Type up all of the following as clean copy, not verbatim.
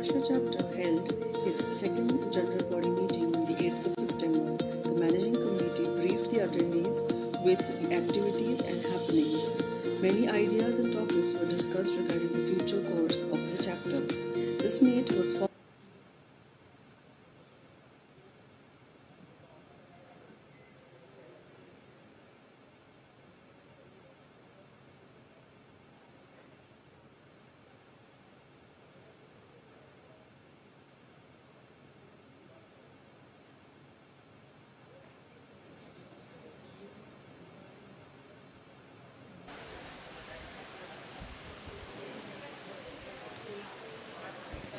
Maharashtra chapter held its second general body meeting on the 8th of September. The managing committee briefed the attendees with the activities and happenings. Many ideas and topics were discussed regarding the future course of the chapter. This meet was followed.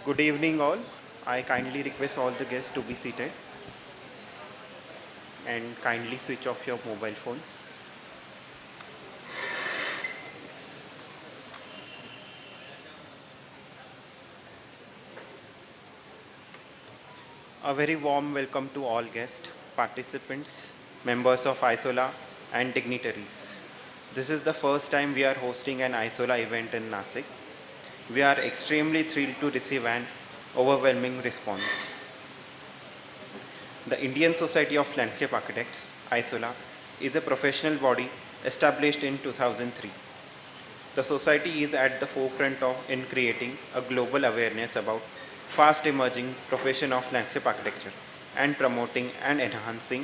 Good evening, all. I kindly request all the guests to be seated and kindly switch off your mobile phones. A very warm welcome to all guests, participants, members of ISOLA, and dignitaries. This is the first time we are hosting an ISOLA event in Nasik. We are extremely thrilled to receive an overwhelming response. The Indian Society of Landscape Architects, ISOLA, is a professional body established in 2003. The society is at the forefront in creating a global awareness about fast emerging profession of landscape architecture and promoting and enhancing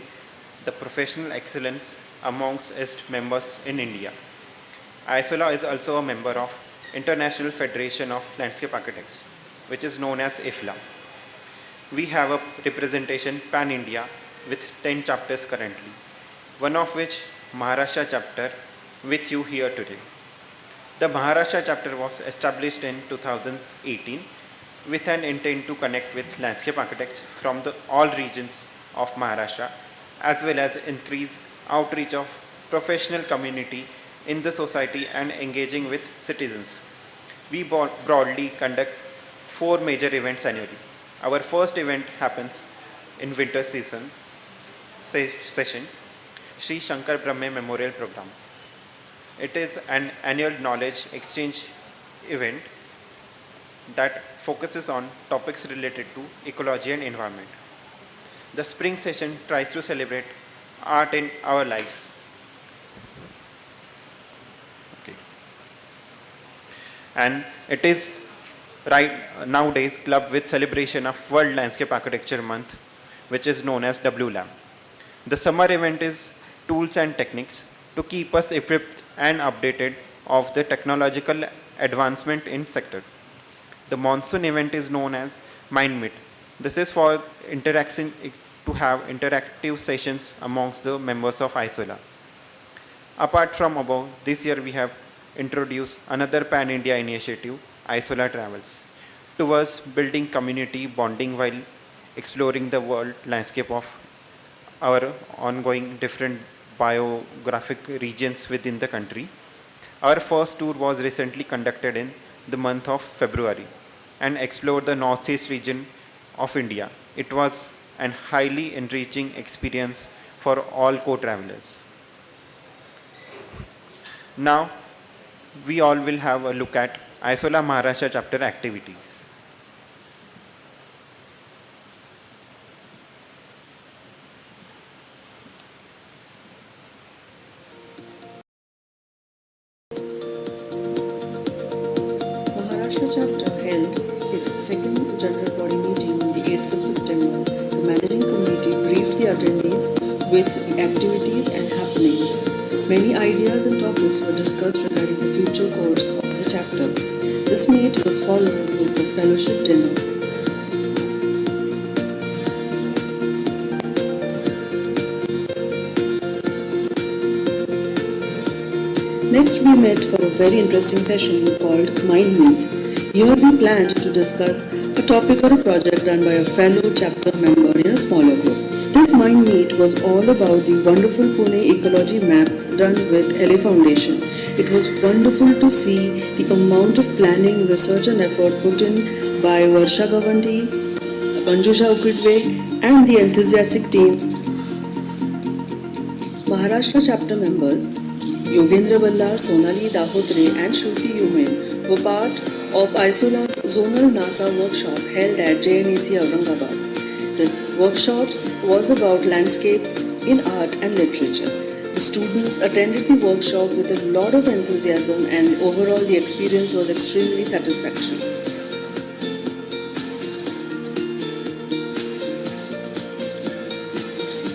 the professional excellence amongst its members in India. ISOLA is also a member of International Federation of Landscape Architects, which is known as IFLA. We have a representation pan-India with 10 chapters currently, one of which Maharashtra chapter, which you hear today. The Maharashtra chapter was established in 2018 with an intent to connect with landscape architects from all regions of Maharashtra, as well as increase outreach of professional community in the society and engaging with citizens. We broadly conduct 4 major events annually. Our first event happens in winter session, Sri Shankar Brahme Memorial Program. It is an annual knowledge exchange event that focuses on topics related to ecology and environment. The spring session tries to celebrate art in our lives. Okay. And it is right nowadays clubbed with celebration of World Landscape Architecture Month, which is known as Wlam. The summer event is tools and techniques to keep us equipped and updated of the technological advancement in sector. The monsoon event is known as Mind Meet. This is for interaction to have interactive sessions amongst the members of ISOLA. Apart from above, this year we have introduced another pan-India initiative, ISOLA Travels, towards building community bonding while exploring the world landscape of our ongoing different biographic regions within the country. Our first tour was recently conducted in the month of February and explored the northeast region of India. It was an highly enriching experience for all co-travelers. Now, we all will have a look at ISOLA Maharashtra chapter activities. Maharashtra chapter held its second general body meeting on the 8th of September. The managing committee briefed the attendees with the activities and happenings. Many ideas and topics were discussed regarding the future course of the chapter. This meet was followed with the fellowship dinner. Next, we met for a very interesting session called Mind Meet. Here we planned to discuss a topic or a project done by a fellow chapter member in a smaller group. This Mind Meet was all about the wonderful Pune ecology map done with LA Foundation. It was wonderful to see the amount of planning, research and effort put in by Varsha Gavandi, Manjusha Ukidve and the enthusiastic team. Maharashtra chapter members Yogendra Ballar, Sonali Dahodre and Shruti Yumen were part of Isola's Zonal NASA workshop held at JNEC Aurangabad. The workshop was about landscapes in art and literature. The students attended the workshop with a lot of enthusiasm, and overall the experience was extremely satisfactory.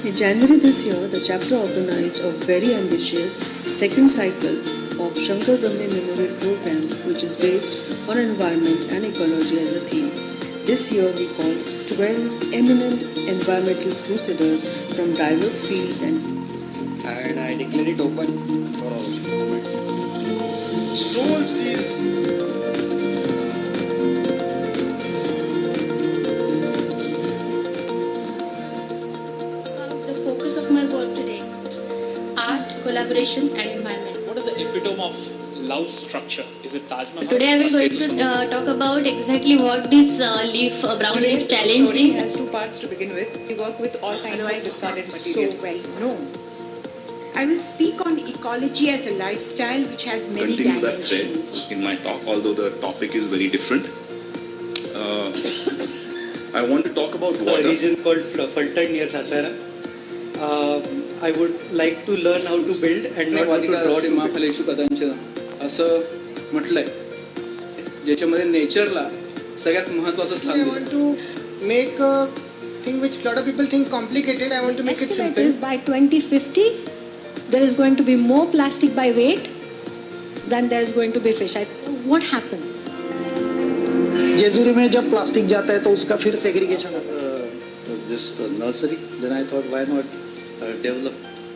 In January this year, the chapter organized a very ambitious second cycle of Shankar Brahme Memorial Program, which is based on environment and ecology as a theme. This year we called 12 eminent environmental crusaders from diverse fields and I declare it open for all. Soul sees. The focus of my work today, art, collaboration and environment. What is the epitome of love structure? Is it Taj Mahal? Today I will or going Setu to Sundaram? talk about exactly what this brown leaf challenge story is. has two parts to begin with. We work with all kinds of discarded material. So well known. I will speak on ecology as a lifestyle which has many Continue that dimensions. thread in my talk, although the topic is very different. I want to talk about A water. region called Fulton near Satara. I would like to learn how to build and not how to draw to build. महाफलेषु कदाचन असं म्हटलंय ज्याच्यामध्ये नेचरला सगळ्यात महत्त्वाचं I स्थान want दिलंय. to make a thing which a lot of people think complicated. I want to make it Estimate simple. is by 2050 there is going to be more plastic by weight than there is going to be fish. What happened? Jejuri में जब plastic जाता है तो उसका फिर segregation होता है. This nursery, then I thought why not develop.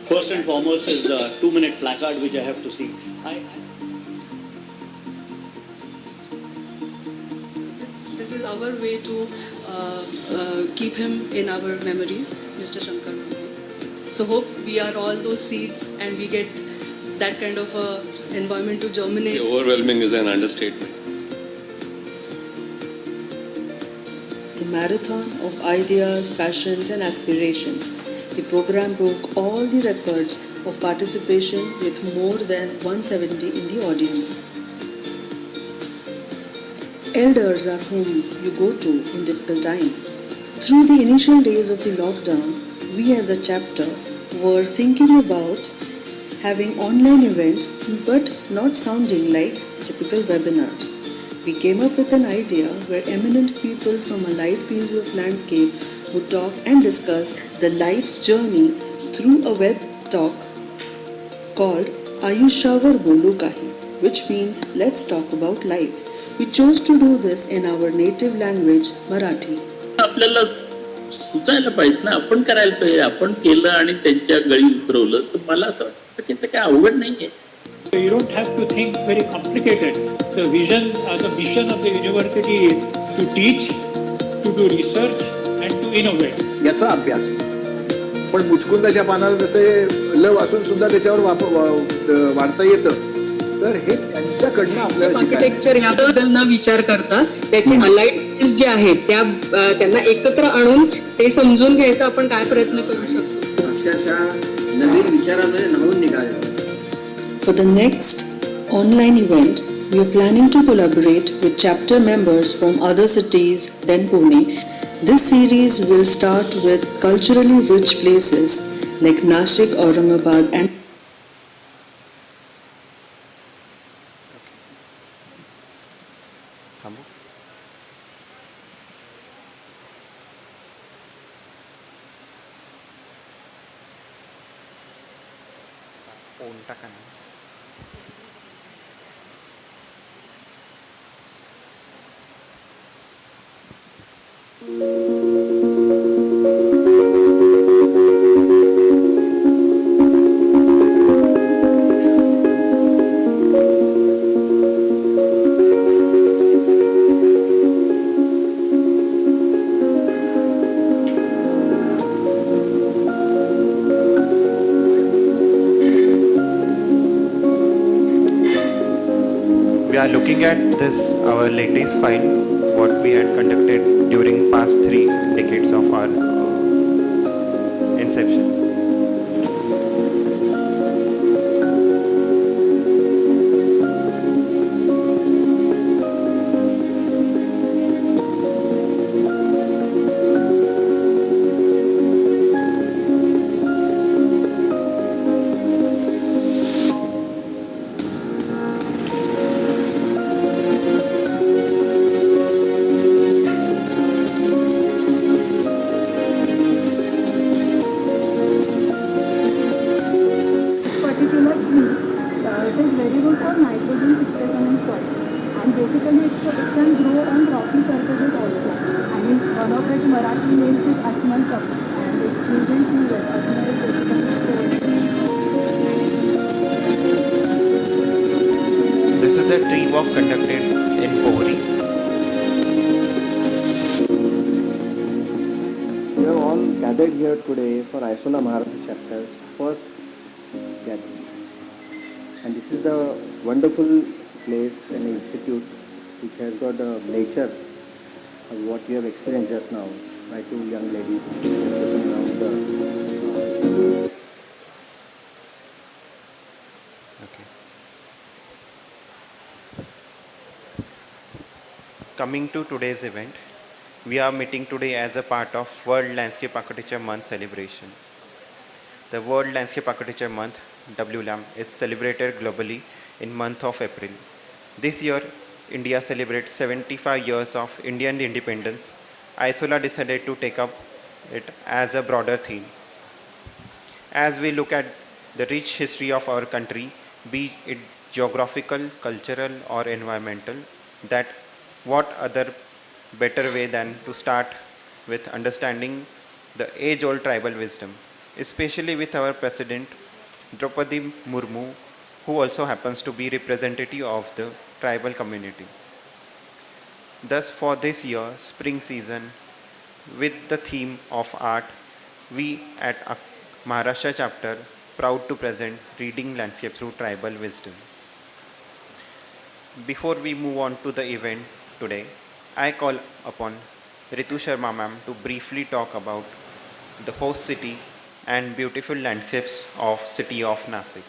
First and foremost is the 2-minute placard which I have to see. This is our way to keep him in our memories, Mr. Shankar. So hope we are all those seeds and we get that kind of environment to germinate. Overwhelming is an understatement. It's a marathon of ideas, passions and aspirations. The program broke all the records of participation with more than 170 in the audience. Elders are whom you go to in difficult times. Through the initial days of the lockdown, we as a chapter were thinking about having online events but not sounding like typical webinars. We came up with an idea where eminent people from allied fields of landscape would talk and discuss the life's journey through a web talk called Ayushavar Bolu Kahi, which means let's talk about life. We chose to do this in our native language, Marathi. आपल्याला सुचायला पाहिजे ना, आपण करायला पाहिजे. आपण केलं आणि त्यांच्या गळी उतरवलं तर मला असं वाटतं की ते काय अवघड नाहीये. You don't have to think very complicated. The vision, the mission of the university is to teach, to do research and to innovate. याचा अभ्यास. पण मुचकुंदाच्या पानाला जसे ल वाचून सुद्धा त्याच्यावर वाढता येतं, तर हे त्यांच्याकडनं आपल्याला आर्किटेक्चर याबद्दल न विचार करता त्याचे अलाइड जे आहेत त्यांना एकत्र आणून ते समजून घ्यायचा आपण काय प्रयत्न करू शकतो. अक्षरशः नवीन विचाराने न्हावून निघाले. For the next online event, we are planning to collaborate with chapter members from other cities than Pune. This series will start with culturally rich places like Nashik, Aurangabad and phone टाका ना. We are looking at this, our latest file, what we had conducted during past 3 decades of our inception. very good for nitrogen fixation in soil. And basically it can grow on rocky surfaces also. I mean, one of its Marathi names is Ashman Cup, and it's used in fuel. Ashman is basically This is the tree walk conducted in Pohri. We are all gathered here today for Isola Maharashtra chapter's first gathering. And this is a wonderful place and institute which has got a nature of what we have experienced just now by two young ladies discussing around the Coming to today's event, we are meeting today as a part of World Landscape Architecture Month celebration. The World Landscape Architecture Month, Wlam, is celebrated globally in month of April. This year, India celebrates 75 years of Indian independence. Isola decided to take up it as a broader theme. As we look at the rich history of our country, be it geographical, cultural, or environmental, that what other better way than to start with understanding the age-old tribal wisdom, especially with our President Draupadi Murmu, who also happens to be representative of the tribal community. Thus, for this year, spring season, with the theme of art, we at Maharashtra chapter proud to present Reading Landscape through Tribal Wisdom. Before we move on to the event today, I call upon Ritu Sharma ma'am to briefly talk about the host city and beautiful landscapes of city of Nasik.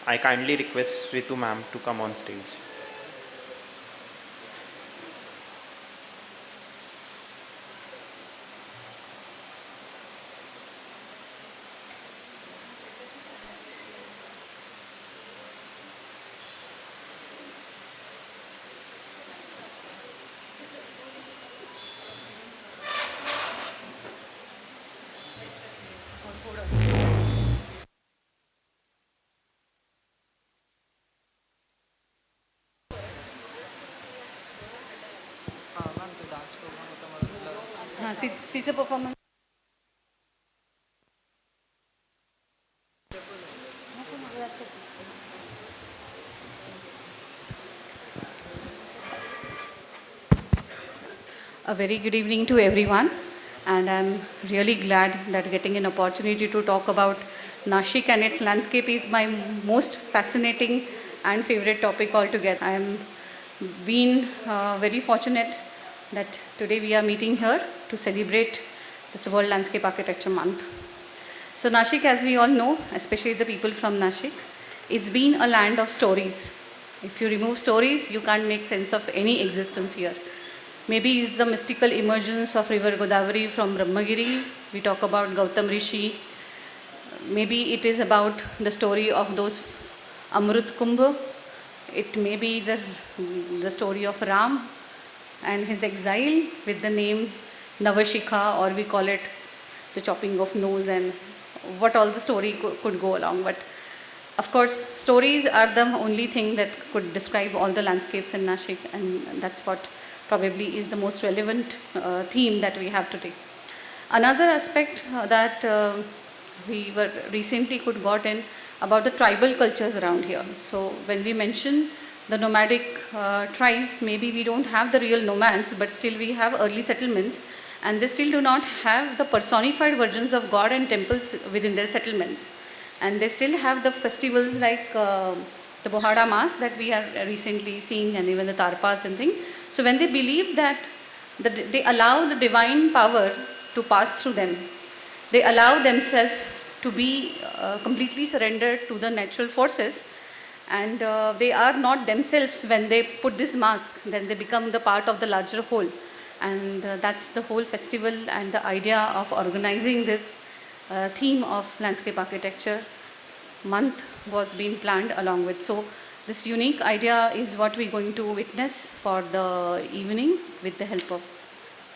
I kindly request Ritu ma'am to come on stage. तिचं performance A very good evening to everyone, and I'm really glad that getting an opportunity to talk about Nashik and its landscape is my most fascinating and favorite topic altogether. I'm been very fortunate that today we are meeting here to celebrate this World Landscape Architecture Month. So Nashik, as we all know, especially the people from Nashik, it's been a land of stories. If you remove stories, you can't make sense of any existence here. Maybe it's the mystical emergence of river Godavari from Brahmagiri. We talk about Gautam Rishi. Maybe it is about the story of those Amrut Kumbh. It may be the story of Ram and his exile with the name Navashikha, or we call it the chopping of nose, and what all the story could go along. But of course, stories are the only thing that could describe all the landscapes in Nashik, and that's what probably is the most relevant theme that we have today. Another aspect that we were recently got in about the tribal cultures around here. So when we mention the nomadic tribes, maybe we don't have the real nomads, but still we have early settlements, and they still do not have the personified versions of God and temples within their settlements. And they still have the festivals like the Bohada Mass that we are recently seeing, and even the Tarpas and things. So when they believe that they allow the divine power to pass through them, they allow themselves to be completely surrendered to the natural forces, and they are not themselves when they put this mask, then they become the part of the larger whole. And that's the whole festival and the idea of organizing this theme of landscape architecture month was being planned along with. So this unique idea is what we're going to witness for the evening with the help of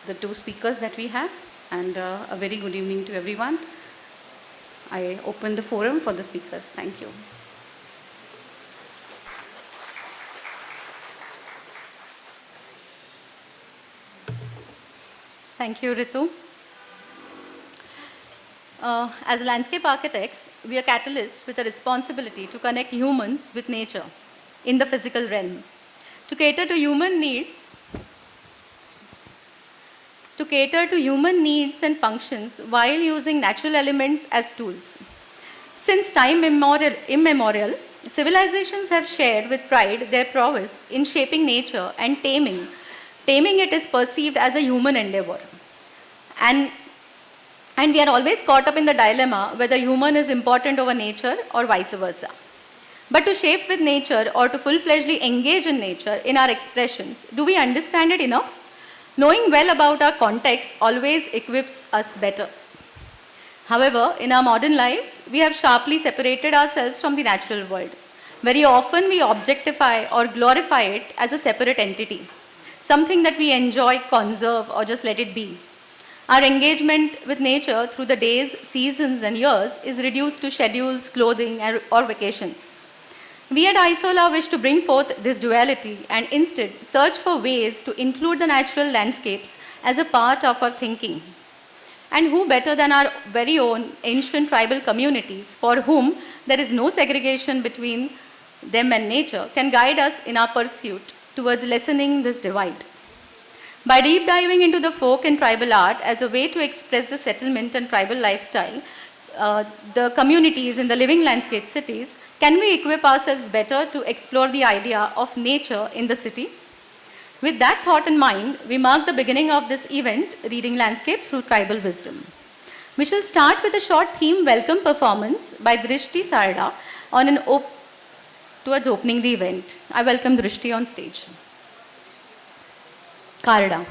the two speakers that we have. and a very good evening to everyone. I open the forum for the speakers. Thank you. Thank you, Ritu. As landscape architects, we are catalysts with a responsibility to connect humans with nature in the physical realm, to cater to human needs and functions while using natural elements as tools. Since time immemorial, civilizations have shared with pride their prowess in shaping nature and taming. Taming it is perceived as a human endeavor. And we are always caught up in the dilemma whether human is important over nature or vice versa. But to shape with nature or to full-fledgedly engage in nature in our expressions, do we understand it enough? Knowing well about our context always equips us better. However, in our modern lives, we have sharply separated ourselves from the natural world. Very often, we objectify or glorify it as a separate entity, something that we enjoy, conserve, or just let it be. Our engagement with nature through the days, seasons, and years is reduced to schedules, clothing, or vacations. We at Isola wish to bring forth this duality and instead search for ways to include the natural landscapes as a part of our thinking. And who better than our very own ancient tribal communities, for whom there is no segregation between them and nature, can guide us in our pursuit towards lessening this divide. By deep diving into the folk and tribal art as a way to express the settlement and tribal lifestyle, the communities in the living landscape cities, can we equip ourselves better to explore the idea of nature in the city? With that thought in mind, we mark the beginning of this event, Reading Landscape Through Tribal Wisdom. We shall start with a short theme welcome performance by Drishti Sarda on towards opening the event. I welcome Drishti on stage. Karda.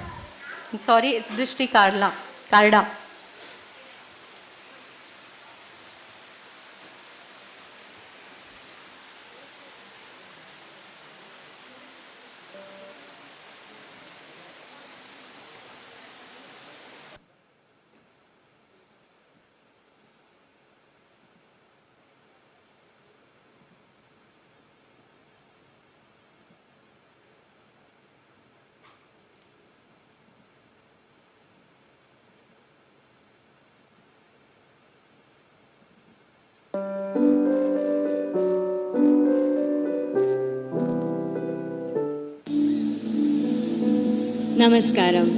I'm sorry, it's Drishti Karla. Karda. Namaskaram.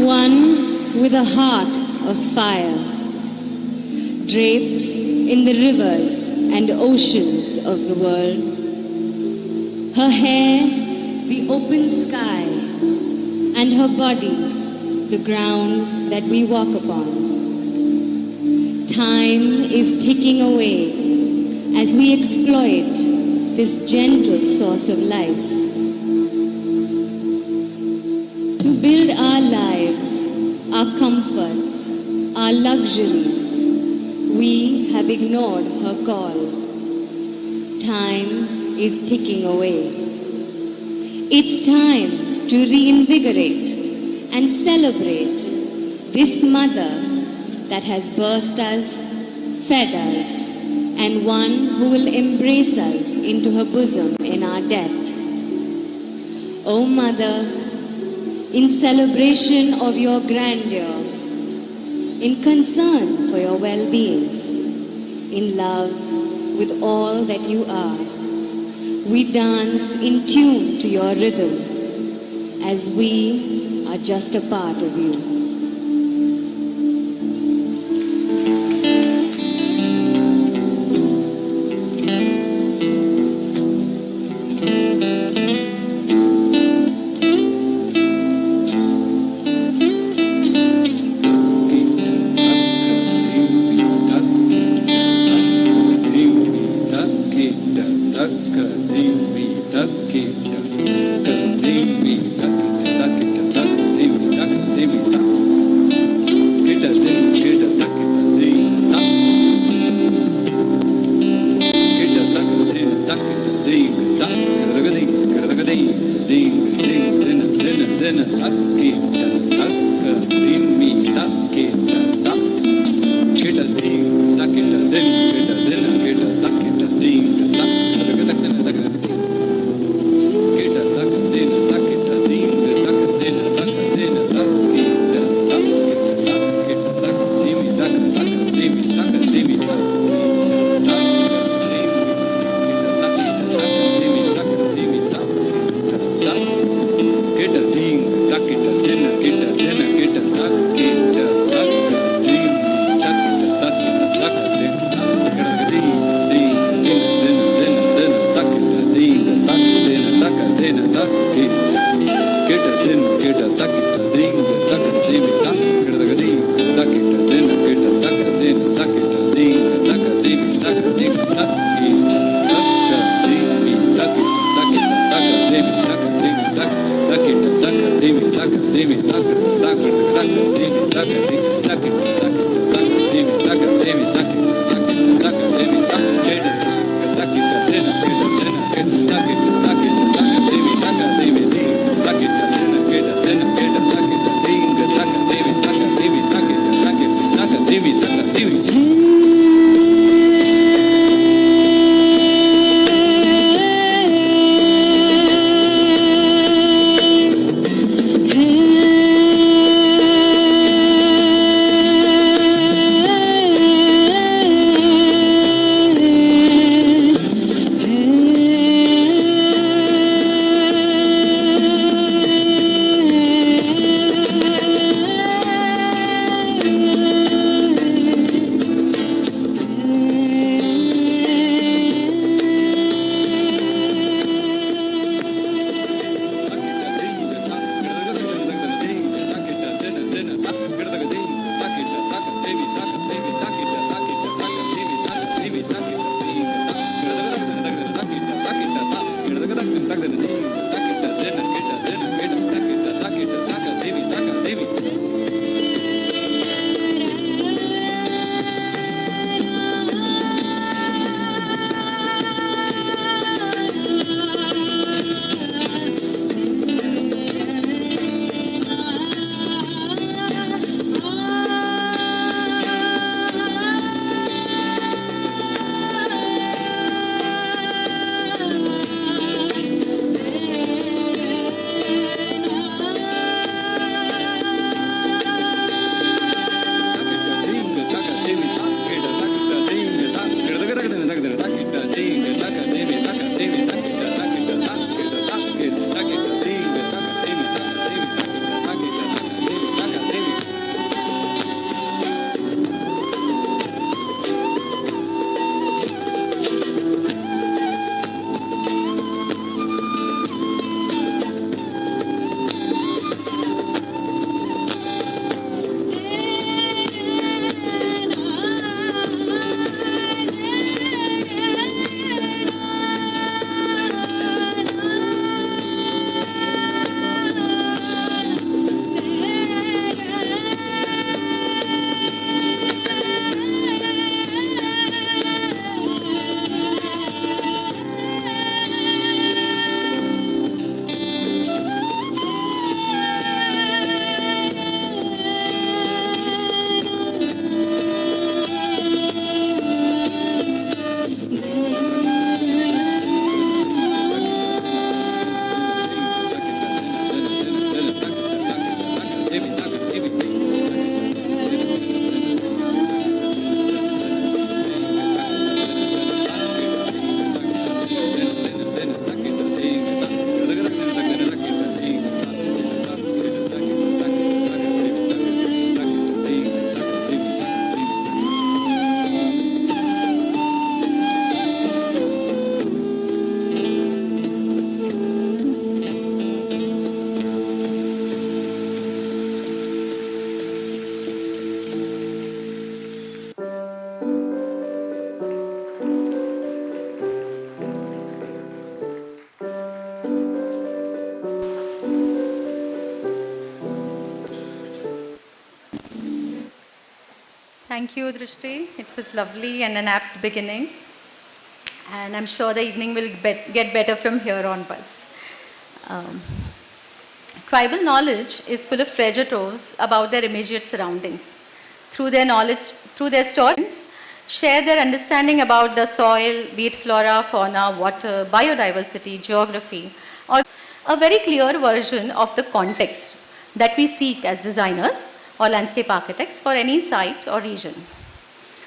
One with a heart of fire, draped in the rivers and oceans of the world. Her hair, the open sky, and her body, the ground that we walk upon. Time is ticking away as we exploit this gentle source of life. To build our lives, our comforts, our luxuries, we have ignored her call. Time is ticking away. It's time to reinvigorate and celebrate this mother that has birthed us, fed us, and one who will embrace us into her bosom in our death. O Mother, in celebration of your grandeur, in concern for your well-being, in love with all that you are, we dance in tune to your rhythm, as we are just a part of you. Thank you, Drishti. It was lovely and an apt beginning. and I'm sure the evening will get better from here onwards. Um, Tribal knowledge is full of treasure troves about their immediate surroundings. Through their knowledge, through their stories, share their understanding about the soil, be it flora, fauna, water, biodiversity, geography, or a very clear version of the context that we seek as designers or landscape architects for any site or region.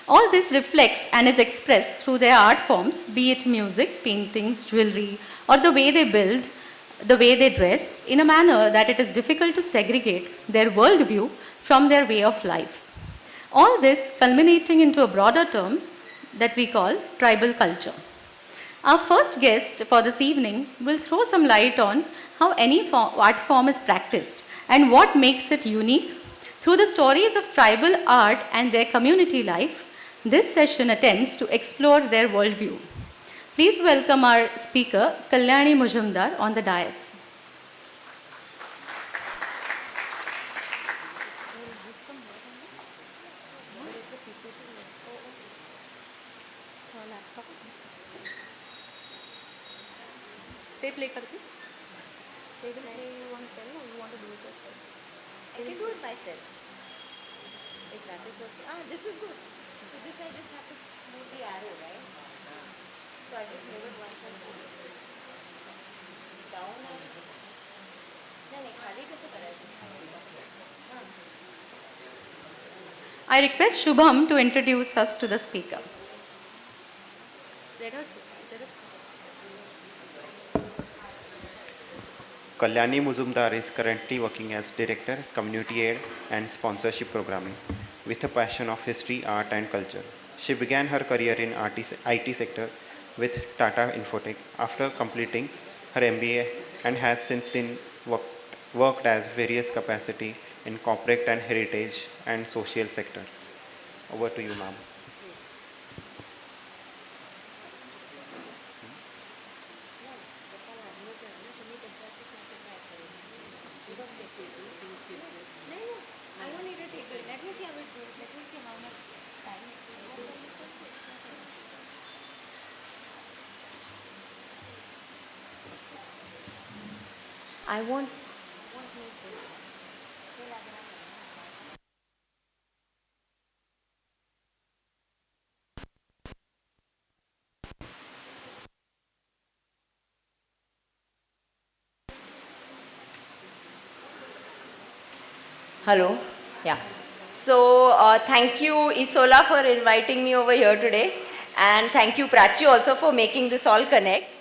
All this reflects and is expressed through their art forms, be it music, paintings, jewelry, or the way they build, the way they dress, in a manner that it is difficult to segregate their worldview from their way of life. All this culminating into a broader term that we call tribal culture. Our first guest for this evening will throw some light on how any art form is practiced and what makes it unique. Through the stories of tribal art and their community life, this session attempts to explore their worldview. Please welcome our speaker, Kalyani Mujumdar, on the dais. They play karti? They will play, you want to tell or you want to do it yourself? I can do it myself. If that is okay. Ah, this is good. So this I just have to move the arrow, right? So I just move it once and see. Down and नहीं खाली कैसे करायचं? हाँ. I request Shubham to introduce us to the speaker. Let us. Kalyani Muzumdar is currently working as Director, Community Aid and Sponsorship Programming with a passion of history, art and culture. She began her career in IT sector with Tata Infotech after completing her MBA and has since then worked as various capacity in corporate and heritage and social sector. Over to you, ma'am. I want. Hello. Yeah. So thank you Isola for inviting me over here today, and thank you Prachi also for making this all connect.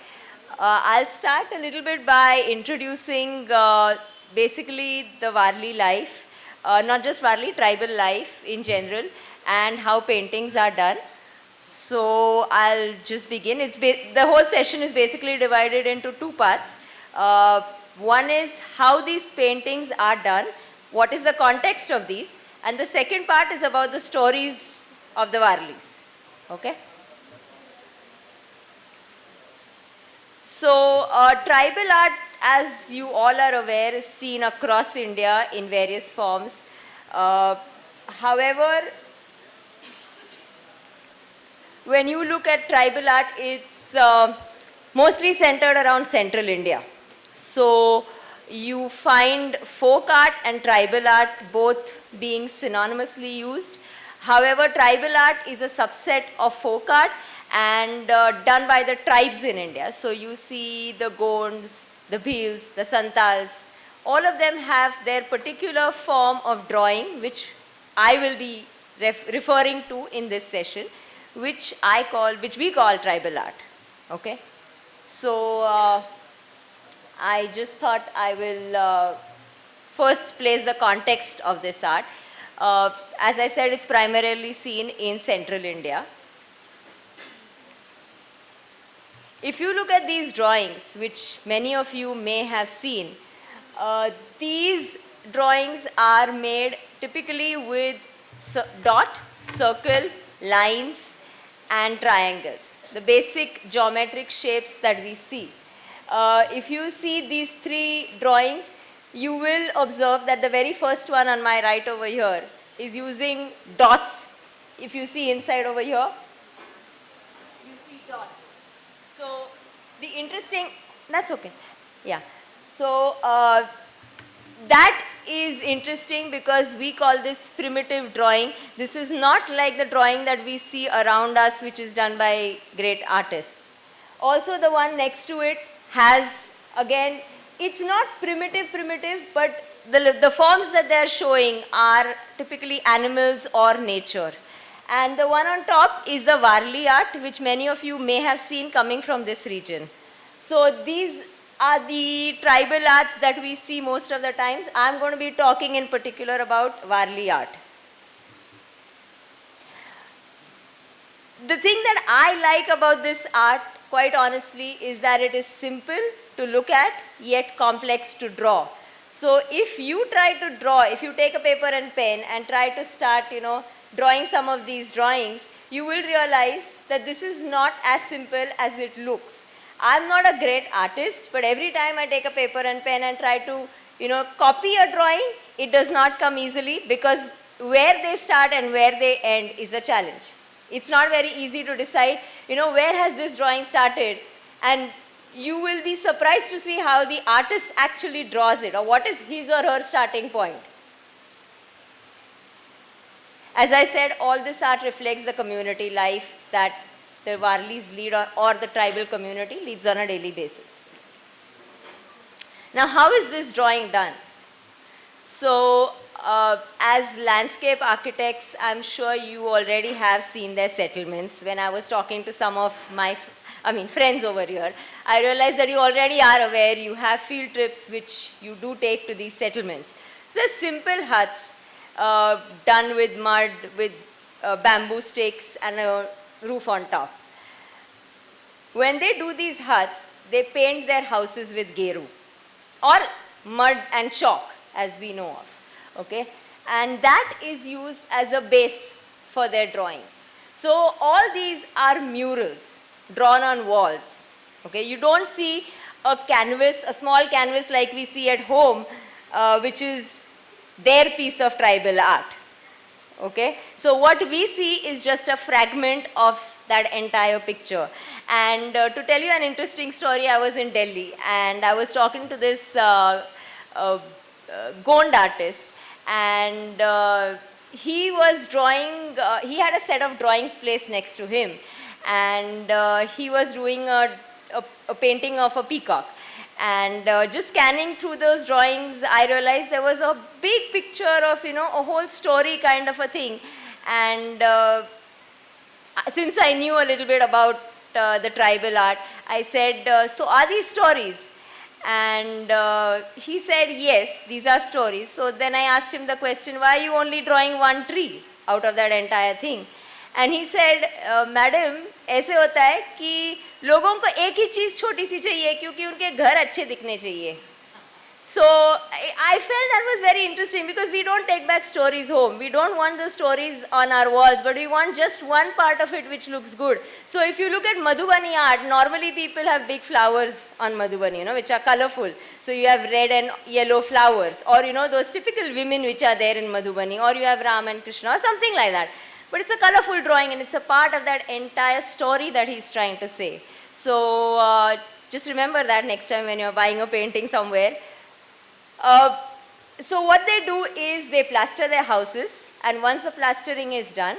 I'll start a little bit by introducing basically the Varli life, not just Varli, tribal life in general, and how paintings are done. So I'll just begin. The whole session is basically divided into two parts. One is how these paintings are done, what is the context of these, and the second part is about the stories of the Varlis. Okay? So tribal art, as you all are aware, is seen across India in various forms. However, when you look at tribal art, it's mostly centered around central India. So you find folk art and tribal art both being synonymously used. However, tribal art is a subset of folk art and done by the tribes in India. So you see the Gonds, the Bhils, the Santals, all of them have their particular form of drawing, which I will be referring to in this session, which we call tribal art. Okay? So I just thought I will first place the context of this art. As I said, it's primarily seen in central India. If you look at these drawings, which many of you may have seen, these drawings are made typically with dot, circle, lines and triangles, the basic geometric shapes that we see. If you see these three drawings, you will observe that the very first one on my right over here is using dots. If you see inside over here, you see dots. the interesting, that's okay. Yeah. So that is interesting because we call this primitive drawing. This is not like the drawing that we see around us, which is done by great artists. Also, the one next to it has, again, it's not primitive, but the forms that they are showing are typically animals or nature. And the one on top is the Varli art, which many of you may have seen coming from this region. So these are the tribal arts that we see most of the times. I'm going to be talking in particular about Varli art. The thing that I like about this art, quite honestly, is that it is simple to look at, yet complex to draw. So if you try to draw, if you take a paper and pen and try to start, drawing some of these drawings, you will realize that this is not as simple as it looks. I'm not a great artist, but every time I take a paper and pen and try to, copy a drawing, it does not come easily because where they start and where they end is a challenge. It's not very easy to decide, where has this drawing started, and you will be surprised to see how the artist actually draws it, or what is his or her starting point. As I said, all this art reflects the community life that the Varlis lead or the tribal community leads on a daily basis. Now, how is this drawing done? So, as landscape architects, I'm sure you already have seen their settlements. When I was talking to some of my friends over here, I realized that you already are aware, you have field trips which you do take to these settlements. So they're simple huts done with mud, with bamboo sticks and a roof on top. When they do these huts, they paint their houses with geru or mud and chalk, as we know of. Okay? And that is used as a base for their drawings. So all these are murals drawn on walls. Okay? You don't see a canvas, a small canvas like we see at home, which is their piece of tribal art. Okay? So what we see is just a fragment of that entire picture. And to tell you an interesting story, I was in Delhi and I was talking to this Gond artist, and he was drawing, he had a set of drawings placed next to him, and he was doing a painting of a peacock. And just scanning through those drawings, I realized there was a big picture of, a whole story kind of a thing. And since I knew a little bit about the tribal art, I said, so are these stories? And he said, yes, these are stories. So then I asked him the question, why are you only drawing one tree out of that entire thing? And he said, madam ऐसे होता है कि लोगों को एक ही चीज़ छोटी सी चाहिए क्योंकि उनके घर अच्छे दिखने चाहिए. So I felt that was very interesting because we don't take back stories home. We don't want the stories on our walls, but we want just one part of it which looks good. So if you look at Madhubani art, normally people have big flowers on Madhubani, which are colorful. So you have red and yellow flowers, or those typical women which are there in Madhubani, or you have Ram and Krishna or something like that. But it's a colorful drawing and it's a part of that entire story that he's trying to say. So just remember that next time when you're buying a painting somewhere. So what they do is they plaster their houses, and once the plastering is done,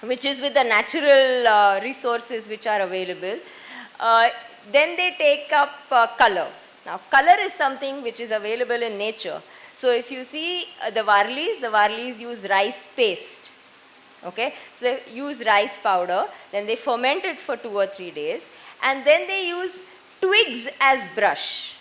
which is with the natural resources which are available, then they take up color. Now color is something which is available in nature. So if you see the Varlis use rice paste. Okay, so they use rice powder, then they ferment it for 2 or 3 days, and then they use twigs as brush.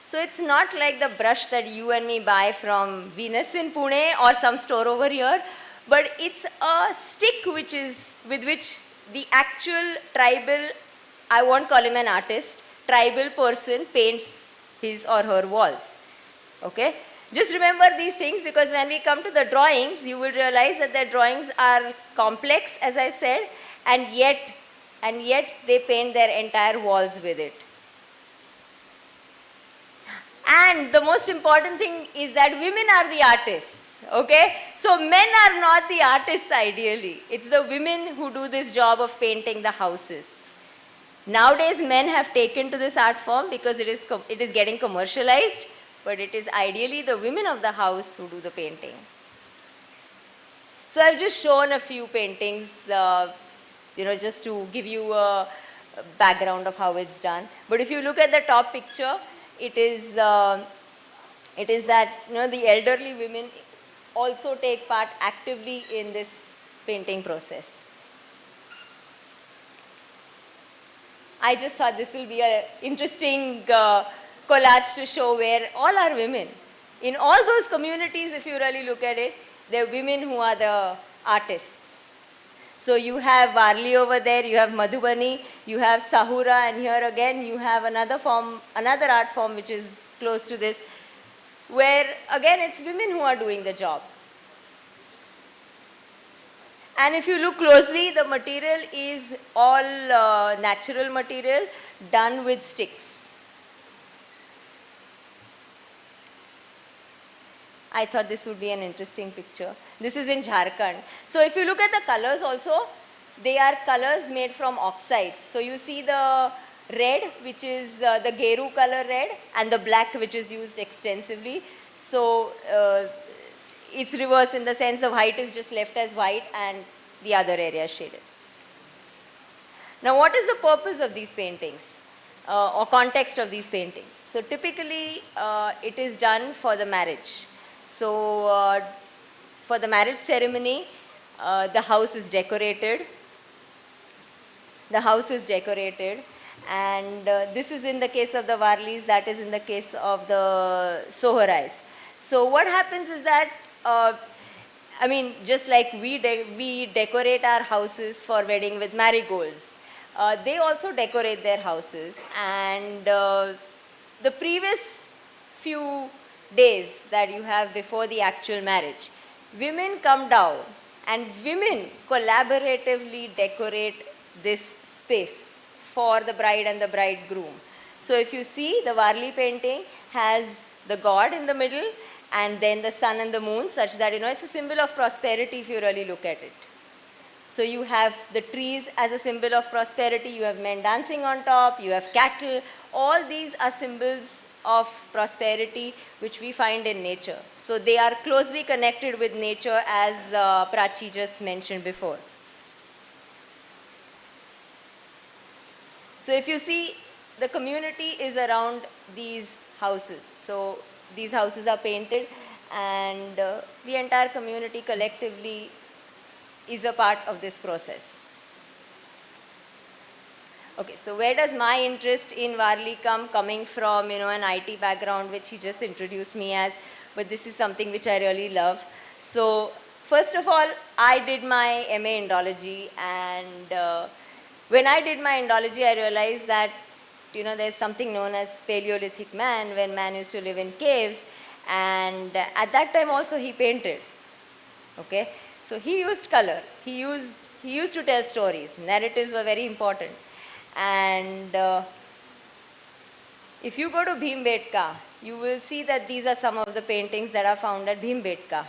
So it's not like the brush that you and me buy from Venus in Pune or some store over here, but it's a stick with which the actual tribal, I won't call him an artist, tribal person paints his or her walls. Okay? Just remember these things because when we come to the drawings, you will realize that their drawings are complex, as I said, and yet they paint their entire walls with it. And the most important thing is that women are the artists, okay? So men are not the artists ideally. It's the women who do this job of painting the houses. Nowadays, men have taken to this art form because it is getting commercialized, but it is ideally the women of the house who do the painting. So I've just shown a few paintings, just to give you a background of how it's done. But if you look at the top picture, it is that the elderly women also take part actively in this painting process. I just thought this will be an interesting collage to show where all are women. In all those communities, if you really look at it, there are women who are the artists. So you have Varli over there, you have Madhubani, you have Sahura, and here again you have another art form which is close to this, where again it's women who are doing the job. And if you look closely, the material is all natural material done with sticks. I thought this would be an interesting picture. This is in Jharkhand. So if you look at the colors also, they are colors made from oxides. So you see the red, which is the Geru color red, and the black, which is used extensively. So it's reverse in the sense the white is just left as white and the other area shaded. Now what is the purpose of these paintings or context of these paintings? So typically it is done for the marriage. So for the marriage ceremony, the house is decorated. The house is decorated, and this is in the case of the Varlis, that is in the case of the Soharais. So what happens is that, just like we decorate our houses for wedding with marigolds, they also decorate their houses, and the previous few days that you have before the actual marriage, women come down and women collaboratively decorate this space for the bride and the bridegroom. So if you see, the Varli painting has the god in the middle and then the sun and the moon, such that it's a symbol of prosperity if you really look at it. So you have the trees as a symbol of prosperity, you have men dancing on top, you have cattle. All these are symbols of prosperity which we find in nature. So they are closely connected with nature, as Prachi just mentioned before. So if you see, the community is around these houses. So these houses are painted, and the entire community collectively is a part of this process. Okay, so where does my interest in Varli come? Coming from an IT background, which he just introduced me as, but this is something which I really love. So first of all, I did my MA Indology, and when I did my Indology, I realized that there's something known as Paleolithic man, when man used to live in caves, and at that time also he painted. Okay, so he used color. He used to tell stories. Narratives were very important. And if you go to Bhimbetka, you will see that these are some of the paintings that are found at Bhimbetka.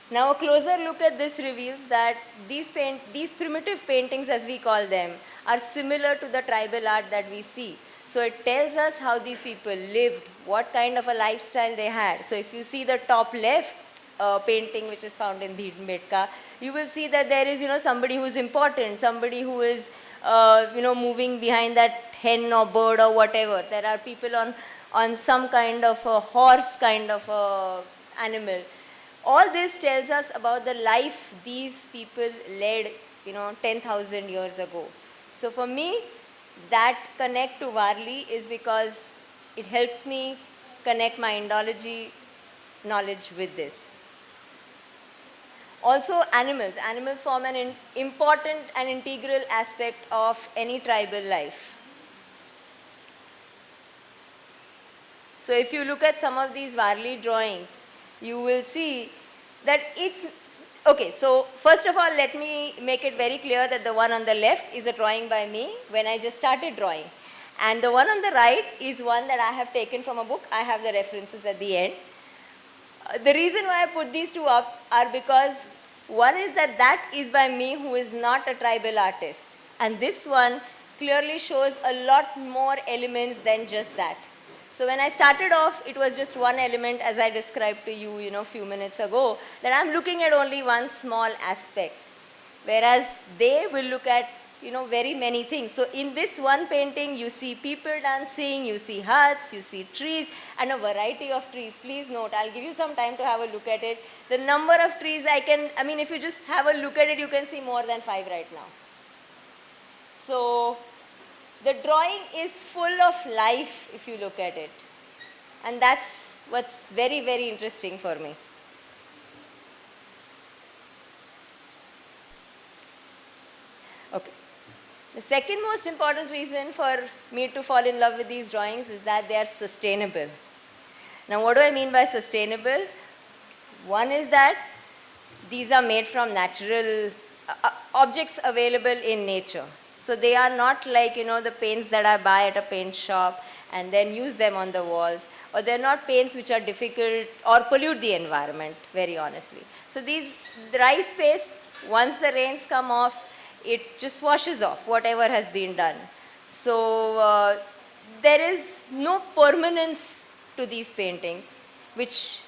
Now a closer look at this reveals that these primitive paintings, as we call them, are similar to the tribal art that we see. So it tells us how these people lived, what kind of a lifestyle they had. So if you see the top left painting which is found in Bhimbetka, you will see that there is somebody who is important, somebody who is moving behind that hen or bird or whatever. There are people on some kind of a horse kind of a animal. All this tells us about the life these people led 10,000 years ago. So for me, that connect to Varli is because it helps me connect my Indology knowledge with this. Also animals. Animals form an important and integral aspect of any tribal life. So if you look at some of these Varli drawings, you will see that it's okay. So first of all, let me make it very clear that the one on the left is a drawing by me when I just started drawing, and the one on the right is one that I have taken from a book. I have the references at the end. The reason why I put these two up are because one is that is by me, who is not a tribal artist, and this one clearly shows a lot more elements than just that. So when I started off, it was just one element, as I described to you, a few minutes ago, that I'm looking at only one small aspect, whereas they will look at, very many things. So in this one painting, you see people dancing, you see huts, you see trees, and a variety of trees. Please note, I'll give you some time to have a look at it. The number of trees if you just have a look at it, you can see more than 5 right now. So the drawing is full of life if you look at it. And that's what's very, very interesting for me. Okay. The second most important reason for me to fall in love with these drawings is that they are sustainable. Now, what do I mean by sustainable? One is that these are made from natural objects available in nature. So they are not like, the paints that I buy at a paint shop and then use them on the walls. Or they're not paints which are difficult or pollute the environment, very honestly. So these dry space, once the rains come off, it just washes off whatever has been done. So there is no permanence to these paintings, which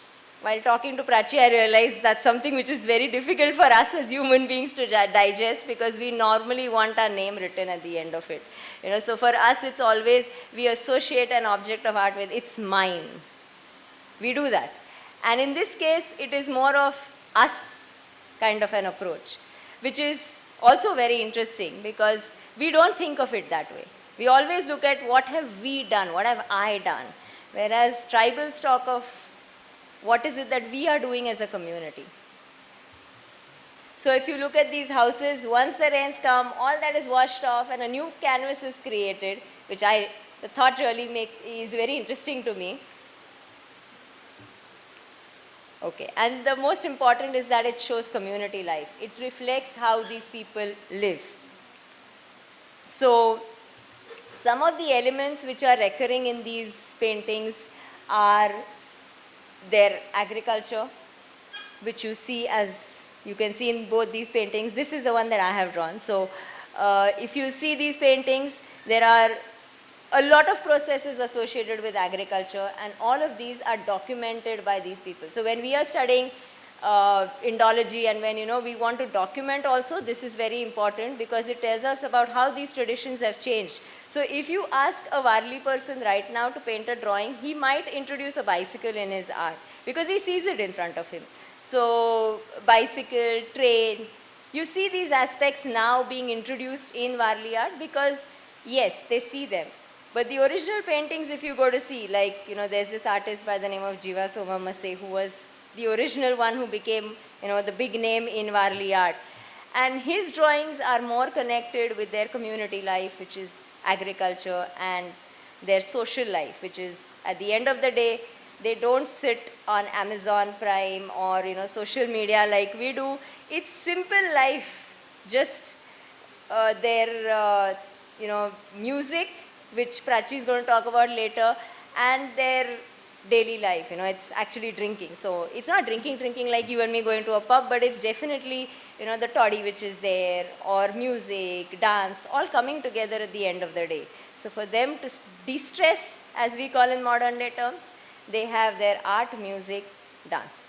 while talking to Prachi, I realized that's something which is very difficult for us as human beings to digest, because we normally want our name written at the end of it. So for us, it's always, we associate an object of art with, it's mine. We do that. And in this case, it is more of us kind of an approach, which is also very interesting because we don't think of it that way. We always look at what have we done, what have I done, whereas tribals talk of what is it that we are doing as a community. So if you look at these houses, once the rains come, all that is washed off and a new canvas is created, which the thought really is very interesting to me. Okay, and the most important is that it shows community life. It reflects how these people live. So some of the elements which are recurring in these paintings are their agriculture, which you see you can see in both these paintings. This is the one that I have drawn. So if you see these paintings, there are a lot of processes associated with agriculture, and all of these are documented by these people. So when we are studying Indology and when we want to document also, this is very important because it tells us about how these traditions have changed. So if you ask a Warli person right now to paint a drawing, he might introduce a bicycle in his art because he sees it in front of him. So bicycle, train, you see these aspects now being introduced in Warli art because yes, they see them. But the original paintings, if you go to see, like, there's this artist by the name of Jiva Somamase who was the original one who became, the big name in Warli art. And his drawings are more connected with their community life, which is agriculture, and their social life, which is, at the end of the day, they don't sit on Amazon Prime or, social media like we do. It's simple life, just their, music, which Prachi is going to talk about later, and their daily life. It's actually drinking. So it's not drinking like you and me going to a pub, but it's definitely, the toddy which is there, or music, dance, all coming together at the end of the day. So for them to de-stress, as we call in modern day terms, they have their art, music, dance.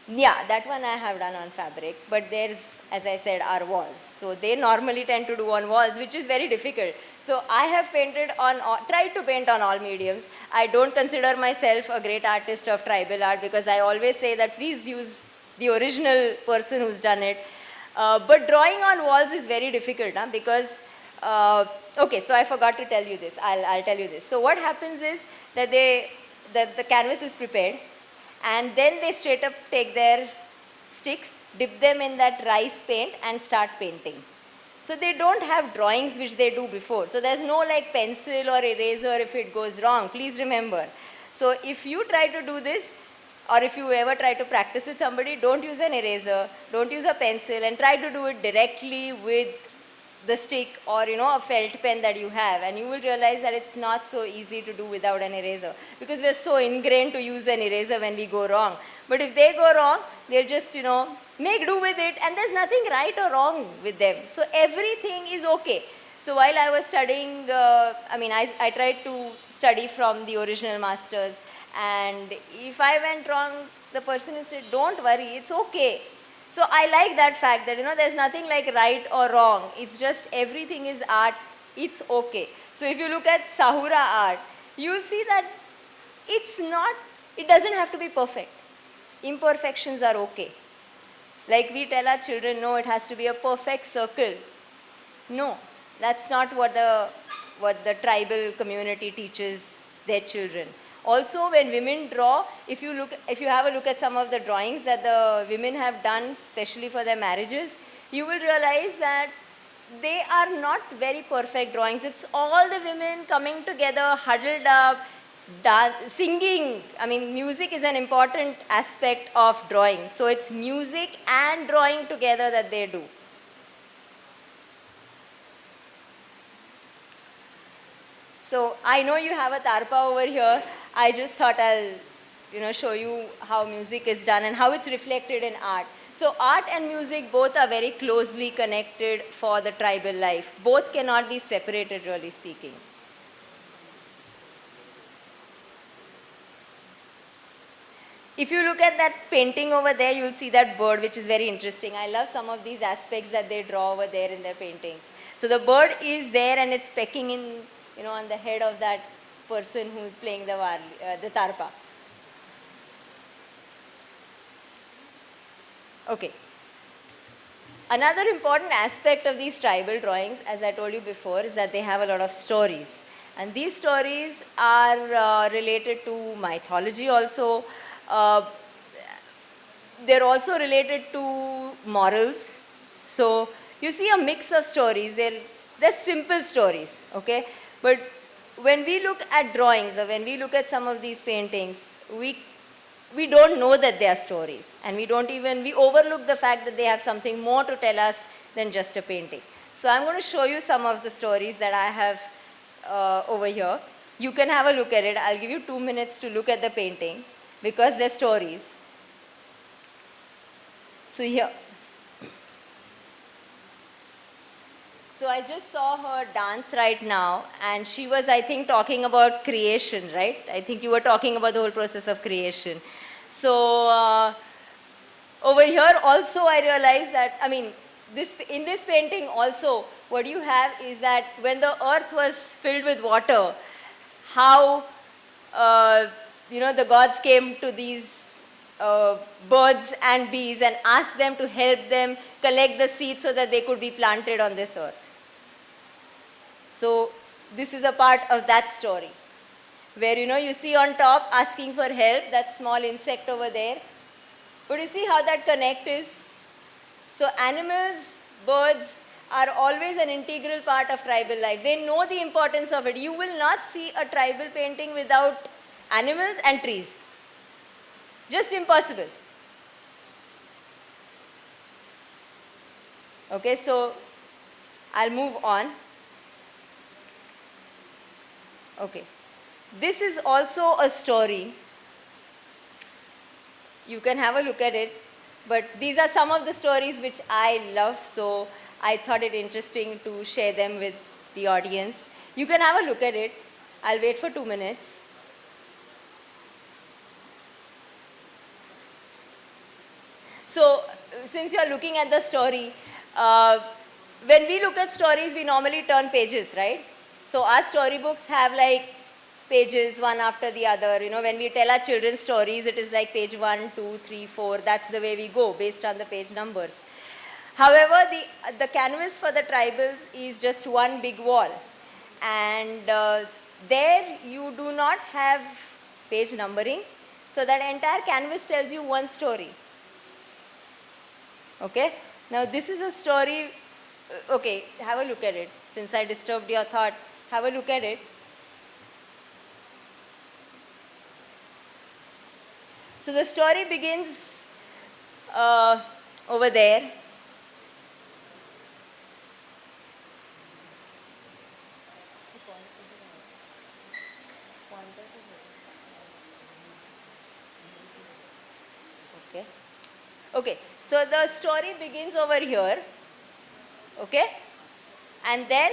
Yeah, that one I have done on fabric, but there's, as I said, are walls. So they normally tend to do on walls, which is very difficult. So I have tried to paint on all mediums. I don't consider myself a great artist of tribal art because I always say that please use the original person who's done it. But drawing on walls is very difficult because, okay, so I forgot to tell you this. I'll tell you this. So what happens is that the canvas is prepared, and then they straight up take their sticks, dip them in that rice paint and start painting. So they don't have drawings which they do before. So there's no like pencil or eraser if it goes wrong. Please remember. So if you try to do this, or if you ever try to practice with somebody, don't use an eraser, don't use a pencil, and try to do it directly with the stick or a felt pen that you have, and you will realize that it's not so easy to do without an eraser, because we're so ingrained to use an eraser when we go wrong. But if they go wrong, they'll just make do with it, and there's nothing right or wrong with them. So everything is okay. So while I was studying, I tried to study from the original masters, and if I went wrong, the person who said, don't worry, it's okay. So I like that fact that, there's nothing like right or wrong. It's just everything is art. It's okay. So if you look at Sahura art, you'll see that it doesn't have to be perfect. Imperfections are okay. Like we tell our children, no, it has to be a perfect circle. No, that's not what the tribal community teaches their children. Also, when women draw, if you have a look at some of the drawings that the women have done, especially for their marriages, you will realize that they are not very perfect drawings. It's all the women coming together, huddled up, singing. Music is an important aspect of drawing. So it's music and drawing together that they do. So I know you have a tarpa over here. I just thought I'll show you how music is done and how it's reflected in art. So art and music both are very closely connected for the tribal life. Both cannot be separated, really speaking. If you look at that painting over there, you'll see that bird, which is very interesting. I love some of these aspects that they draw over there in their paintings. So the bird is there and it's pecking in, on the head of that person who's playing the tarpa. Okay. Another important aspect of these tribal drawings, as I told you before, is that they have a lot of stories. And these stories are related to mythology also. They're also related to morals. So you see a mix of stories. They're simple stories, okay? But when we look at drawings or when we look at some of these paintings, we don't know that they are stories, and we overlook the fact that they have something more to tell us than just a painting. So I'm going to show you some of the stories that I have over here. You can have a look at it. I'll give you 2 minutes to look at the painting because they're stories. So here. So I just saw her dance right now, and she was, I think, talking about creation, right? I think you were talking about the whole process of creation. So over here also I realized that, in this painting also, what you have is that when the earth was filled with water, how, the gods came to these birds and bees and asked them to help them collect the seeds so that they could be planted on this earth. So this is a part of that story, where you see on top asking for help, that small insect over there. But you see how that connect is? So animals, birds are always an integral part of tribal life. They know the importance of it. You will not see a tribal painting without animals and trees. Just impossible. Okay, so I'll move on. Okay. This is also a story. You can have a look at it. But these are some of the stories which I love, so I thought it interesting to share them with the audience. You can have a look at it. I'll wait for 2 minutes. So, since you're looking at the story, when we look at stories, we normally turn pages, right? So our storybooks have like pages one after the other. When we tell our children stories, it is like page 1, 2, 3, 4. That's the way we go based on the page numbers. However, the canvas for the tribals is just one big wall. And there you do not have page numbering. So that entire canvas tells you one story. Okay? Now this is a story. Okay, have a look at it. Since I disturbed your thought, have a look at it. So the story begins over there. Okay. Okay, so the story begins over here. Okay? And then,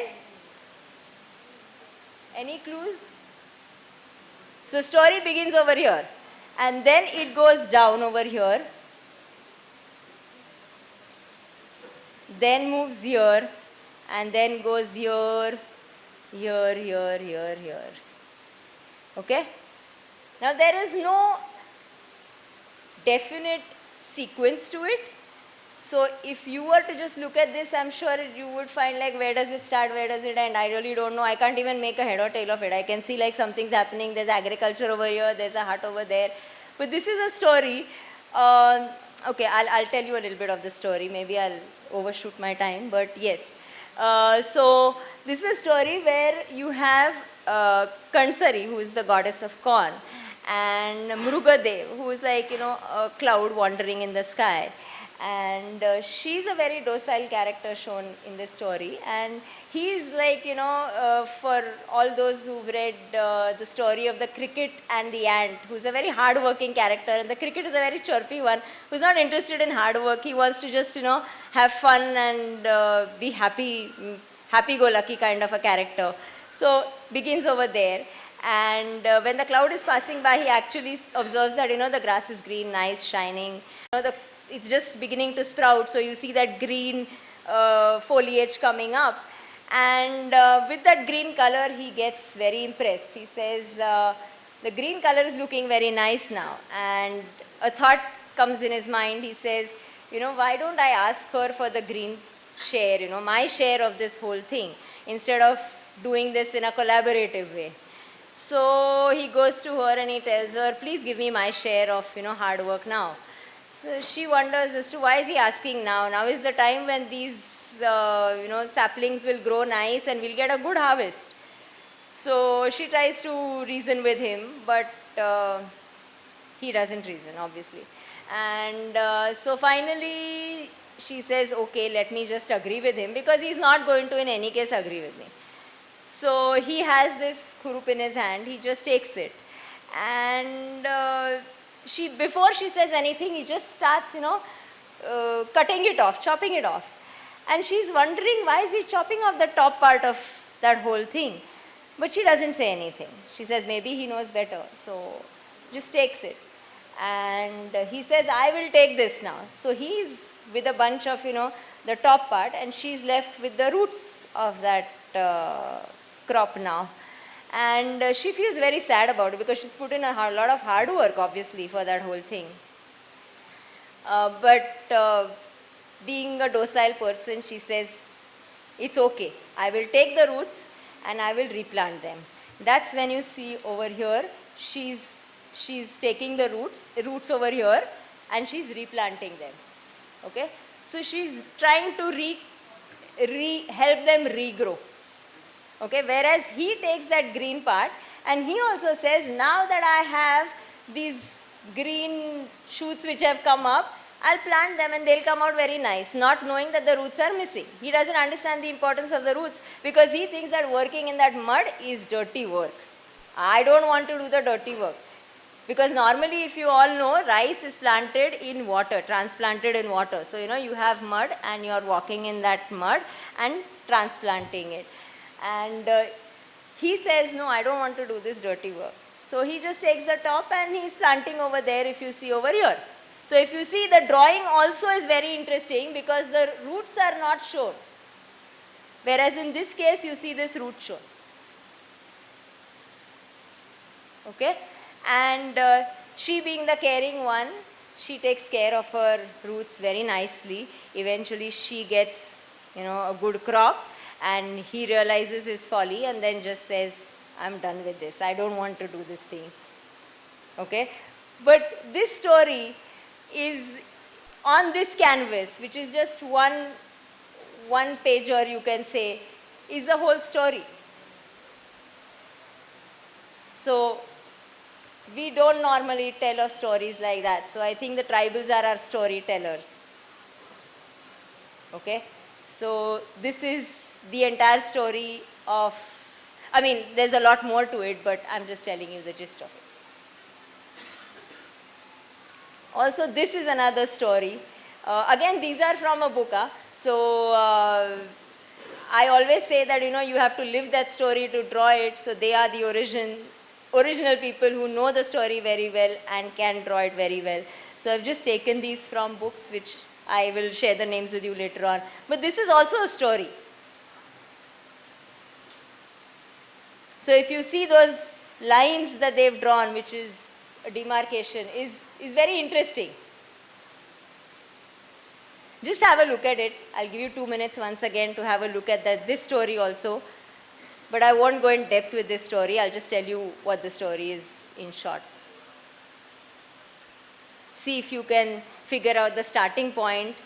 any clues? So story begins over here. And then it goes down over here. Then moves here. And then goes here, here, here, here, here. Okay? Now there is no definite sequence to it. So if you were to just look at this, I'm sure you would find like where does it start, where does it end. I really don't know. I can't even make a head or tail of it. I can see like something's happening. There's agriculture over here. There's a hut over there. But this is a story. Okay, I'll tell you a little bit of the story. Maybe I'll overshoot my time. But yes. So this is a story where you have Kansari, who is the goddess of corn, and Mrugadev, who is like, a cloud wandering in the sky. And she's a very docile character shown in this story. And he's like, for all those who've read the story of the cricket and the ant, who's a very hard-working character. And the cricket is a very chirpy one, who's not interested in hard work. He wants to just, have fun and be happy-go-lucky kind of a character. So begins over there. And when the cloud is passing by, he actually observes that, the grass is green, nice, shining. It's just beginning to sprout, so you see that green foliage coming up. And with that green color, he gets very impressed. He says, the green color is looking very nice now. And a thought comes in his mind. He says, why don't I ask her for the green share, my share of this whole thing, instead of doing this in a collaborative way. So he goes to her and he tells her, please give me my share of, hard work now. So she wonders as to why is he asking now? Now is the time when these, saplings will grow nice and we'll get a good harvest. So she tries to reason with him, but he doesn't reason, obviously. And so finally she says, okay, let me just agree with him, because he's not going to in any case agree with me. So he has this kurup in his hand, he just takes it. And before she says anything, he just starts, cutting it off, chopping it off. And she's wondering, why is he chopping off the top part of that whole thing? But she doesn't say anything. She says, maybe he knows better. So just takes it. And he says, I will take this now. So he's with a bunch of, the top part, and she's left with the roots of that crop now. And she feels very sad about it, because she's put in a lot of hard work, obviously, for that whole thing. But being a docile person, she says, it's okay. I will take the roots and I will replant them. That's when you see over here, she's taking the roots over here, and she's replanting them. Okay? So she's trying to help them regrow. Okay, whereas he takes that green part, and he also says, now that I have these green shoots which have come up, I'll plant them and they'll come out very nice, not knowing that the roots are missing. He doesn't understand the importance of the roots, because he thinks that working in that mud is dirty work. I don't want to do the dirty work. Because normally, if you all know, rice is planted in water, transplanted in water. So, you have mud and you're walking in that mud and transplanting it. And he says, no, I don't want to do this dirty work. So he just takes the top and he's planting over there, if you see over here. So if you see, the drawing also is very interesting, because the roots are not shown. Whereas in this case, you see this root shown. Okay? And she, being the caring one, she takes care of her roots very nicely. Eventually she gets, a good crop, and he realizes his folly and then just says, I'm done with this. I don't want to do this thing. Okay? But this story is on this canvas, which is just one pager, you can say, is the whole story. So we don't normally tell of stories like that. So I think the tribals are our storytellers. Okay? So this is the entire story of, I mean, there's a lot more to it, but I'm just telling you the gist of it. Also, this is another story. Again, these are from a book. So I always say that, you have to live that story to draw it. So they are the original people who know the story very well and can draw it very well. So I've just taken these from books, which I will share the names with you later on. But this is also a story. So if you see those lines that they've drawn, which is a demarcation, is very interesting. Just have a look at it. I'll give you 2 minutes once again to have a look at this story also. But I won't go in depth with this story. I'll just tell you what the story is in short. See if you can figure out the starting point.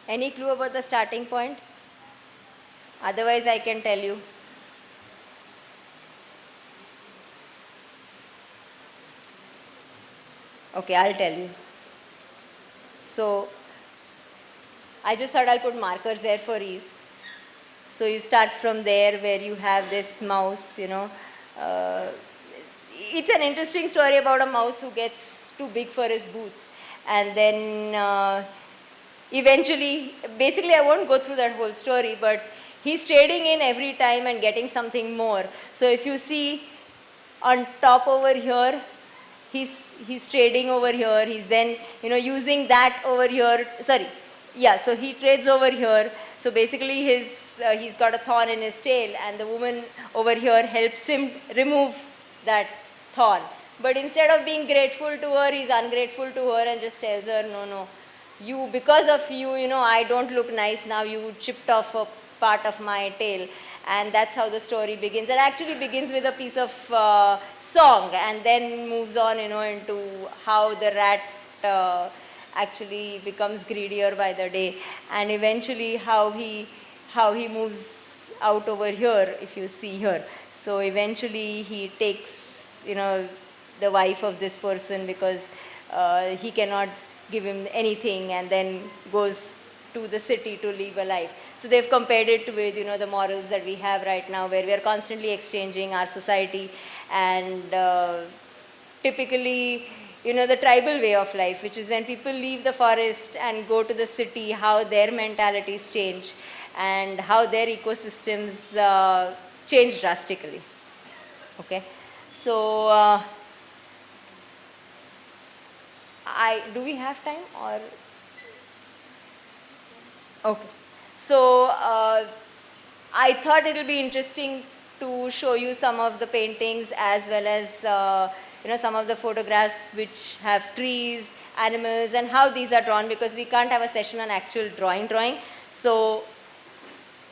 Any clue about the starting point? Otherwise, I can tell you. Okay, I'll tell you. So, I just thought I'll put markers there for ease. So you start from there where you have this mouse, it's an interesting story about a mouse who gets too big for his boots. And then eventually, basically I won't go through that whole story, but he's trading in every time and getting something more. So if you see on top over here, he's trading over here, he's then using that over here, so he trades over here. So basically he's got a thorn in his tail, and the woman over here helps him remove that thorn. But instead of being grateful to her, he's ungrateful to her and just tells her, no, because of you, I don't look nice now, you chipped off a part of my tail. And that's how the story begins. It actually begins with a piece of song and then moves on, into how the rat actually becomes greedier by the day, and eventually how he moves out over here, if you see here. So eventually he takes, the wife of this person because he cannot give him anything, and then goes to the city to live a life. So they've compared it with, the morals that we have right now, where we are constantly exchanging our society, and typically, the tribal way of life, which is when people leave the forest and go to the city, how their mentalities change and how their ecosystems change drastically. Okay, so do we have time or? Okay. So I thought it will be interesting to show you some of the paintings as well as some of the photographs which have trees, animals, and how these are drawn, because we can't have a session on actual drawing. So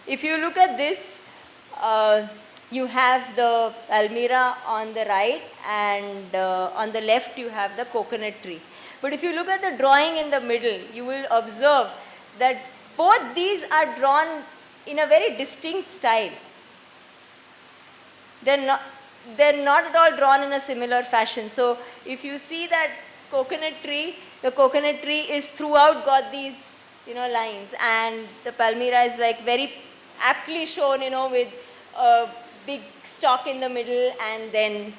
if you look at this, you have the Almira on the right, and on the left you have the coconut tree. But if you look at the drawing in the middle, you will observe that both these are drawn in a very distinct style. They're not at all drawn in a similar fashion. So if you see that coconut tree, the coconut tree is throughout got these lines, and the palmyra is like very aptly shown with a big stalk in the middle, and then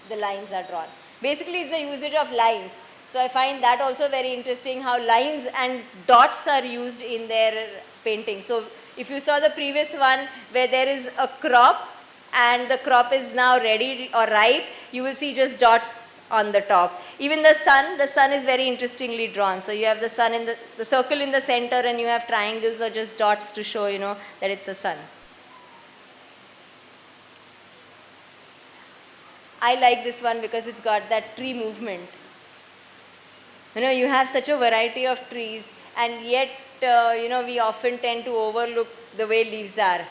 the lines are drawn. Basically it's the usage of lines. So I find that also very interesting, how lines and dots are used in their painting. So if you saw the previous one where there is a crop and the crop is now ready or ripe, you will see just dots on the top. Even the sun is very interestingly drawn. So you have the sun in the circle in the center, and you have triangles or just dots to show that it's a sun. I like this one because it's got that tree movement. You have such a variety of trees, and yet, we often tend to overlook the way leaves are.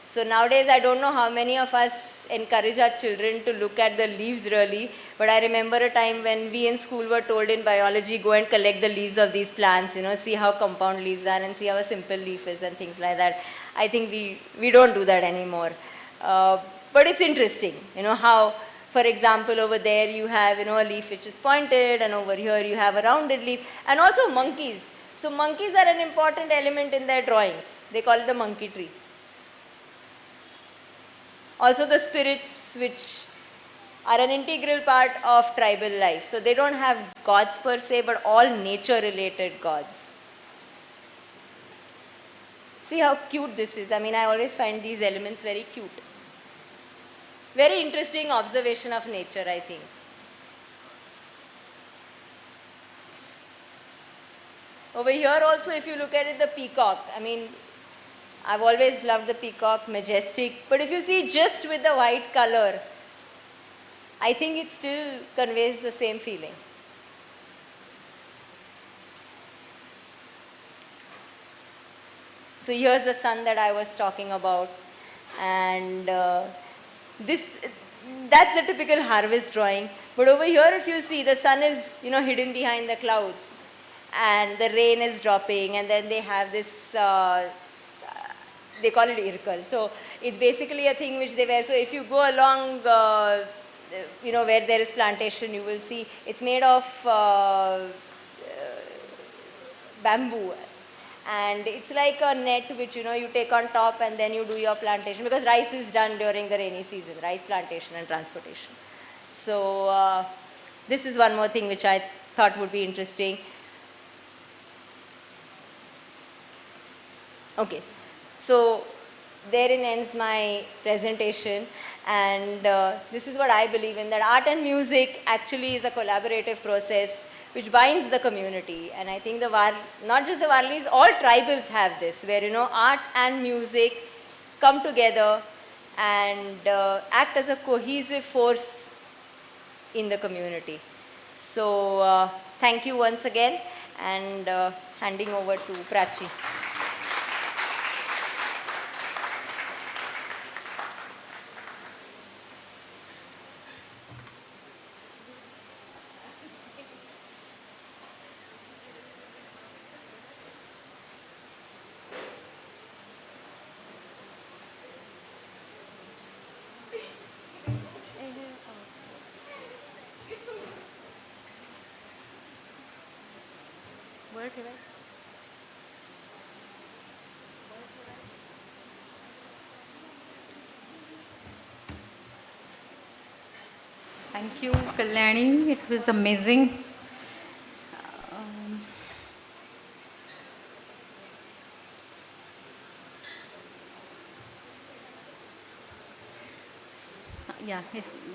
So nowadays, I don't know how many of us encourage our children to look at the leaves really, but I remember a time when we in school were told in biology, go and collect the leaves of these plants, see how compound leaves are and see how a simple leaf is and things like that. I think we don't do that anymore. but it's interesting, how, for example, over there you have, a leaf which is pointed, and over here you have a rounded leaf, and also monkeys. So monkeys are an important element in their drawings. They call it the monkey tree. Also the spirits, which are an integral part of tribal life. So they don't have gods per se, but all nature related gods. See how cute this is. I mean, I always find these elements very cute. Very interesting observation of nature, I think. Over here also, if you look at it, the peacock. I mean, I've always loved the peacock, majestic. But if you see just with the white color, I think it still conveys the same feeling. So here's the sun that I was talking about, and that's the typical harvest drawing. But over here, if you see, the sun is hidden behind the clouds, and the rain is dropping, and then they have this. They call it irkal. So it's basically a thing which they wear. So if you go along, where there is plantation, you will see it's made of bamboo. And it's like a net which you take on top, and then you do your plantation, because rice is done during the rainy season, rice plantation and transportation. So this is one more thing which I thought would be interesting. Okay, so therein ends my presentation, and this is what I believe in, that art and music actually is a collaborative process which binds the community. And I think not just the Varlis, all tribals have this, where art and music come together and act as a cohesive force in the community. So thank you once again, and handing over to Prachi. Thank you, Kalyani. It was amazing.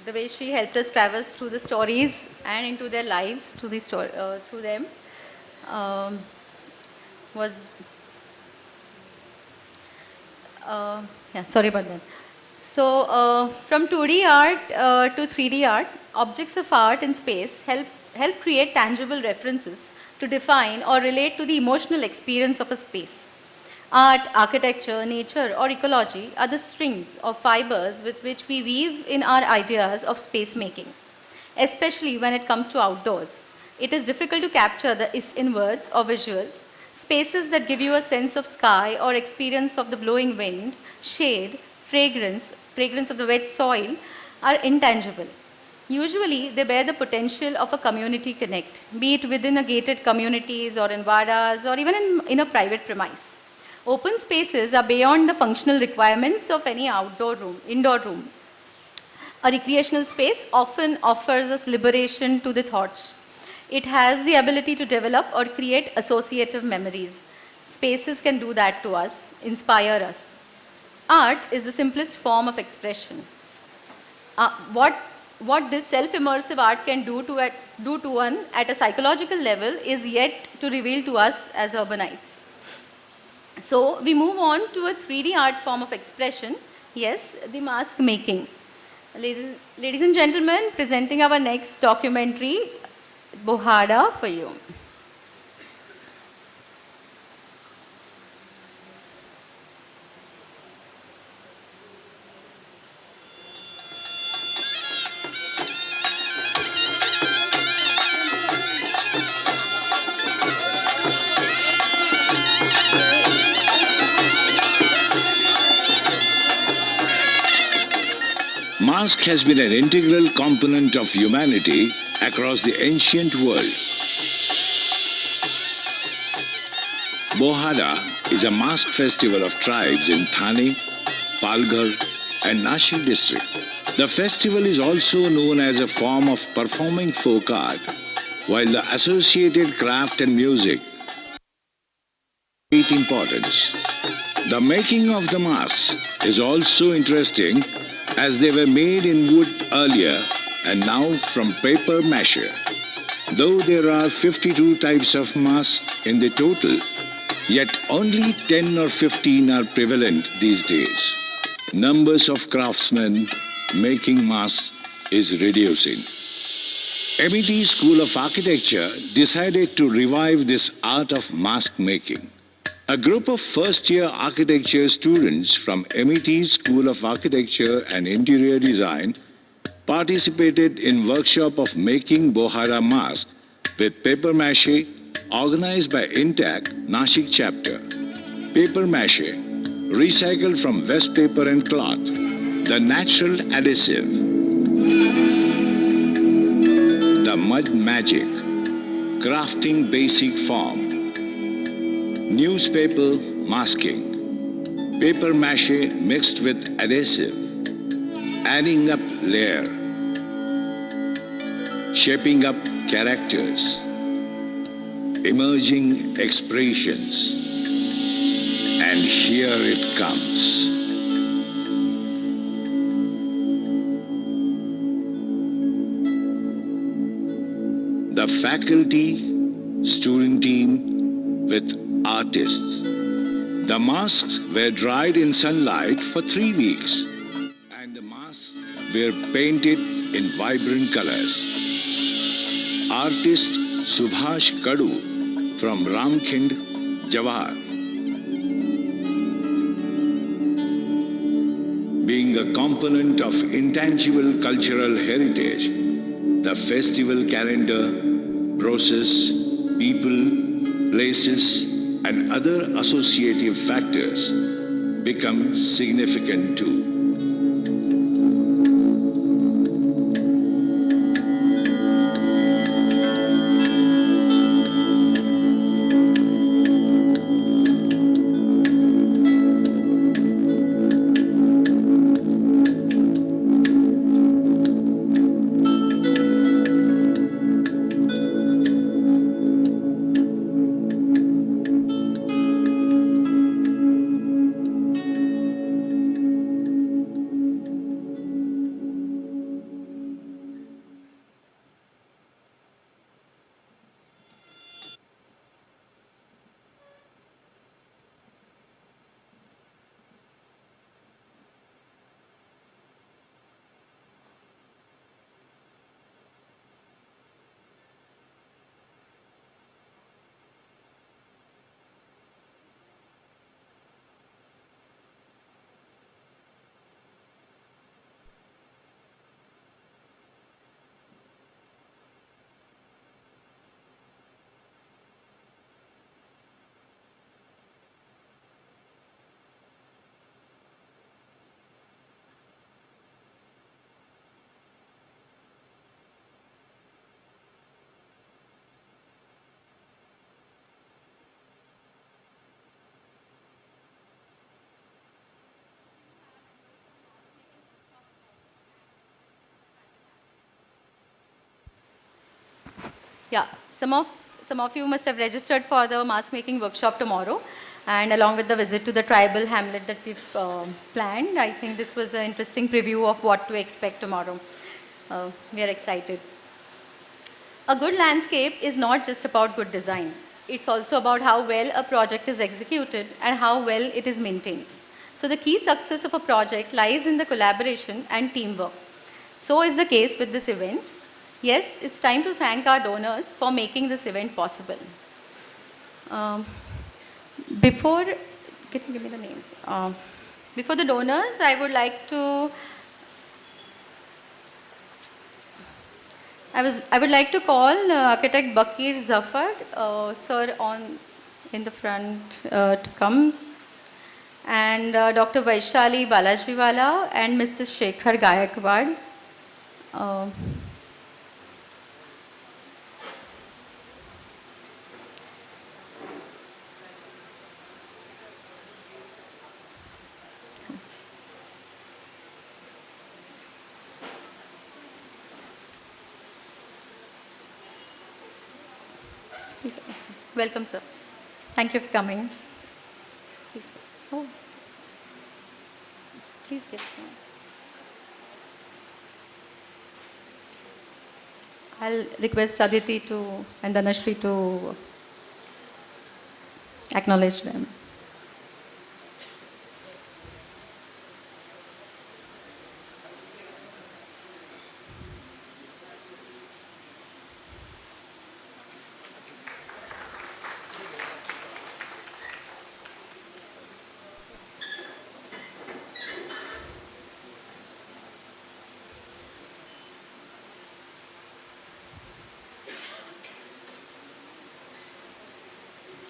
The way she helped us traverse through the stories and into their lives, through them, was sorry about that. So from 2D art to 3D art, objects of art in space help create tangible references to define or relate to the emotional experience of a space. Art, architecture, nature, or ecology are the strings or fibers with which we weave in our ideas of space making, especially when it comes to outdoors. It is difficult to capture in words or visuals. Spaces that give you a sense of sky or experience of the blowing wind, shade, fragrance of the wet soil are intangible. Usually, they bear the potential of a community connect, be it within a gated communities or in vadas or even in a private premise. Open spaces are beyond the functional requirements of any indoor room. A recreational space often offers us liberation to the thoughts. It has the ability to develop or create associative memories. Spaces can do that to us, inspire us. Art is the simplest form of expression. What this self-immersive art can do to one at a psychological level is yet to reveal to us as urbanites. So we move on to a 3D art form of expression. Yes, the mask making. Ladies and gentlemen, presenting our next documentary, Bohada, for you. Mask has been an integral component of humanity across the ancient world. Bohara is a mask festival of tribes in Thane, Palghar and Nashik district. The festival is also known as a form of performing folk art, while the associated craft and music great importance. The making of the masks is also interesting as they were made in wood earlier and now from paper mache. Though there are 52 types of masks in the total, yet only 10 or 15 are prevalent these days. Numbers of craftsmen making masks is reducing. MET School of Architecture decided to revive this art of mask making. A group of first-year architecture students from MET School of Architecture and Interior Design participated in workshop of making Bohara mask with paper mache organized by Intac Nashik chapter. Paper mache, recycled from waste paper and cloth, the natural adhesive, the mud magic, crafting basic form, newspaper masking, paper mache mixed with adhesive, adding up layer, shaping up characters, emerging expressions, and here it comes. The faculty, student team with artists. The masks were dried in sunlight for 3 weeks and the masks were painted in vibrant colors. Artist Subhash Kadu from Ramkhind, Jawahar. Being a component of intangible cultural heritage, the festival calendar, process, people, places, and other associative factors become significant too. Yeah, some of you must have registered for the mask making workshop tomorrow, and along with the visit to the tribal hamlet that we've planned, I think this was an interesting preview of what to expect tomorrow. We are excited. A good landscape is not just about good design. It's also about how well a project is executed and how well it is maintained. So the key success of a project lies in the collaboration and teamwork. So is the case with this event. Yes, it's time to thank our donors for making this event possible. Before, can you give me the names? Before the donors, I would like to call architect Bakir Zafar, sir, in the front to come. and Dr. Vaishali Balajiwala and Mr. Shekhar Gayakwad. Please, welcome, sir. Thank you for coming. Please. Oh. Please get going. I'll request Aditi to and Dhanashri to acknowledge them.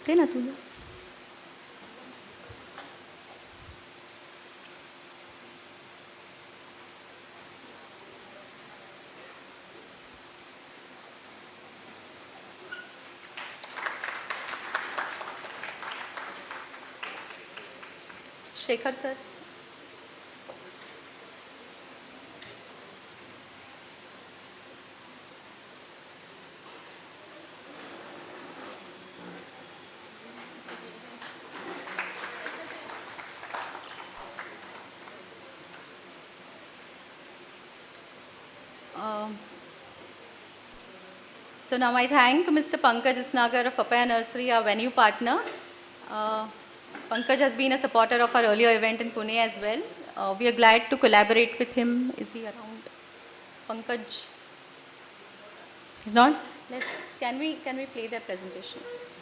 दे ना तुझे. Shekhar sir. So now I thank Mr. Pankaj Isnagar of Papaya Nursery, our venue partner. Pankaj has been a supporter of our earlier event in Pune as well. We are glad to collaborate with him. Is he around? Pankaj? He's not? Can we play their presentation, please?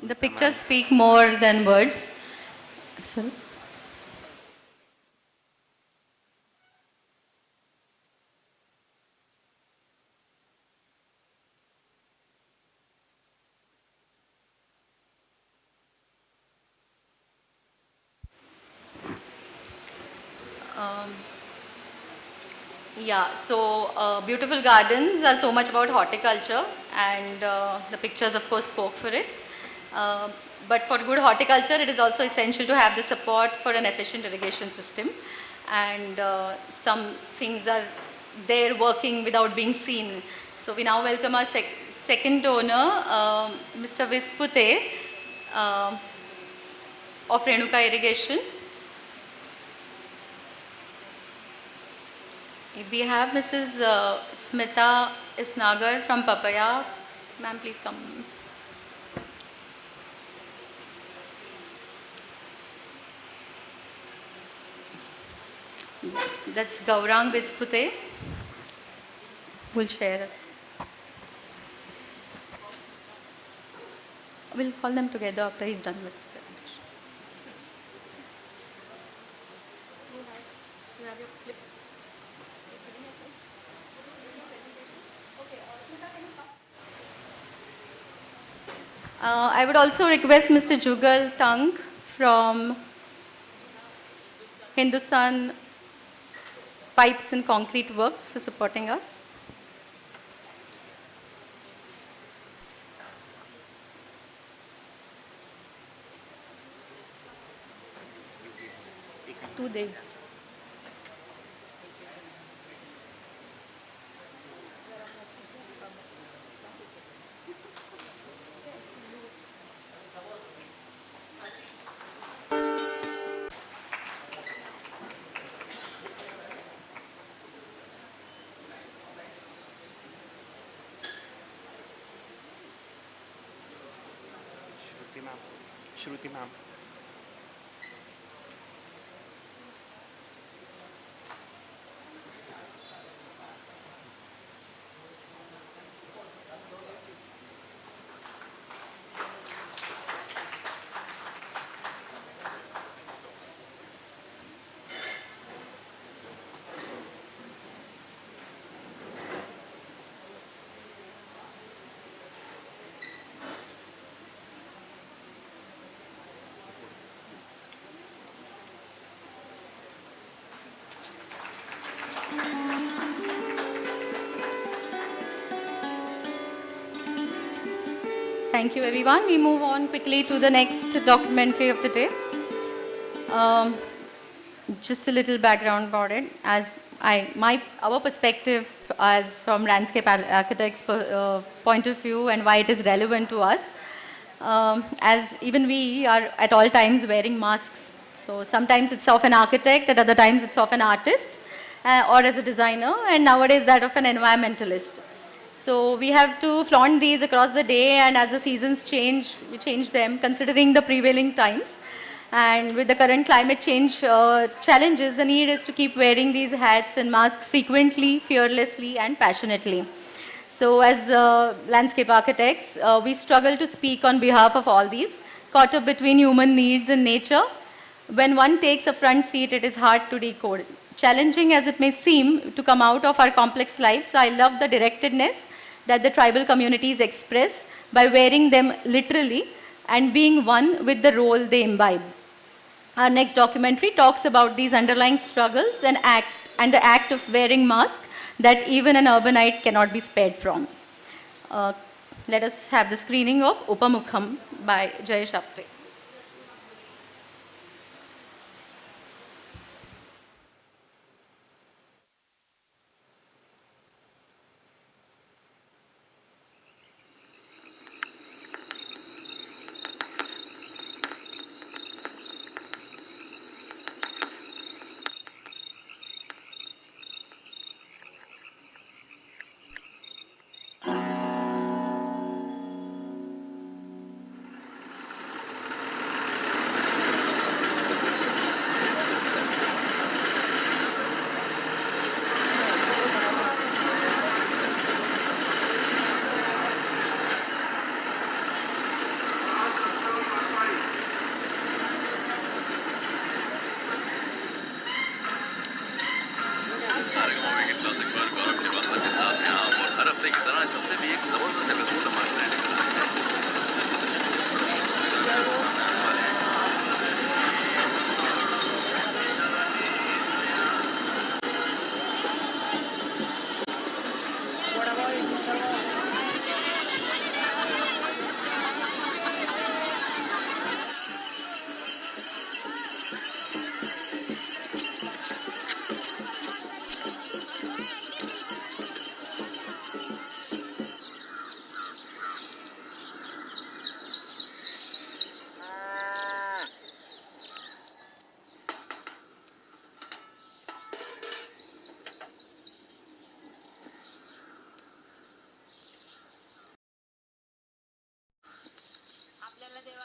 The pictures speak more than words. Sorry. Um, Yeah, so beautiful gardens are so much about horticulture, and the pictures, of course, spoke for it. Uh, but for good horticulture, it is also essential to have the support for an efficient irrigation system. And some things are there working without being seen. So we now welcome our second donor, Mr. Vispute uh, of Renuka Irrigation. We have Mrs. Smita Isnagar from Papaya. Ma'am, please come. That's Gaurang Vispute. Will share us. We'll call them together after he's done with his presentation. You have your clip. I would also request Mr. Jugal Tang from Hindustan Pipes and Concrete Works for supporting us. Today. Shruti ma'am. Thank you, everyone. We move on quickly to the next documentary of the day. Just a little background about it. As our perspective as from landscape architects' point of view and why it is relevant to us, as even we are at all times wearing masks. So sometimes it's of an architect, at other times it's of an artist, or as a designer, and nowadays that of an environmentalist. So we have to flaunt these across the day, and as the seasons change, we change them considering the prevailing times. And with the current climate change challenges, the need is to keep wearing these hats and masks frequently, fearlessly, and passionately. So as landscape architects, we struggle to speak on behalf of all these, caught up between human needs and nature. When one takes a front seat, it is hard to decode. Challenging as it may seem to come out of our complex lives, I love the directedness that the tribal communities express by wearing them literally and being one with the role they imbibe. Our next documentary talks about these underlying struggles and the act of wearing masks that even an urbanite cannot be spared from. Let us have the screening of Upamukham by Jayesh Apte.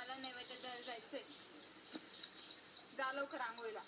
मला नैवेद्य द्यायला जायचंय. जा लवकर आंघोळीला.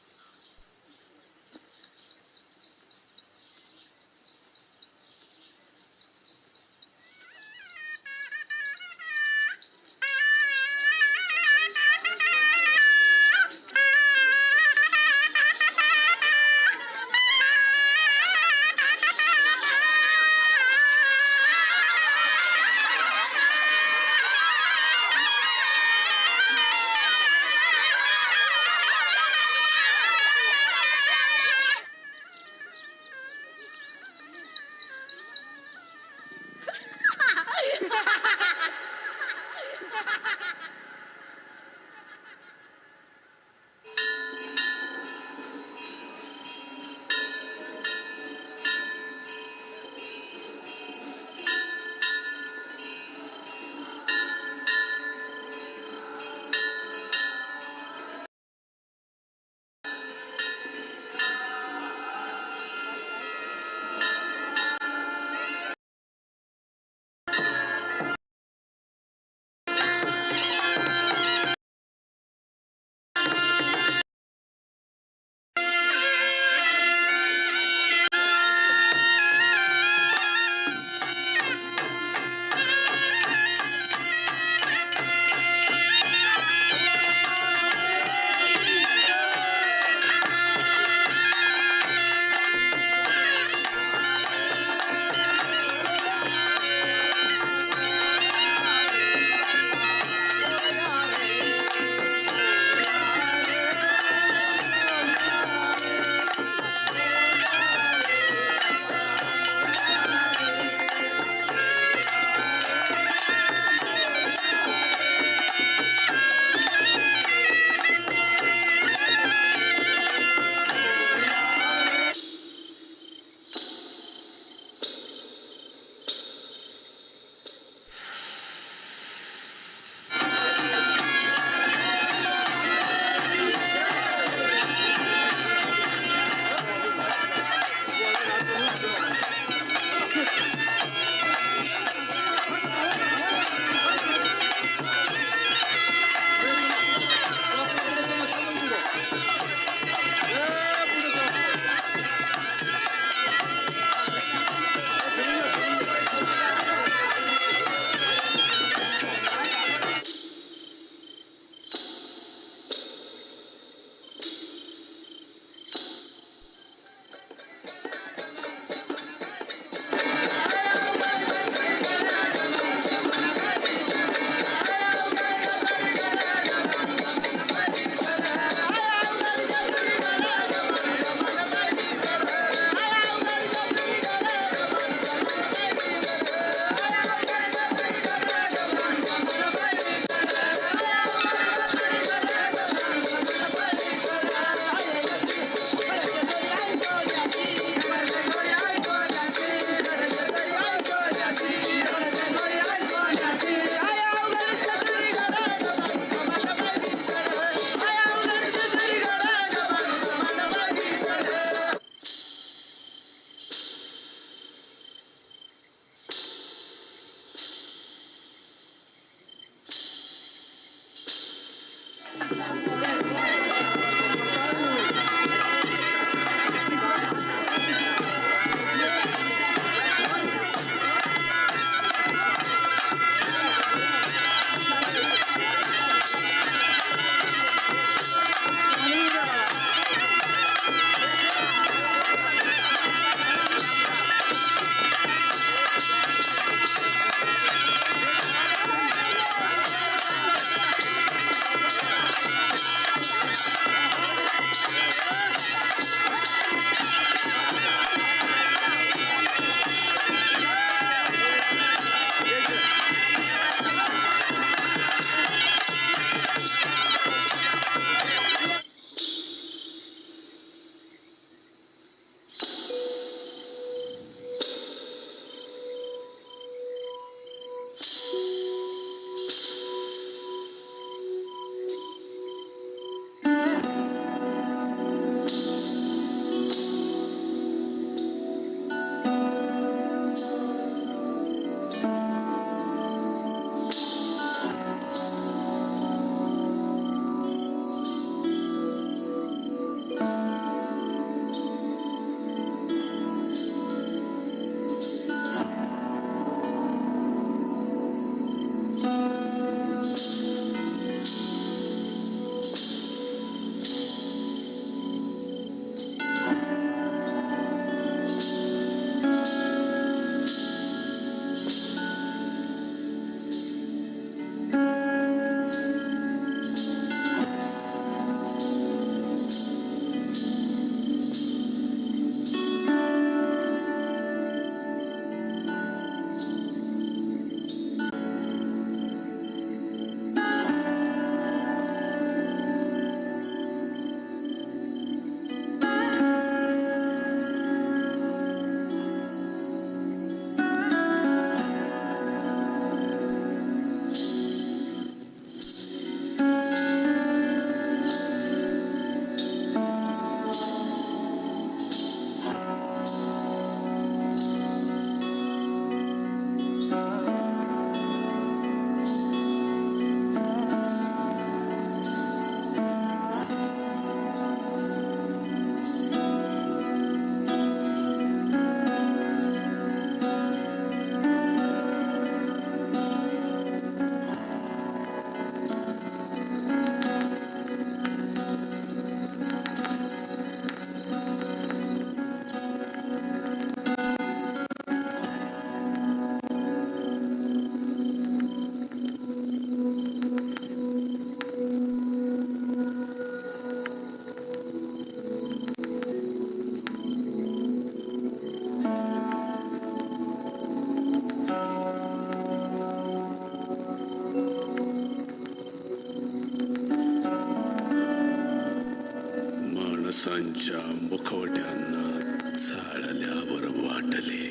माणसांच्या मुखवट्यांना चाळल्यावर वाटले,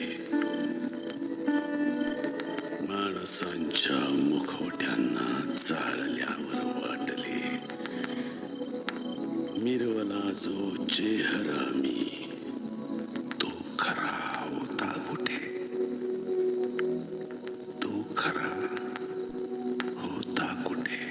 माणसांच्या मुखवट्यांना चाळल्यावर वाटले, मिरवला जो चेहरा मी तो खरा होता कुठे, तो खरा होता कुठे.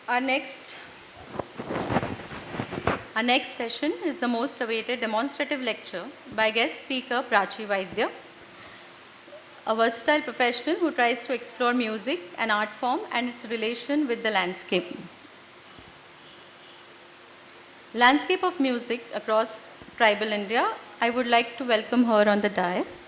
Our next session is the most awaited demonstrative lecture by guest speaker Prachi Vaidya, a versatile professional who tries to explore music, an art form, and its relation with the landscape. Landscape of music across tribal India. I would like to welcome her on the dais.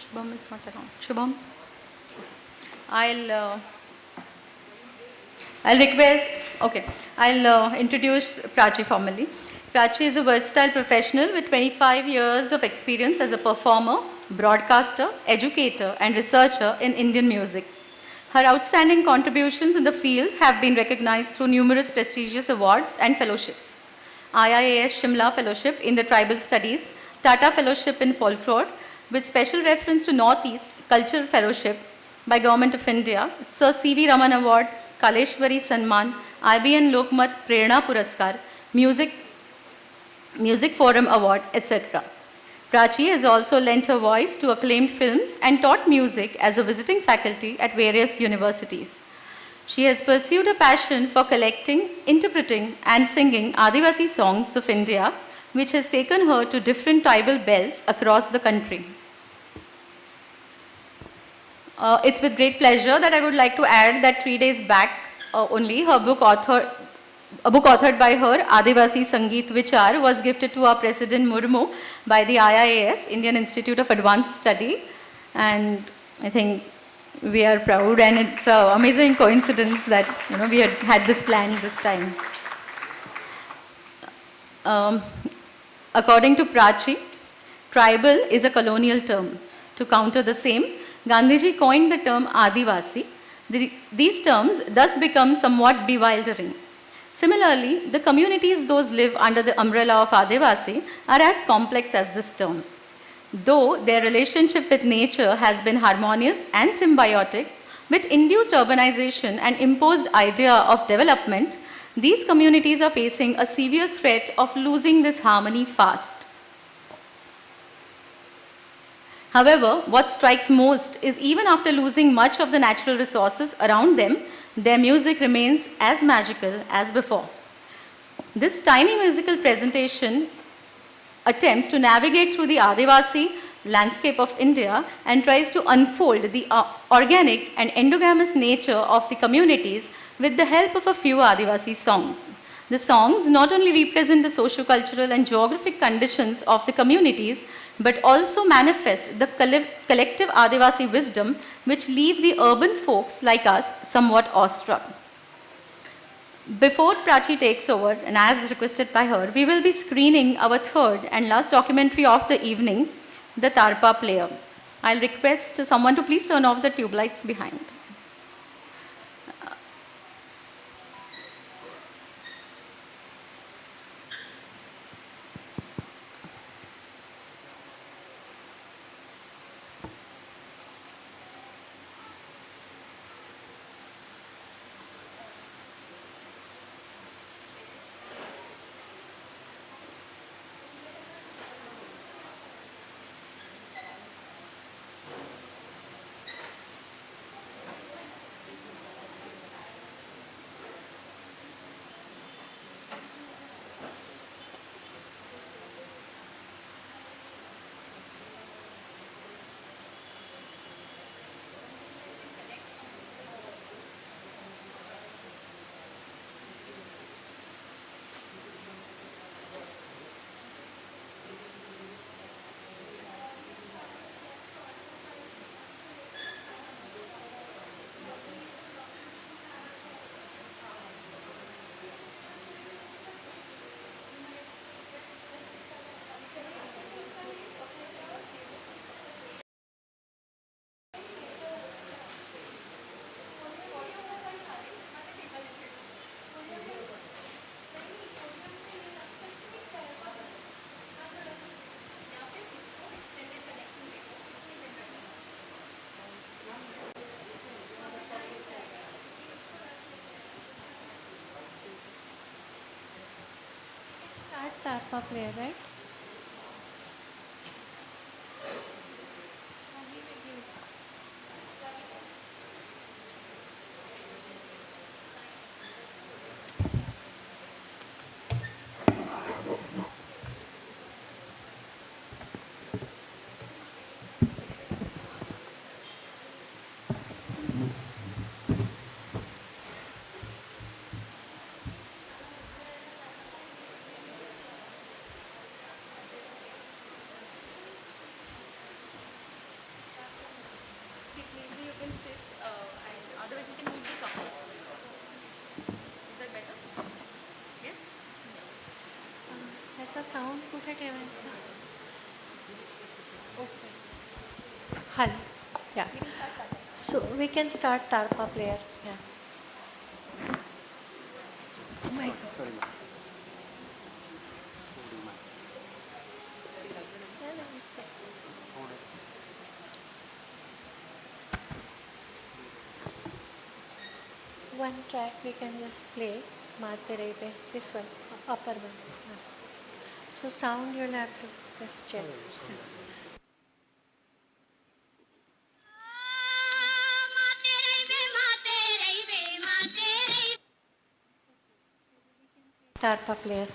Shubham is not around. Shubham, I'll introduce Prachi formally. Prachi is a versatile professional with 25 years of experience as a performer, broadcaster, educator, and researcher in Indian music. Her outstanding contributions in the field have been recognized through numerous prestigious awards and fellowships. IIAS Shimla Fellowship in the Tribal Studies, Tata Fellowship in Folklore, with special reference to Northeast Cultural Fellowship by Government of India, Sir C.V. Raman Award, Kaleshwari Sanman, IBN Lokmat Prerna Puraskar, Music Forum Award, etc. Prachi has also lent her voice to acclaimed films and taught music as a visiting faculty at various universities. She has pursued a passion for collecting, interpreting, and singing Adivasi songs of India, which has taken her to different tribal belts across the country. It's with great pleasure that I would like to add that 3 days back only, a book authored by her, Adivasi Sangeet Vichar, was gifted to our President Murmu by the IIAS, Indian Institute of Advanced Study. And I think we are proud, and it's an amazing coincidence that we had this plan this time. According to Prachi, tribal is a colonial term. To counter the same, Gandhiji coined the term Adivasi. These terms thus become somewhat bewildering. Similarly, the communities those live under the umbrella of Adivasi are as complex as this term. Though their relationship with nature has been harmonious and symbiotic, with induced urbanization and imposed idea of development, These communities are facing a severe threat of losing this harmony fast. However, what strikes most is even after losing much of the natural resources around them, their music remains as magical as before. This tiny musical presentation attempts to navigate through the Adivasi landscape of India and tries to unfold the organic and endogamous nature of the communities with the help of a few Adivasi songs. The songs not only represent the socio-cultural and geographic conditions of the communities, but also manifest the collective Adivasi wisdom which leave the urban folks like us somewhat awestruck. Before Prachi takes over, and as requested by her, we will be screening our third and last documentary of the evening, The Tarpa Player. I'll request someone to please turn off the tube lights behind. Tarpa player, right? Maybe you can sit and otherwise you can move this up. Is that better? Yes? ह्याचा sound कुठे ठेवायचा? Okay. हल. Yeah. So we can start Tarpa player. Yeah. Oh my God. Sorry. Yeah, no, it's okay. One track we can just play, Mate Rebe, this one, upper one. Yeah. So sound you'll have to just check. Tarpa player.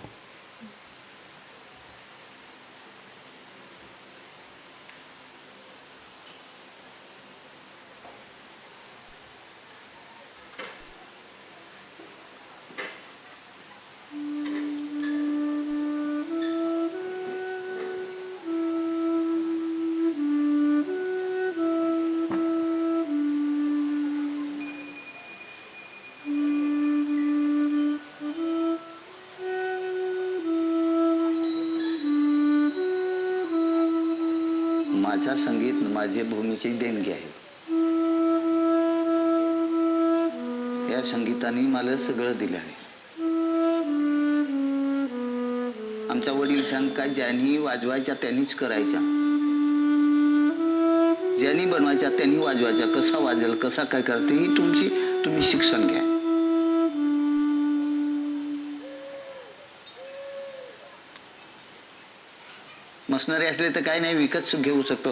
माझा संगीत माझे भूमीची देणगी आहे. या संगीताने मला सगळं दिलं आहे. आमचा वडील सांगा, ज्यांनी वाजवायच्या त्यांनीच करायच्या, ज्यांनी बनवायच्या त्यांनी वाजवायच्या. कसा वाजेल, कसा काय करते ही तुम्ही शिक्षण घ्या. मशनरी असले तर काही नाही विकत घेऊ शकतो.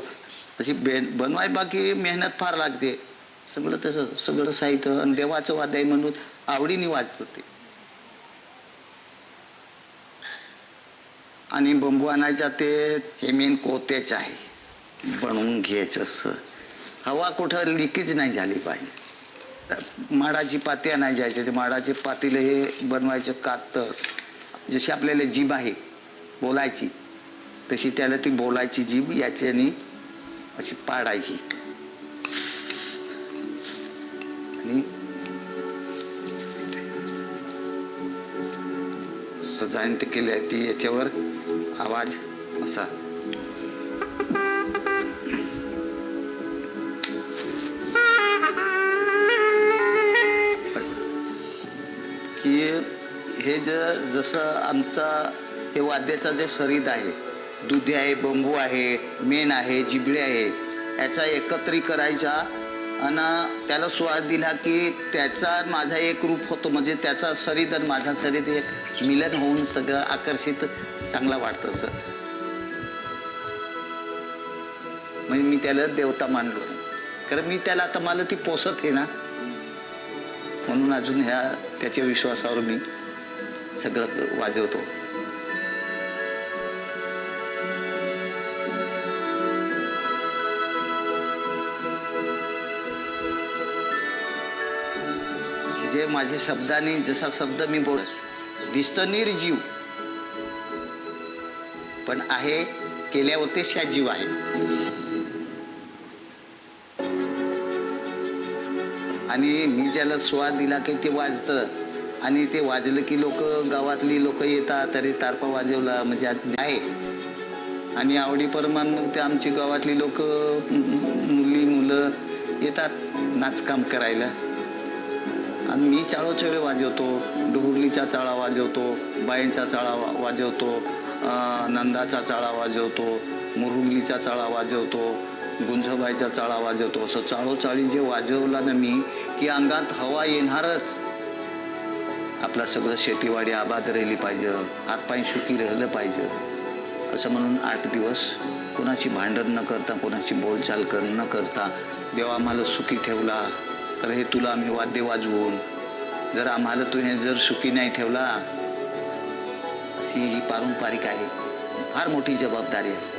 तशी बनवाय बाकी मेहनत फार लागते. सगळं तसं सगळं साहित्य आणि देवाचं वाद्य आहे म्हणून आवडीने वाजतो ते. आणि बंबू आणायचा ते हे मेन कोतेच आहे, बनवून घ्यायचं असं. हवा कुठं लिकेज नाही झाली पाहिजे. माडाची पाती आणायची जायचे, ते माडाचे पातीला हे बनवायचं कातर. जशी आपल्याला जीभ आहे बोलायची तशी त्याला ती बोलायची जीभ याच्याने अशी पाडायची आणि सजावट ते केली आहे ती. याच्यावर आवाज असा की हे जसं आमचा हे वाद्याचा जे शरीर आहे, दुधी आहे, बंबू आहे, मेण आहे, जिबळे आहे, याचा एकत्रित करायचा आणि त्याला स्वाद दिला की त्याचा माझा एक रूप होतो. म्हणजे त्याचा शरीर आणि माझा शरीर एक मिलन होऊन सगळं आकर्षित चांगला वाटतं असं. म्हणजे मी त्याला देवता मानलो, कारण मी त्याला आता मला ती पोसत आहे ना, म्हणून अजून ह्या त्याच्या विश्वासावर मी सगळं वाजवतो. जे माझे शब्दाने जसा शब्द मी बोल दिसतं निर्जीव पण आहे केल्यावरती सजीव आहे. आणि मी ज्याला स्वाद दिला की ते वाजतं आणि ते वाजलं की लोक गावातली लोक येतात, तरी तारपा वाजवला म्हणजे आज आहे. आणि आवडीप्रमाण मग ते आमची गावातली लोक मुली मुलं येतात नाचकाम करायला. आणि मी चाळोचळे वाजवतो, डोहुर्लीचा चाळा वाजवतो, बाईंचा चाळा वाजवतो, नंदाचा चाळा वाजवतो, मुरुंगलीचा चाळा वाजवतो, गुंजबाईचा चाळा वाजवतो. असं चाळोचाळी जे वाजवला ना मी की अंगात हवा येणारच. आपला सगळं शेतीवाडी आबाद राहिली पाहिजे, हातपाय सुखी राहिलं पाहिजे असं म्हणून 8 दिवस कोणाची भांडण न करता, कोणाची बोलचाल न करता देव आम्हाला सुखी ठेवला. तर हे तुला आम्ही वाद्य वाजवून जर आम्हाला तू हे जर सुखी नाही ठेवला, अशी ही पारंपरिक आहे. फार मोठी जबाबदारी आहे.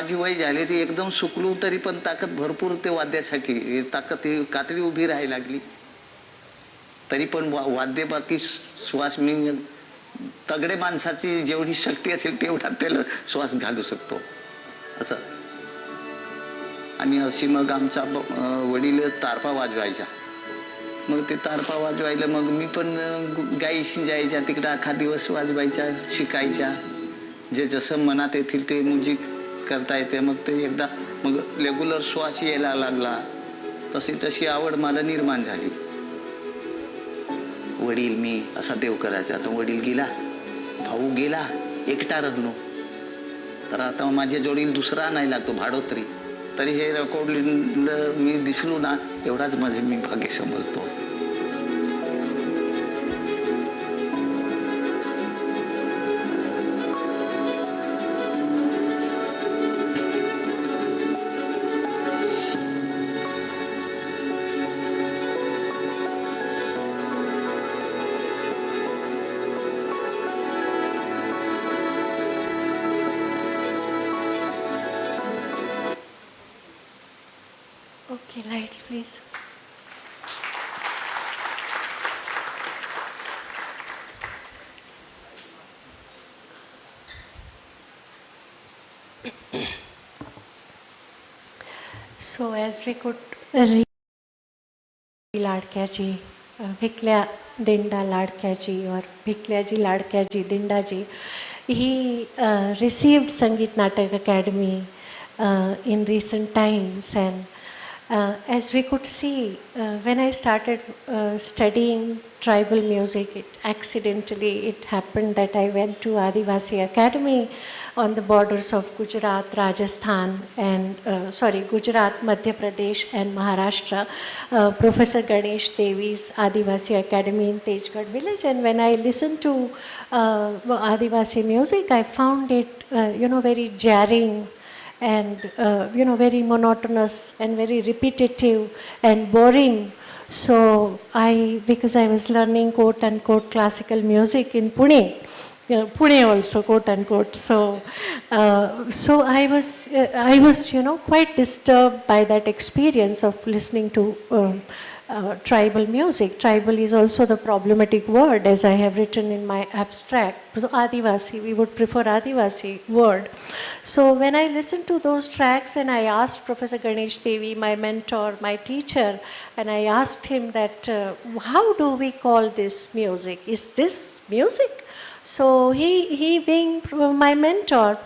माझी वय झाली ती एकदम सुकलू तरी पण ताकद भरपूर ते वाद्यासाठी ताकद कातडी उभी राहायला लागली. तरी पण वाद्य बाकी श्वास मी तगडे माणसाची जेवढी शक्ती असेल तेवढा त्याला श्वास घालू शकतो असं. आणि अशी मग आमचा वडील तारपा वाजवायचा. मग ते तारपा वाजवायला मग मी पण गायीशी जायच्या तिकडं अख्खा दिवस वाजवायच्या शिकायच्या. जे जसं मनात येतील ते म्युझिक करता येते. मग ते एकदा मग रेग्युलर श्वास यायला लागला. तशी आवड मला निर्माण झाली. वडील मी असा देव करायचा. आता वडील गेला, भाऊ गेला, एकटा रडलो. तर आता माझ्या जोडील दुसरा नाही लागतो भाडोत्री. तरी हे रेकॉर्ड मी दिसलो ना एवढाच माझे मी भाग्य समजतो. Okay, lights please. So as we could read लाडक्याची भिकल्या दिंडा लाडक्याची और भिकल्याजी लाडक्याजी दिंडाजी ही received Sangeet Natak Academy in recent times. And as we could see, when I started studying tribal music, it happened that I went to Adivasi Academy on the borders of Gujarat, Rajasthan, and Gujarat, Madhya Pradesh, and Maharashtra. Professor Ganesh Devi's Adivasi Academy in Tejgarh village. And when I listened to Adivasi music, I found it, very jarring and very monotonous and very repetitive and boring. So because I was learning quote unquote classical music in Pune, Pune also quote unquote. So I was quite disturbed by that experience of listening to tribal music. Tribal is also the problematic word, as I have written in my abstract. So Adivasi, we would prefer Adivasi word. So when I listened to those tracks and I asked Professor Ganesh Devi, my mentor, my teacher, and I asked him that how do we call this music? Is this music? So he being my mentor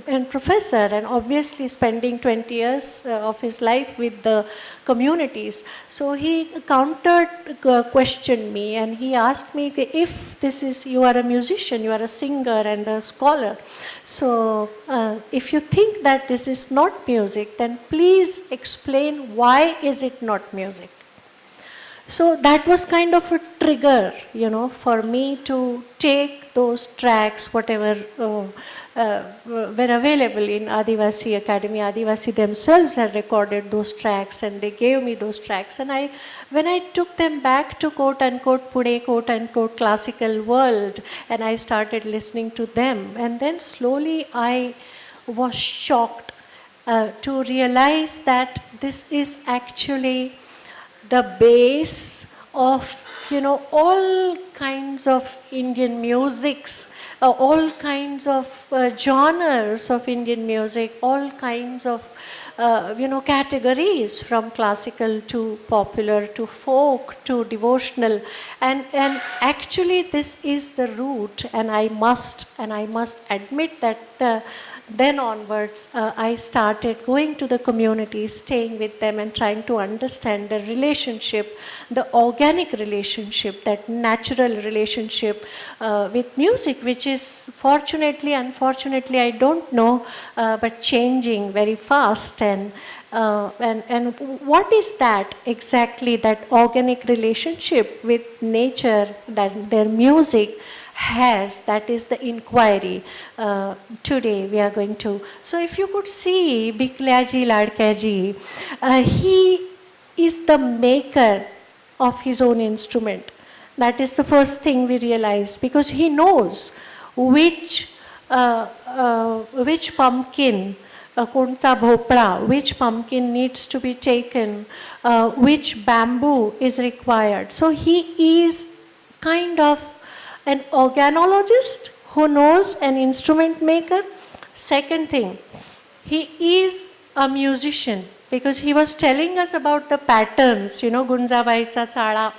and professor, and obviously spending 20 years of his life with the communities, so he questioned me and he asked me, if you are a musician, you are a singer and a scholar, so if you think that this is not music, then please explain why is it not music. So that was kind of a trigger, for me to take those tracks, whatever were available in Adivasi Academy. Adivasi themselves had recorded those tracks and they gave me those tracks. And when I took them back to quote unquote Pune, quote unquote classical world, and I started listening to them, and then slowly I was shocked to realize that this is actually the base of all kinds of Indian musics, all kinds of genres of Indian music, all kinds of categories, from classical to popular to folk to devotional, and actually this is the root. And I must admit that then onwards, I started going to the community, staying with them and trying to understand the relationship, the organic relationship, that natural relationship with music, which is unfortunately, I don't know, but changing very fast. And what is that exactly, that organic relationship with nature that their music has? That is the inquiry today we are going to. So if you could see Bhiklaji Ladkaji, he is the maker of his own instrument. That is the first thing we realize, because he knows which pumpkin कोणचा भोपळा, which pumpkin needs to be taken, which bamboo is required. So he is kind of an organologist who knows an instrument maker. Second thing, he is a musician because he was telling us about the patterns, Gunjabaicha Chala,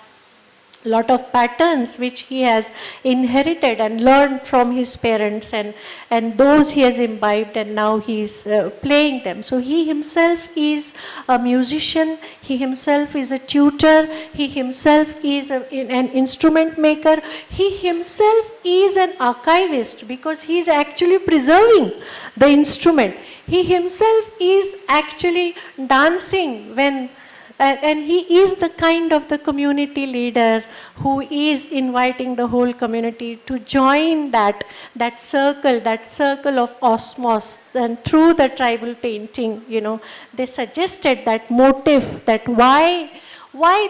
lot of patterns which he has inherited and learned from his parents, and those he has imbibed, and now he is playing them. So he himself is a musician, he himself is a tutor, he himself is an instrument maker, he himself is an archivist because he is actually preserving the instrument. He himself is actually dancing when and he is the kind of the community leader who is inviting the whole community to join that circle of osmos. And through the tribal painting, they suggested that motive, that why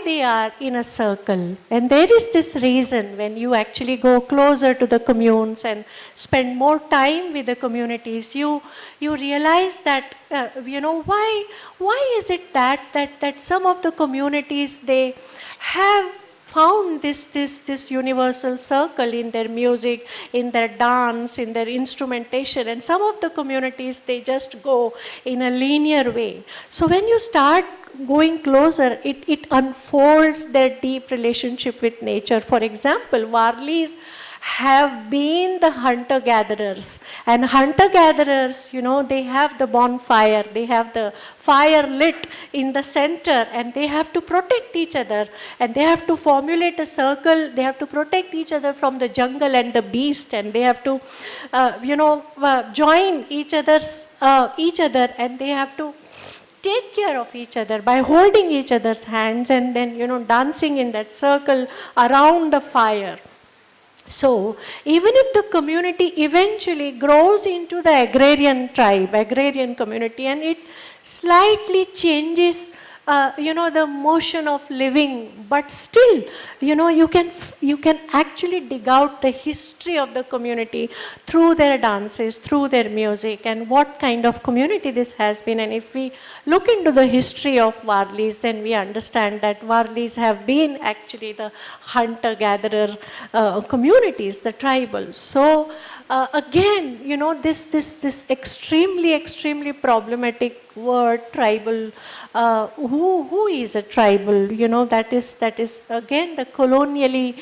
they are in a circle. And there is this reason when you actually go closer to the communes and spend more time with the communities, you realize that, why is it that some of the communities, they have found this universal circle in their music, in their dance, in their instrumentation, and some of the communities, they just go in a linear way. So when you start going closer, it unfolds their deep relationship with nature. For example, Warlis have been the hunter-gatherers, and hunter-gatherers, they have the bonfire, they have the fire lit in the center, and they have to protect each other, and they have to formulate a circle, they have to protect each other from the jungle and the beast, and they have to join each other, and they have to take care of each other by holding each other's hands, and then dancing in that circle around the fire. So even if the community eventually grows into the agrarian tribe, agrarian community, and it slightly changes the motion of living, but still, you can actually dig out the history of the community through their dances, through their music, and what kind of community this has been. And if we look into the history of Warlis, then we understand that Warlis have been actually the hunter-gatherer communities, the tribals. So again, this extremely problematic word, tribal. Who is a tribal? That is again the colonially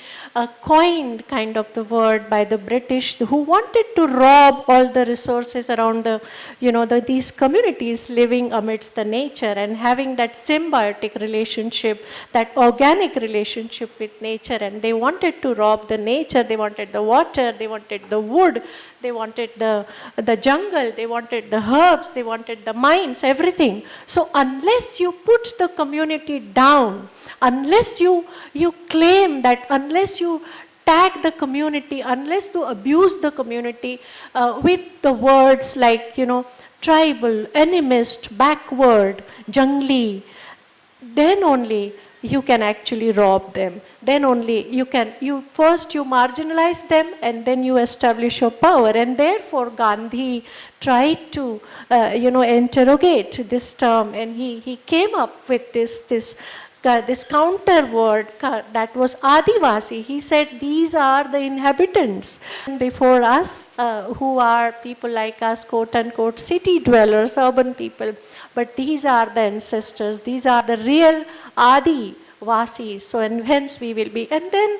coined kind of the word by the British, who wanted to rob all the resources around these communities living amidst the nature and having that symbiotic relationship, that organic relationship with nature. And they wanted to rob the nature. They wanted the water. They wanted the wood. They wanted the jungle. They wanted the herbs. They wanted the mines, everything. So unless you put the community down, unless you claim that, unless you tag the community, unless you abuse the community with the words like, tribal, animist, backward, jungly, then only you can actually rob them. Then only you first marginalize them, and then you establish your power. And therefore Gandhi tried to interrogate this term, and he came up with this counter word that was Adivasi. He said these are the inhabitants before us, who are people like us, quote unquote, city dwellers, urban people. But these are the ancestors, these are the real Adi Vasis. So, and hence we will be. And then,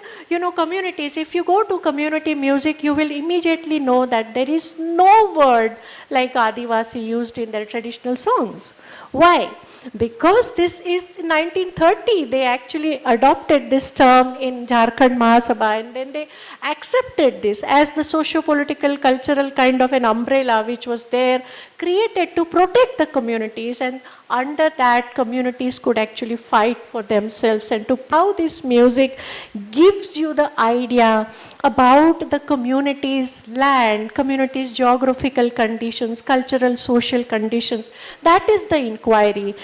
communities, if you go to community music, you will immediately know that there is no word like Adivasi used in their traditional songs. Why? Because this is 1930. They actually adopted this term in Jharkhand Mahasabha, and then they accepted this as the socio-political, cultural kind of an umbrella which was there, created to protect the communities. And under that communities could actually fight for themselves, and to how this music gives you the idea about the community's land, community's geographical conditions, cultural, social conditions. That is the inquiry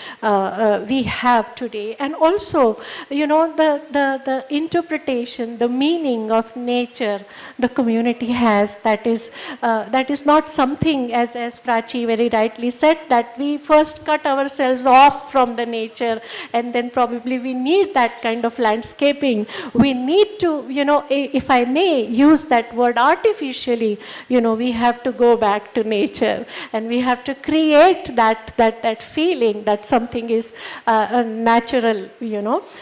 we have today. And also, the interpretation, the meaning of nature the community has, that is not something, as Prachi very rightly said, that we first cut ourselves off from the nature and then probably we need that kind of landscaping. We need to, if I may use that word artificially, we have to go back to nature and we have to create that feeling that something is natural,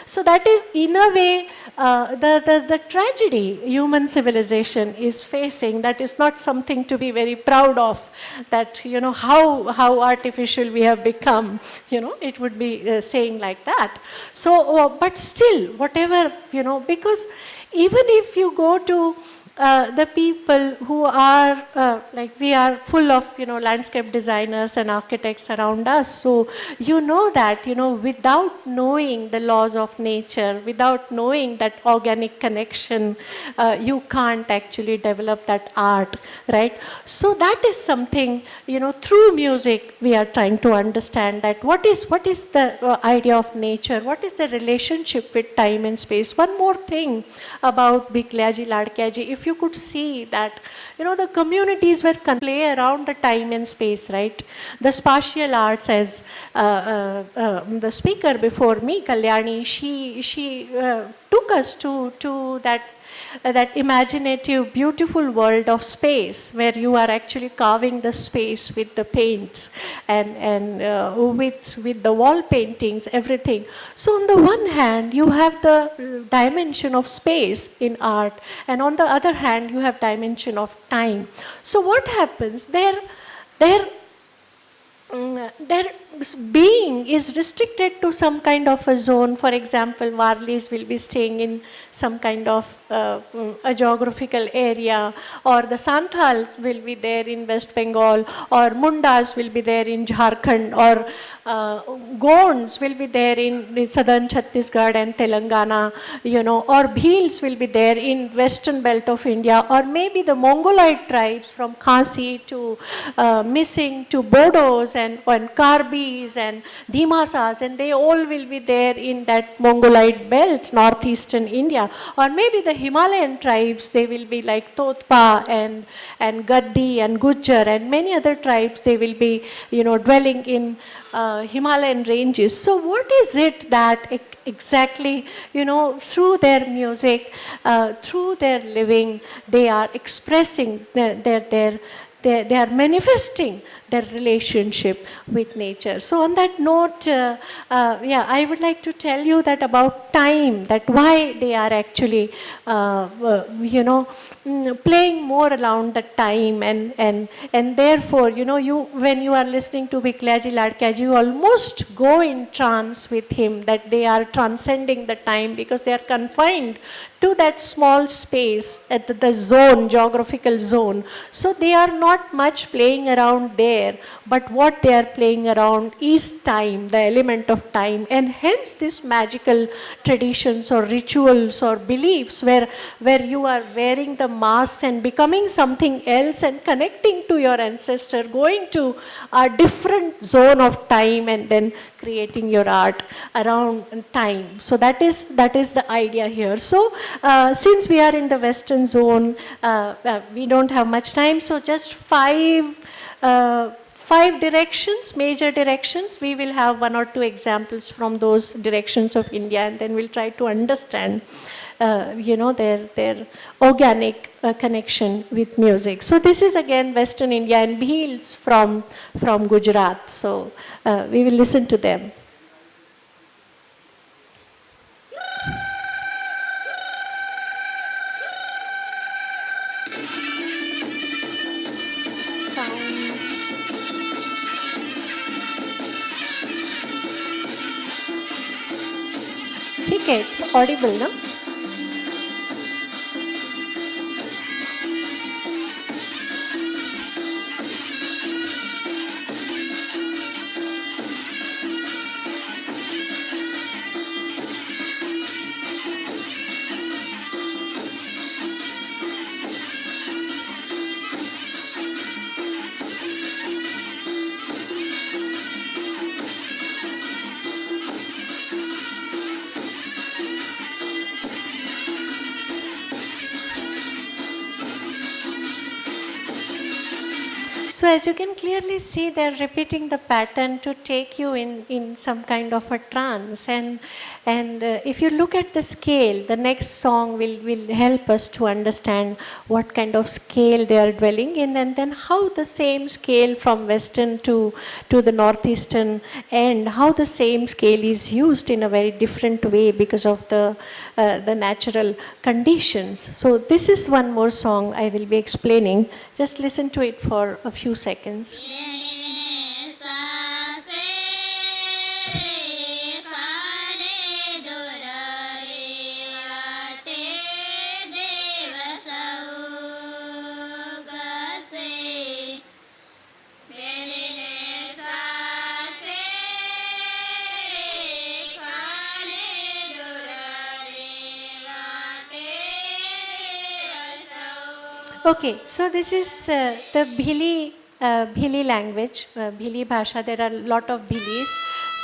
So that is in a way the tragedy human civilization is facing. That is not something to be very proud of, that how artificial we have become, it would be saying like that. So but still, whatever, because even if you go to the people who are like we are full of landscape designers and architects around us, so that without knowing the laws of nature, without knowing that organic connection, you can't actually develop that art, right? So that is something, through music we are trying to understand, that what is the idea of nature, what is the relationship with time and space. One more thing about Bhiklyaji Ladkyaji, if you could see that, the communities were play around the time and space, right? The spatial arts, as the speaker before me, Kalyani, she took us to that imaginative, beautiful world of space, where you are actually carving the space with the paints and with the wall paintings, everything. So on the one hand, you have the dimension of space in art, and on the other hand, you have dimension of time. So what happens? Their being is restricted to some kind of a zone. For example, Warlis will be staying in some kind of a geographical area, or the Santhal will be there in West Bengal, or Mundas will be there in Jharkhand, or Gonds will be there in southern Chhattisgarh and Telangana, or Bhils will be there in western belt of India, or maybe the Mongoloid tribes from Khasi to Missing to Bodos and Karbis and Dimasas, and they all will be there in that Mongoloid belt, northeastern India. Or maybe the Himalayan tribes, they will be like Totpa and Gaddi and Gujjar and many other tribes, they will be, dwelling in Himalayan ranges. So what is it that exactly, through their music, through their living, they are expressing they are manifesting their relationship with nature. So on that note, I would like to tell you that about time, that why they are actually, playing more around the time, and therefore, when you are listening to Bhiklyaji Ladkyaji, you almost go in trance with him, that they are transcending the time because they are confined to that small space at the zone, geographical zone. So they are not much playing around there, but what they are playing around is time, the element of time, and hence these magical traditions or rituals or beliefs where you are wearing the mask and becoming something else and connecting to your ancestor, going to a different zone of time and then creating your art around time. So that is the idea here. So since we are in the western zone, we don't have much time, so just five directions, major directions. We will have one or two examples from those directions of India, and then we'll try to understand their organic connection with music. So this is again Western India, and Bhils from Gujarat. So we will listen to them. Okay, it's audible, no? So as you can clearly see, they're repeating the pattern to take you in some kind of a trance. And if you look at the scale, the next song will help us to understand what kind of scale they are dwelling in, and then how the same scale from western to the northeastern end, how the same scale is used in a very different way because of the natural conditions. So this is one more song I will be explaining. Just listen to it for a few seconds. Okay, so this is the Bhili language, Bhili Bhasha. There are a lot of Bhilis.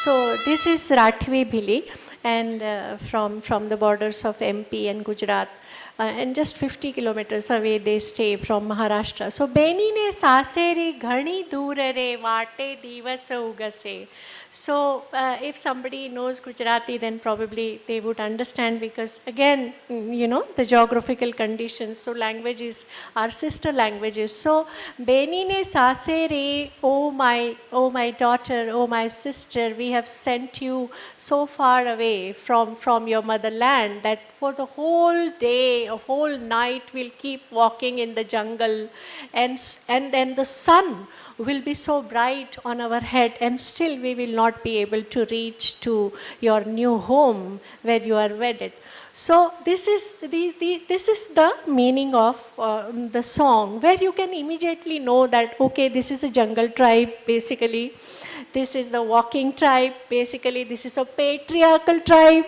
So this is Rathwi Bhili, and from the borders of MP and Gujarat. And just 50 kilometers away they stay from Maharashtra. So Beni ne saseri ghani dur re vate divas ugase. So if somebody knows Gujarati, then probably they would understand, because again, the geographical conditions. So languages are sister languages. So Beni ne saseri, oh my daughter, oh my sister, we have sent you so far away from your motherland that for the whole day, a whole night, we'll keep walking in the jungle, and then the sun will be so bright on our head, and still we will not be able to reach to your new home where you are wedded. So this is the meaning of the song, where you can immediately know that, okay, this is a jungle tribe basically. This is the walking tribe. Basically, this is a patriarchal tribe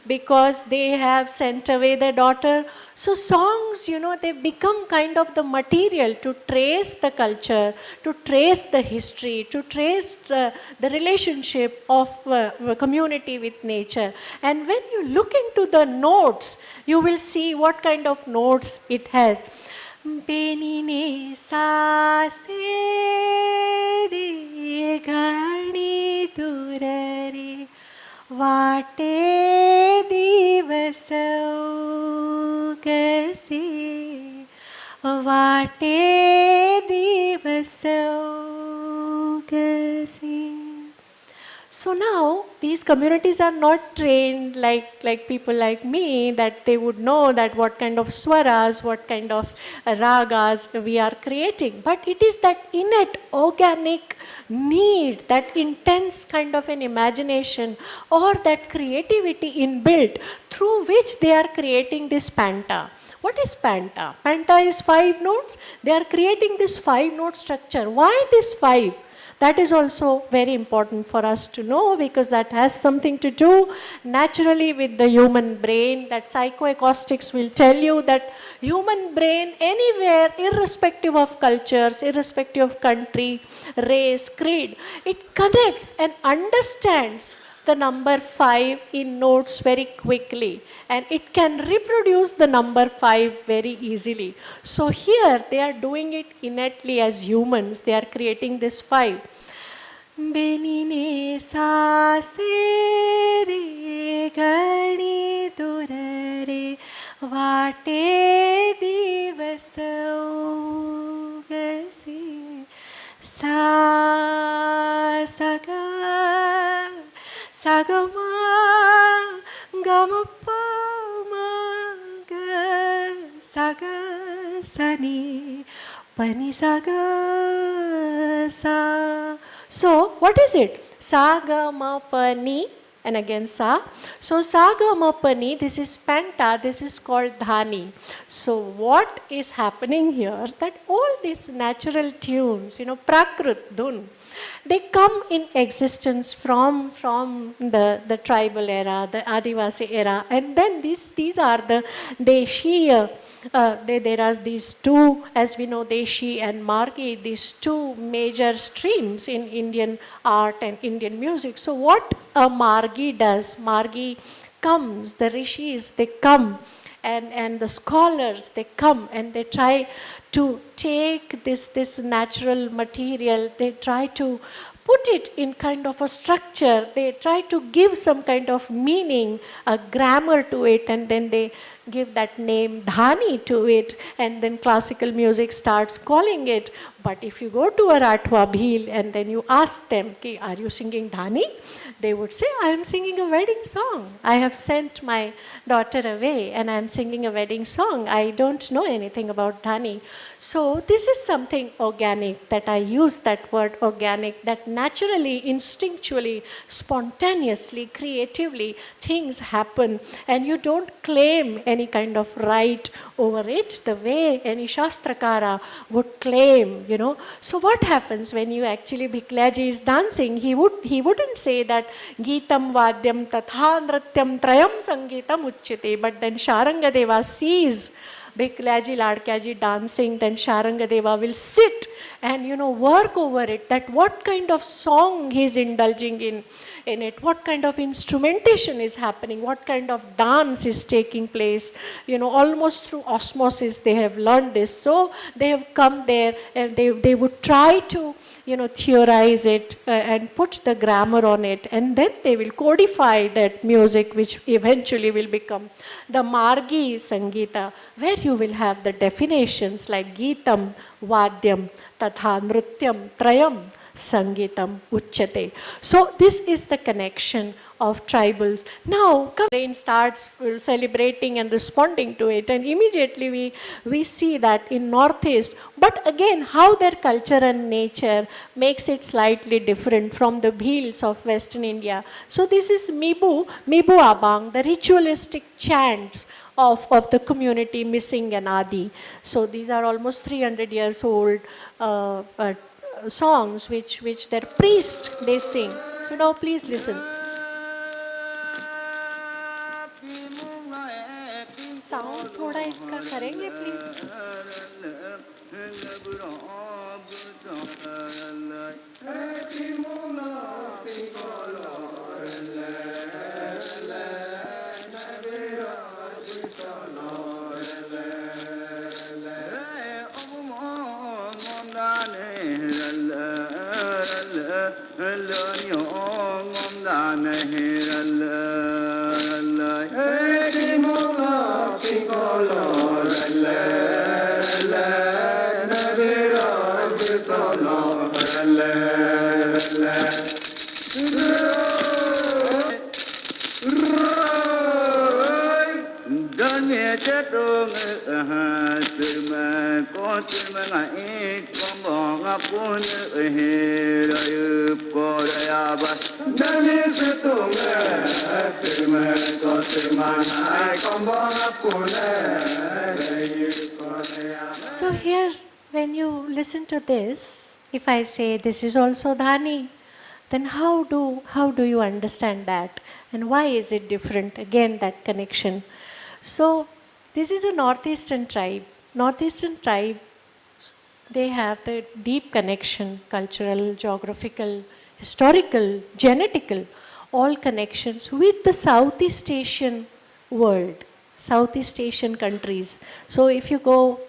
because they have sent away their daughter. So songs, they become kind of the material to trace the culture, to trace the history, to trace the relationship of a community with nature. And when you look into the notes, you will see what kind of notes it has. Benine saase re ghani durare vate divasau gase vate divasau gase. So now these communities are not trained like people like me, that they would know that what kind of swaras, what kind of ragas we are creating. But it is that innate, organic need, that intense kind of an imagination or that creativity inbuilt through which they are creating this panta. What is panta? Panta is 5 notes. They are creating this 5-note structure. Why this 5? That is also very important for us to know, because that has something to do naturally with the human brain. That psychoacoustics will tell you that human brain anywhere, irrespective of cultures, irrespective of country, race, creed, it connects and understands the number 5 in notes very quickly, and it can reproduce the number 5 very easily. So here they are doing it innately as humans. They are creating this 5. Benine saase re ghani durare vate divasau gase sa saga sagama gamapa maga saga sani pani saga sa. So what is it? Sa ga ma pa ni, and again sa. So sa ga ma pa ni, this is panta, this is called dhani. So what is happening here, that all these natural tunes, prakrut dhun, they come in existence from the tribal era, the Adivasi era, and then these are the Deshiya. There are these two, as we know, Deshi and Margi, these two major streams in Indian art and Indian music. So what a Margi does, Margi comes, the rishis, they come, and the scholars, they come and they try to take this natural material, they try to put it in kind of a structure, they try to give some kind of meaning, a grammar to it, and then they give that name dhani to it, and then classical music starts calling it. But if you go to a Rathwa Bhil and then you ask them, are you singing dhani? They would say, I am singing a wedding song. I have sent my daughter away and I am singing a wedding song. I don't know anything about dhani. So this is something organic, that I use that word organic, that naturally, instinctually, spontaneously, creatively, things happen, and you don't claim any kind of right over it the way any Shastrakara would claim, you know. So what happens when you actually, Bhiklaji is dancing, he wouldn't say that Geetam Vadyam Tatha Nrityam Trayam Sangeetam Uchyate, but then Sharangadeva sees Bhiklaji Ladkaji dancing, then Sharangadeva will sit and, you know, work over it, that what kind of song he is indulging in it, what kind of instrumentation is happening, what kind of dance is taking place, you know, almost through osmosis they have learned this. So they have come there and they would try to, you know, theorize it and put the grammar on it, and then they will codify that music, which eventually will become the Margi Sangeeta, where you will have the definitions like Geetam, Vadyam, Tatha Nrityam, Trayam, Sangeetam, Uchyate. So this is the connection of tribals. Now, brain starts celebrating and responding to it, and immediately we see that in Northeast, but again, how their culture and nature makes it slightly different from the Bhils of Western India. So this is Mibu Abang, the ritualistic chants of the community missing an Adi. So these are almost 300 years old songs which their priest they sing. So now please listen. Sound थोड़ा इसका करेंगे please. So here, when you listen to this, if I say this is also dhani, then how do you understand that? And why is it different? Again, that connection. So this is a northeastern tribe. Northeastern tribe, they have the deep connection, cultural, geographical, historical, genetical, all connections with the Southeast Asian world, Southeast Asian countries. So if you go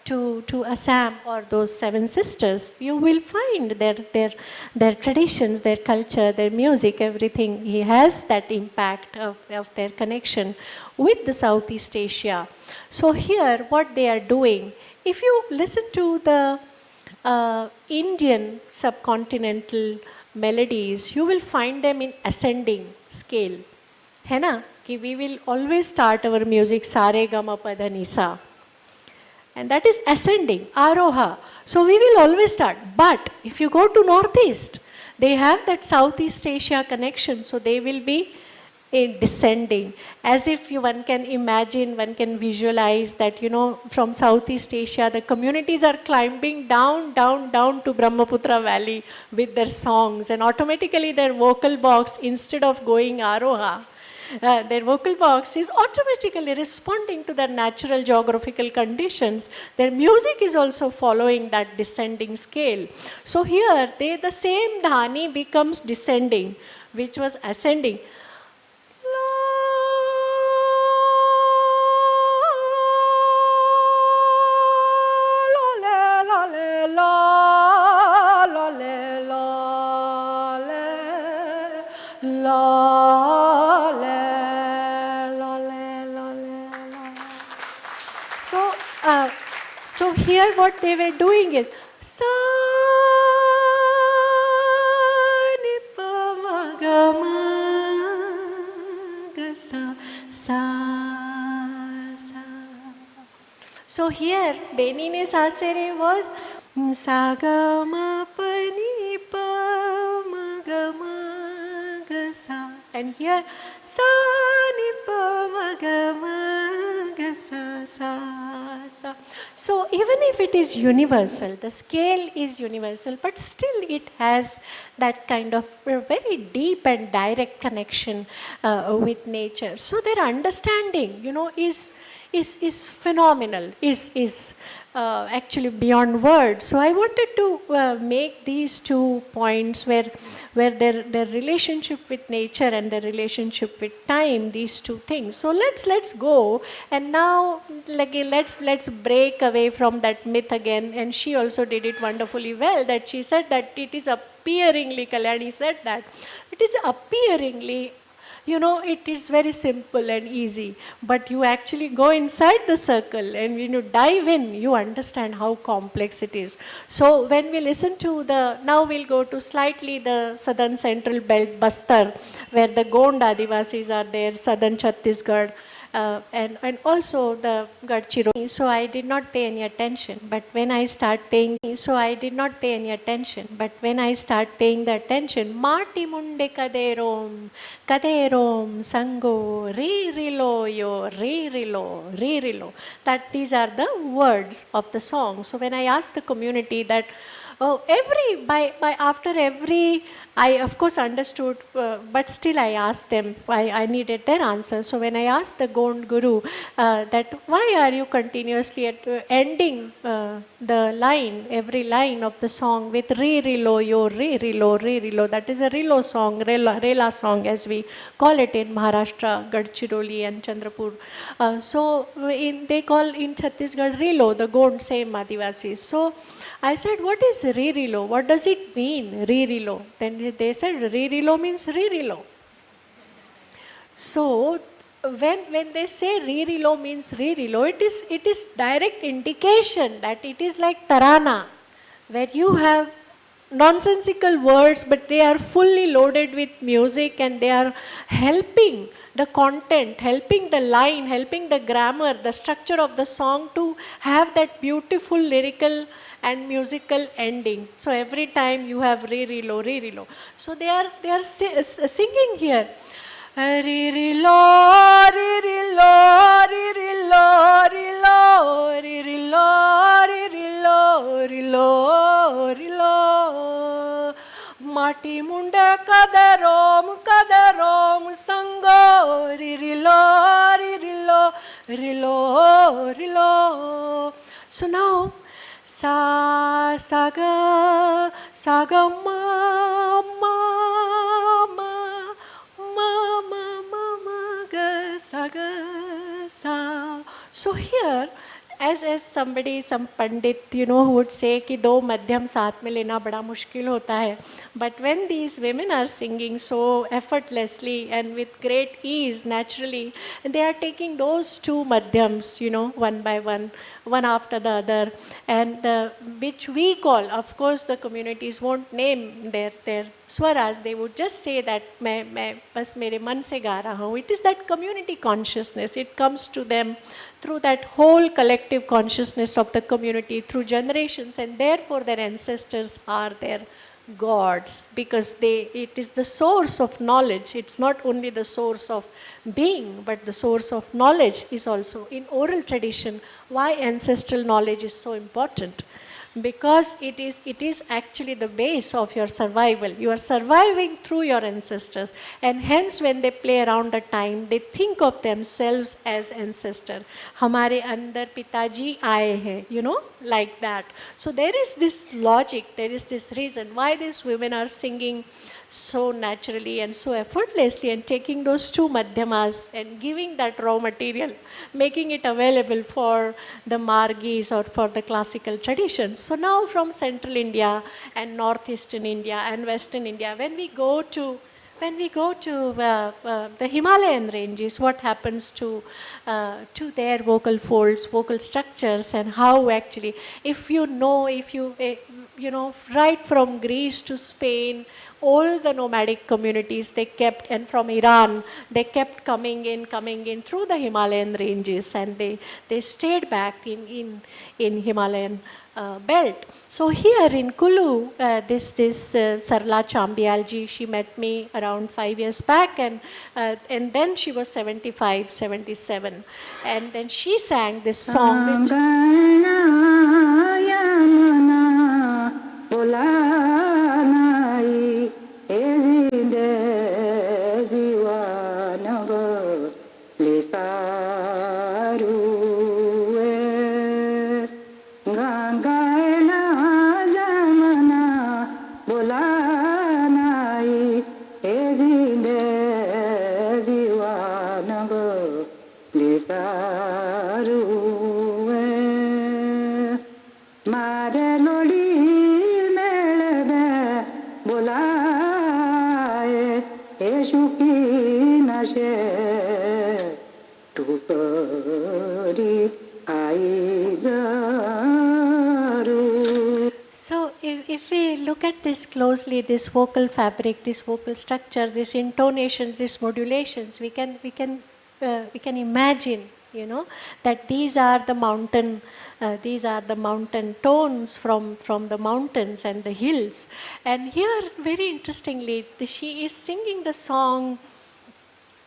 to Assam or those Seven Sisters, you will find their traditions, their culture, their music, everything. He has that impact of their connection with the Southeast Asia. So here, what they are doing, if you listen to the Indian subcontinental melodies, you will find them in ascending scale. है ना कि we will always start our music sare gama pada nisa, and that is ascending, aroha. So we will always start. But if you go to Northeast, they have that Southeast Asia connection, so they will be descending, as if one can imagine, one can visualize that, you know, from Southeast Asia, the communities are climbing down to Brahmaputra Valley with their songs, and automatically their vocal box, instead of going aroha, their vocal box is automatically responding to their natural geographical conditions. Their music is also following that descending scale. So here, the same dhani becomes descending, which was ascending. La, here what they were doing is sa ni pa ma ga ma ga sa sa sa. So here Beni ne Sasere was sa ga ma pa ni pa ma ga ma ga sa, and here sa ni pa ma ga ma ga sa sa sa. So even if it is universal, the scale is universal, but still it has that kind of very deep and direct connection with nature. So their understanding, is phenomenal, is actually beyond words. So I wanted to make these 2 points where their relationship with nature and their relationship with time, these 2 things. So let's go, and now let's break away from that myth again. And she also did it wonderfully well, that she said that it is appearingly, Kalyani said that it is appearingly, it is very simple and easy, but you actually go inside the circle and when you dive in, you understand how complex it is. So when we listen to now we'll go to slightly the southern central belt, Bastar, where the Gond Adivasis are there, southern Chhattisgarh, and also the Gadchiroli. So I did not pay any attention, but when I start paying the attention, Marti munde kaderom, sango, re-rilo yo, re-rilo. That these are the words of the song. So when I asked the community that, after every, I of course understood, but still I asked them, I needed their answer. So when I asked the Gond Guru that why are you continuously ending every line of the song with re-rilo yo, re-rilo, that is a rilo song, rela song as we call it in Maharashtra, Gadchiroli and Chandrapur. They call in Chhattisgarh rilo, the Gond same Adivasis. So I said, what is re-rilo? What does it mean, re-rilo? Then they said, re-rilo means re-rilo. So when they say re-rilo means re-rilo, it is direct indication that it is like tarana, where you have nonsensical words, but they are fully loaded with music and they are helping the content, helping the line, helping the grammar, the structure of the song to have that beautiful lyrical and musical ending. So every time you have re-rilo. So they are singing here. Re-rilo, re-rilo, re-rilo, rilo, re-rilo, rilo. Mati munda kadarom, sango, rilo. So now, saga, ma, ga, sa. So here, as somebody, some pandit, who would say कि दो मध्यम साथ में लेना बड़ा मुश्किल होता है. But when these women are singing so effortlessly and with great ease, naturally, they are taking those 2 madhyams, one by one after the other, and which we call, of course, the communities won't name their swaras. They would just say that मैं बस मेरे मन से गा रहा हूँ. It is that community consciousness. It comes to them through that whole collective consciousness of the community through generations, and therefore their ancestors are their gods, because it is the source of knowledge. It's not only the source of being, but the source of knowledge is also in oral tradition. Why ancestral knowledge is so important? Because it is actually the base of your survival. You are surviving through your ancestors, and hence when they play around the time, they think of themselves as ancestor. Hamare andar pitaji aaye hai, like that. So there is this logic, there is this reason why these women are singing so naturally and so effortlessly, and taking those 2 madhyamas and giving that raw material, making it available for the margis or for the classical traditions. So now from central India and northeastern India and western India, when we go to when we go to the Himalayan ranges, what happens to their vocal folds, vocal structures, and how actually, if you know, right from Greece to Spain, all the nomadic communities they kept, and from Iran, they kept coming in through the Himalayan ranges, and they stayed back in Himalayan belt. So here in Kulu, this Sarla Chambialji, she met me around 5 years back, and then she was 75, 77, and then she sang this song which if we look at this closely, this vocal fabric, this vocal structure, these intonations, these modulations, we can imagine, that these are the mountain tones from the mountains and the hills. And here, very interestingly, she is singing the song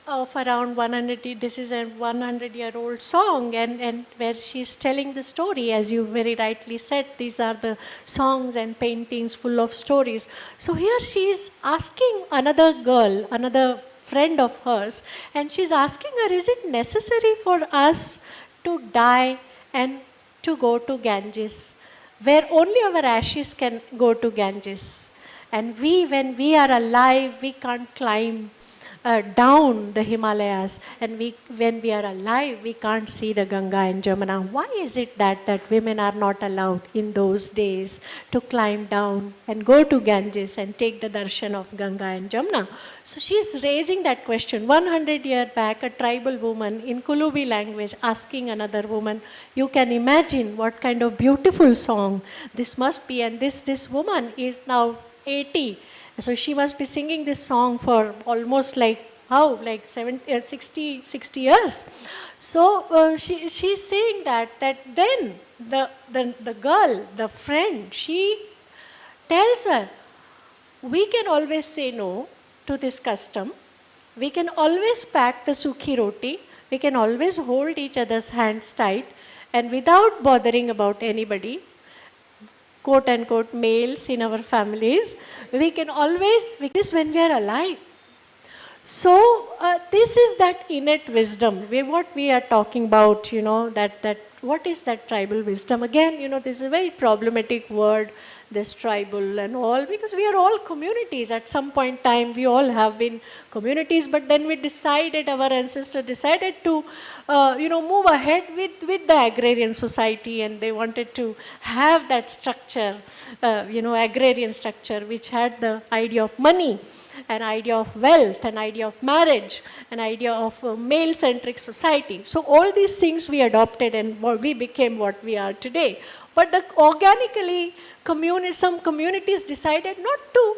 of around 100, this is a 100-year-old song, and where she's telling the story, as you very rightly said, these are the songs and paintings full of stories. So here she is asking another girl, another friend of hers, and she's asking her, is it necessary for us to die and to go to Ganges, where only our ashes can go to Ganges? And when we are alive, we can't climb down the Himalayas, and when we are alive, we can't see the Ganga and Jamuna. Why is it that women are not allowed in those days to climb down and go to Ganges and take the darshan of Ganga and Jamuna? So she is raising that question. 100 years back, a tribal woman in Kulubi language asking another woman, you can imagine what kind of beautiful song this must be. And this woman is now 80. So she must be singing this song for almost like 60 years. So she's saying that then the girl, the friend, she tells her, we can always say no to this custom. We can always pack the sukhi roti. We can always hold each other's hands tight, and without bothering about anybody, quote unquote males in our families, we can always, because when we are alive. So this is that innate wisdom, what we are talking about, that what is that tribal wisdom? Again, this is a very problematic word, this tribal and all, because we are all communities. At some point in time, we all have been communities, but then our ancestors decided to, move ahead with the agrarian society, and they wanted to have that structure, agrarian structure, which had the idea of money, an idea of wealth, an idea of marriage, an idea of a male-centric society. So all these things we adopted, and we became what we are today. But organically, some communities decided not to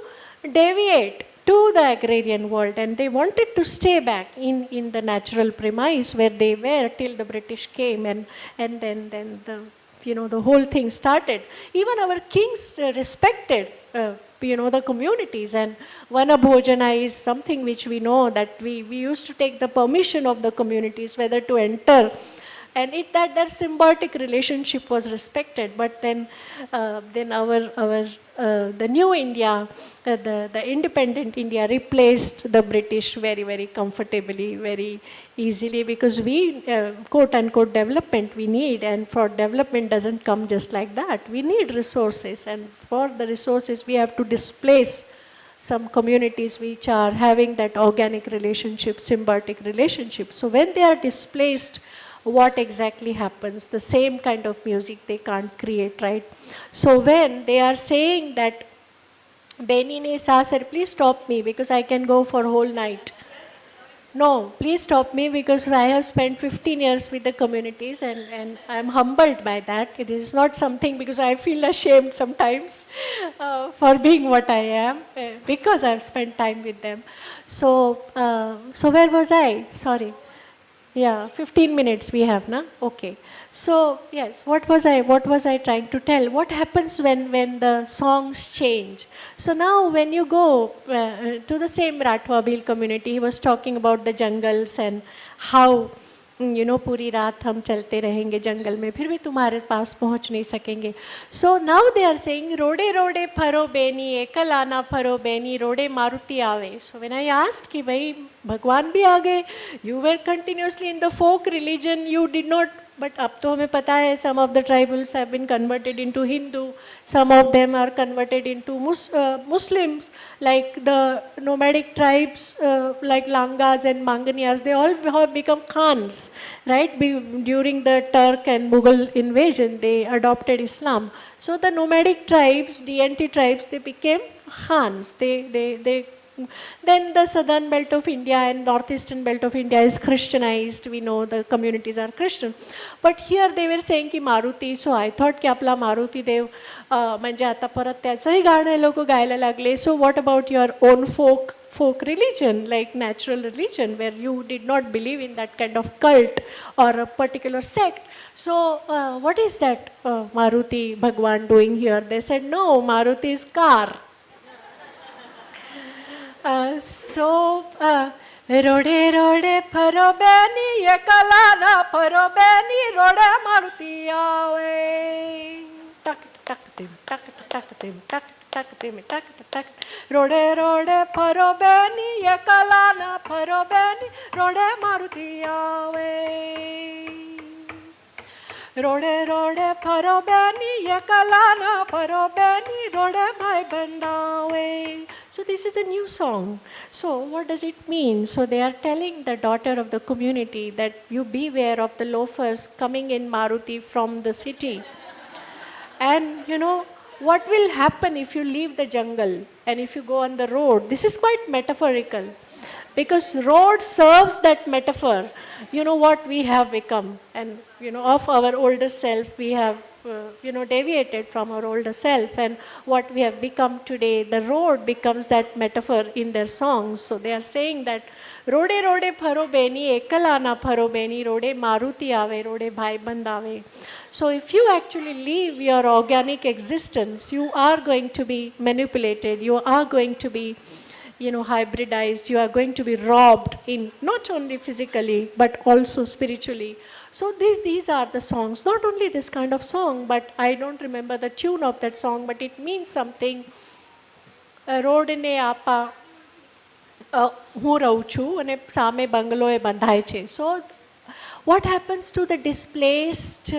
deviate to the agrarian world, and they wanted to stay back in the natural premise where they were till the British came, and then the whole thing started. Even our kings respected the communities, and Vana Bhojana is something which we know that we used to take the permission of the communities whether to enter, and that their symbiotic relationship was respected. But then the new India, the independent India replaced the British very, very comfortably, very easily, because we, quote unquote, development we need, and for development doesn't come just like that. We need resources, and for the resources we have to displace some communities which are having that organic relationship, symbiotic relationship. So when they are displaced, what exactly happens? The same kind of music they can't create, right? So when they are saying that Beni ne saha, sir, please stop me because I can go for whole night. No, please stop me because I have spent 15 years with the communities and I'm humbled by that. It is not something because I feel ashamed sometimes for being what I am because I've spent time with them. So where was I? Sorry. Yeah, 15 minutes we have, na? Okay. So, yes, what was I trying to tell? What happens when the songs change? So now when you go to the same Rathwa community, he was talking about the jungles and how पूरी रात हम चलते रहेंगे जंगल में फिर भी तुम्हारे पास पहुंच नहीं सकेंगे. So now they are saying रोडे रोडे फरो बेनी एकल आना फरो बेनी रोडे मारुति आवे. So when I asked कि भाई भगवान भी आ गए, you were continuously in the folk religion, you did not. But अब तो हमें पता है some of the tribals have been converted into Hindu, some of them are converted into Muslims, like the nomadic tribes like Langas and Manganiyars, they all have become Khans, right? During the Turk and Mughal invasion, they adopted Islam. So the nomadic tribes, DNT tribes, they became Khans. Then the southern belt of India and northeastern belt of India is Christianized. We know the communities are Christian. But here they were saying की Maruti. So I thought की आपला मारुती देव म्हणजे आता परत त्याचंही गाणं लोक गायला लागले. So what about your own folk religion, like natural religion, where you did not believe in that kind of cult or a particular sect? So what is that Maruti Bhagwan doing here? They said no, Maruti is car. रोडे रोडे furrow Beni ये Kalana furrow Beni रोडे मारुति आवे टक टक तिम टक टक तिम टक टक तिम टक टक रोडे रोडे फरो बेनी ये कलाना फरो बेनी रोडे मारुति आवे रोडे रोडे फरो बेनी ये कलाना फरो बेनी रोडे भाई बंदावे. So this is a new song. So what does it mean? So they are telling the daughter of the community that you beware of the loafers coming in Maruti from the city. And what will happen if you leave the jungle and if you go on the road? This is quite metaphorical because road serves that metaphor. What we have become and of our older self we have deviated from our older self, and what we have become today, the road becomes that metaphor in their songs. So they are saying that rode rode pharo beni ekalana pharo beni rode maruti ave rode bhaiband ave. So if you actually leave your organic existence, you are going to be manipulated, you are going to be hybridized, you are going to be robbed in not only physically but also spiritually. So these are the songs, not only this kind of song, but I don't remember the tune of that song, but it means something. Road ને આપા હું રહું છું અને સામે બંગલોએ બંધાય છે. So what happens to the displaced?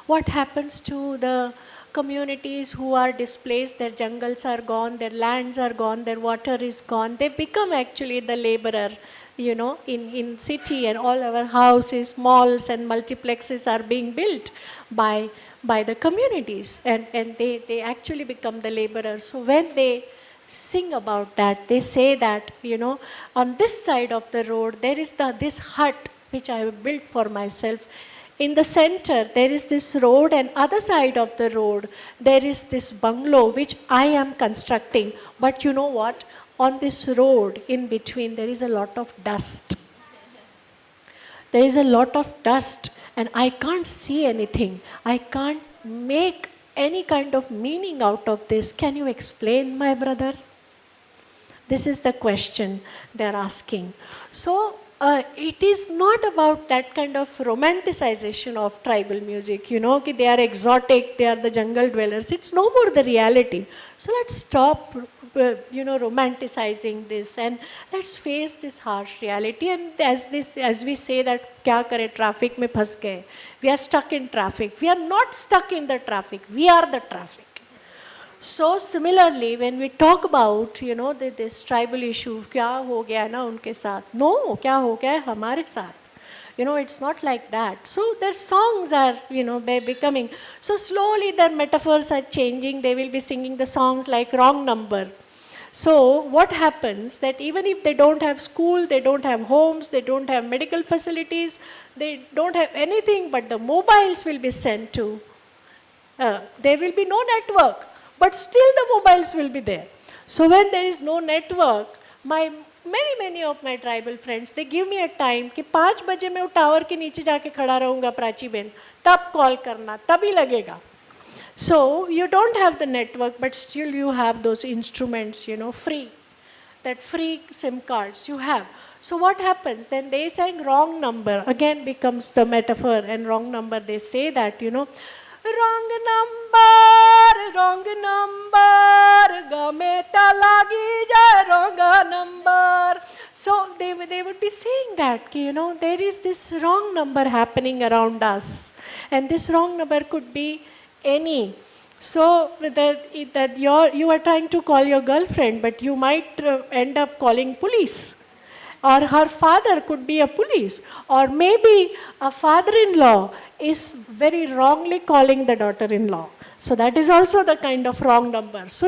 What happens to the communities who are displaced? Their jungles are gone, their lands are gone, their water is gone. They become actually the laborer. In city, and all our houses, malls and multiplexes are being built by the communities, and they actually become the laborers. So when they sing about that, they say that on this side of the road there is this hut which I have built for myself. In the center there is this road, and other side of the road there is this bungalow which I am constructing. But you know what? On this road in between there is a lot of dust. There is a lot of dust and I can't see anything. I can't make any kind of meaning out of this. Can you explain, my brother? This is the question they are asking. So it is not about that kind of romanticization of tribal music, they are exotic, they are the jungle dwellers. It's no more the reality. So let's stop romanticizing this and let's face this harsh reality. And as we say that kya kare, traffic mein phas gaye, we are stuck in traffic. We are not stuck in the traffic, we are the traffic. So similarly when we talk about this tribal issue, kya ho gaya na unke sath, no, kya ho gaya hamare sath. It's not like that. So their songs are, becoming. So slowly their metaphors are changing. They will be singing the songs like Wrong Number. So what happens that even if they don't have school, they don't have homes, they don't have medical facilities, they don't have anything, but the mobiles will be sent to. There will be no network, but still the mobiles will be there. So when there is no network, many of my tribal friends, they give me a time कि 5 बजे मैं वो tower के नीचे जाके खड़ा रहूँगा प्राची बहन, तब कॉल करना, तभी लगेगा. So you don't have the network, but still you have those instruments, free. That free SIM cards you have. So what happens? Then they saying wrong number. Again becomes the metaphor, and wrong number, they say that, wrong number, game ta lagi jai wrong number. So they would be saying that, there is this wrong number happening around us. And this wrong number could be any. So that you are trying to call your girlfriend, but you might end up calling police. Or her father could be a police. Or maybe a father-in-law is very wrongly calling the daughter-in-law. So that is also the kind of wrong number. So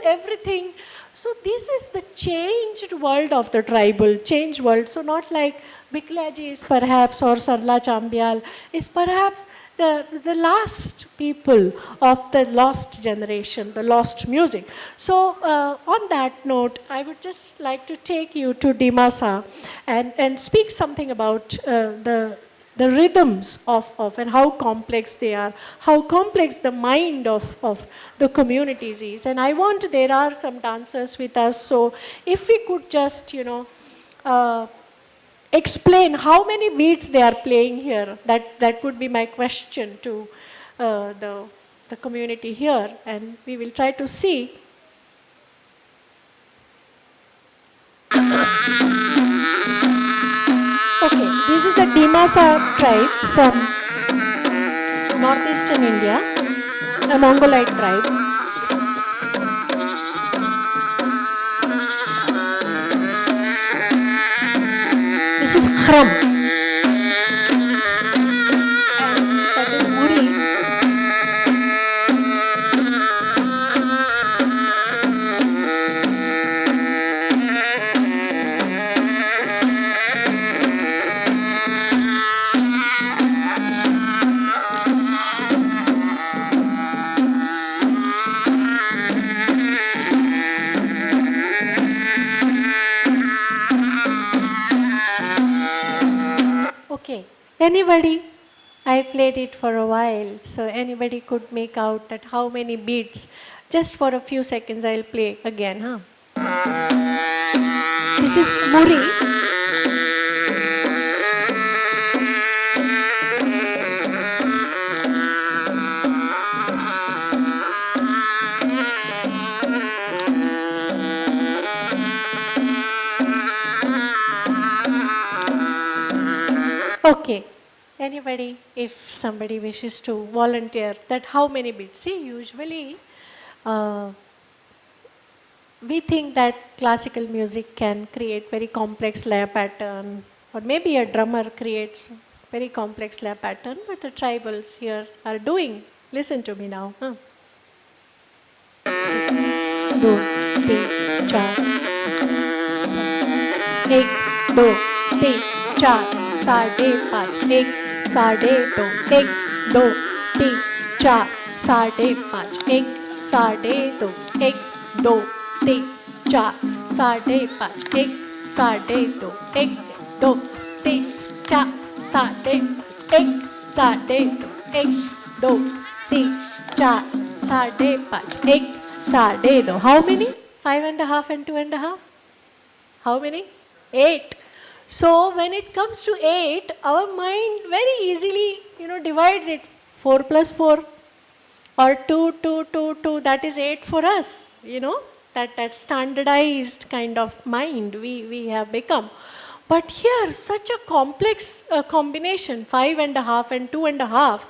everything. So this is the changed world of the tribal, changed world. So not like Biklaji is perhaps, or Sarla Chambyal is perhaps the last people of the lost generation, the lost music. So on that note, I would just like to take you to Dimasa and speak something about the rhythms of and how complex they are, how complex the mind of the communities is. And there are some dancers with us, so if we could just, explain how many beats they are playing here. That would be my question to the community here, and we will try to see. Okay, this is the Dimasa tribe from northeastern India, a Mongolite tribe. This is Khram. And that is Muri. Okay, anybody? I played it for a while, so anybody could make out that how many beats. Just for a few seconds, I'll play again, huh? This is Muri. Okay, anybody, if somebody wishes to volunteer, that how many beats? See, usually we think that classical music can create very complex lay pattern, or maybe a drummer creates very complex lay pattern, but the tribals here are doing. Listen to me now. Huh? 1, 2, 3, 4, 1, 2, 3, 4, 5, 1, 2, 1, 2, 3, 4, 5, 1, 2, 1, 2, 3, 4, 5, 1, 2, 1, 2, 3, 4, 5, 1, 2, 3, 4, 5, 1, 2. How many? 5.5 and 2.5? How many? 8. So when it comes to 8, our mind very easily, divides it. 4 plus 4 or 2, 2, 2, 2, that is 8 for us, that standardized kind of mind we have become. But here, such a complex combination, 5.5 and 2.5.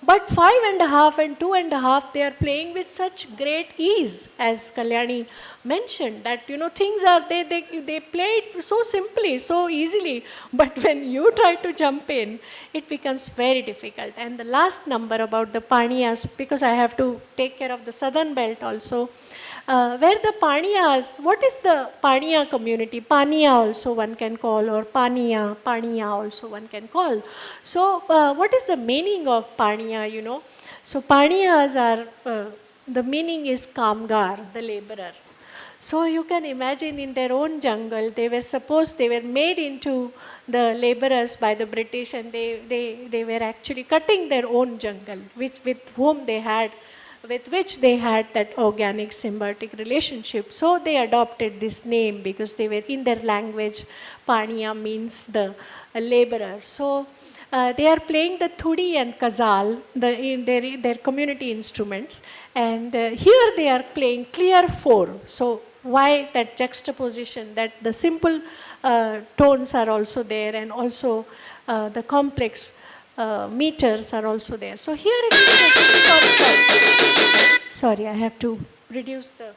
But 5.5 and 2.5, they are playing with such great ease, as Kalyani mentioned, that things are they play it so simply, so easily. But when you try to jump in, it becomes very difficult. And the last number about the Paniyas, because I have to take care of the southern belt also. where the Paniyas, what is the Paniya community? Paniya also one can call, or Paniya also one can call. So what is the meaning of Paniya, you know? So Paniyas are, the meaning is Kamgar, the laborer. So you can imagine in their own jungle, they were made into the laborers by the British, and they were actually cutting their own jungle, with which they had that organic symbiotic relationship. So they adopted this name because they were, in their language, Paniya means the laborer. So they are playing the thudi and kazal, in their community instruments, and here they are playing clear 4. So why that juxtaposition, that the simple tones are also there, and also the complex meters are also there. So here it is. Sorry, I have to reduce the.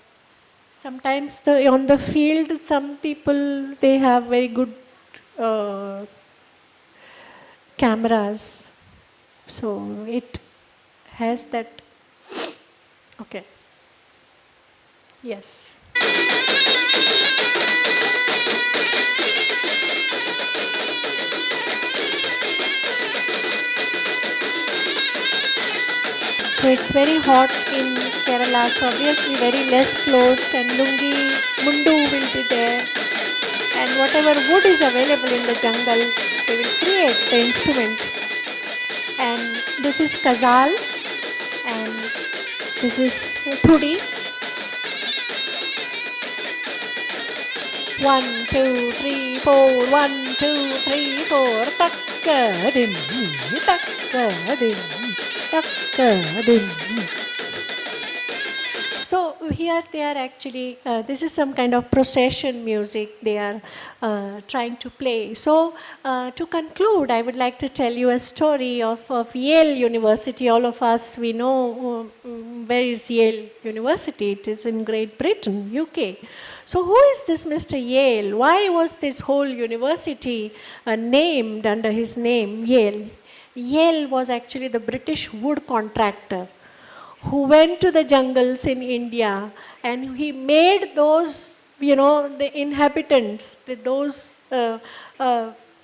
Sometimes on the field, some people, they have very good cameras, so it has that. Okay. Yes. So it's very hot in Kerala, so obviously very less clothes, and lungi, mundu will be there, and whatever wood is available in the jungle, they will create the instruments. And this is kazal, and this is thudi. 1, 2, 3, 4. 1, 2, 3, 4. Takkadim, takkadim, takkadim. So here they are actually, this is some kind of procession music they are trying to play. So to conclude, I would like to tell you a story of Yale University. All of us, we know where is Yale University. It is in Great Britain, UK. So who is this Mr. Yale? Why was this whole university named under his name, Yale? Yale was actually the British wood contractor who went to the jungles in India, and he made those, the inhabitants, those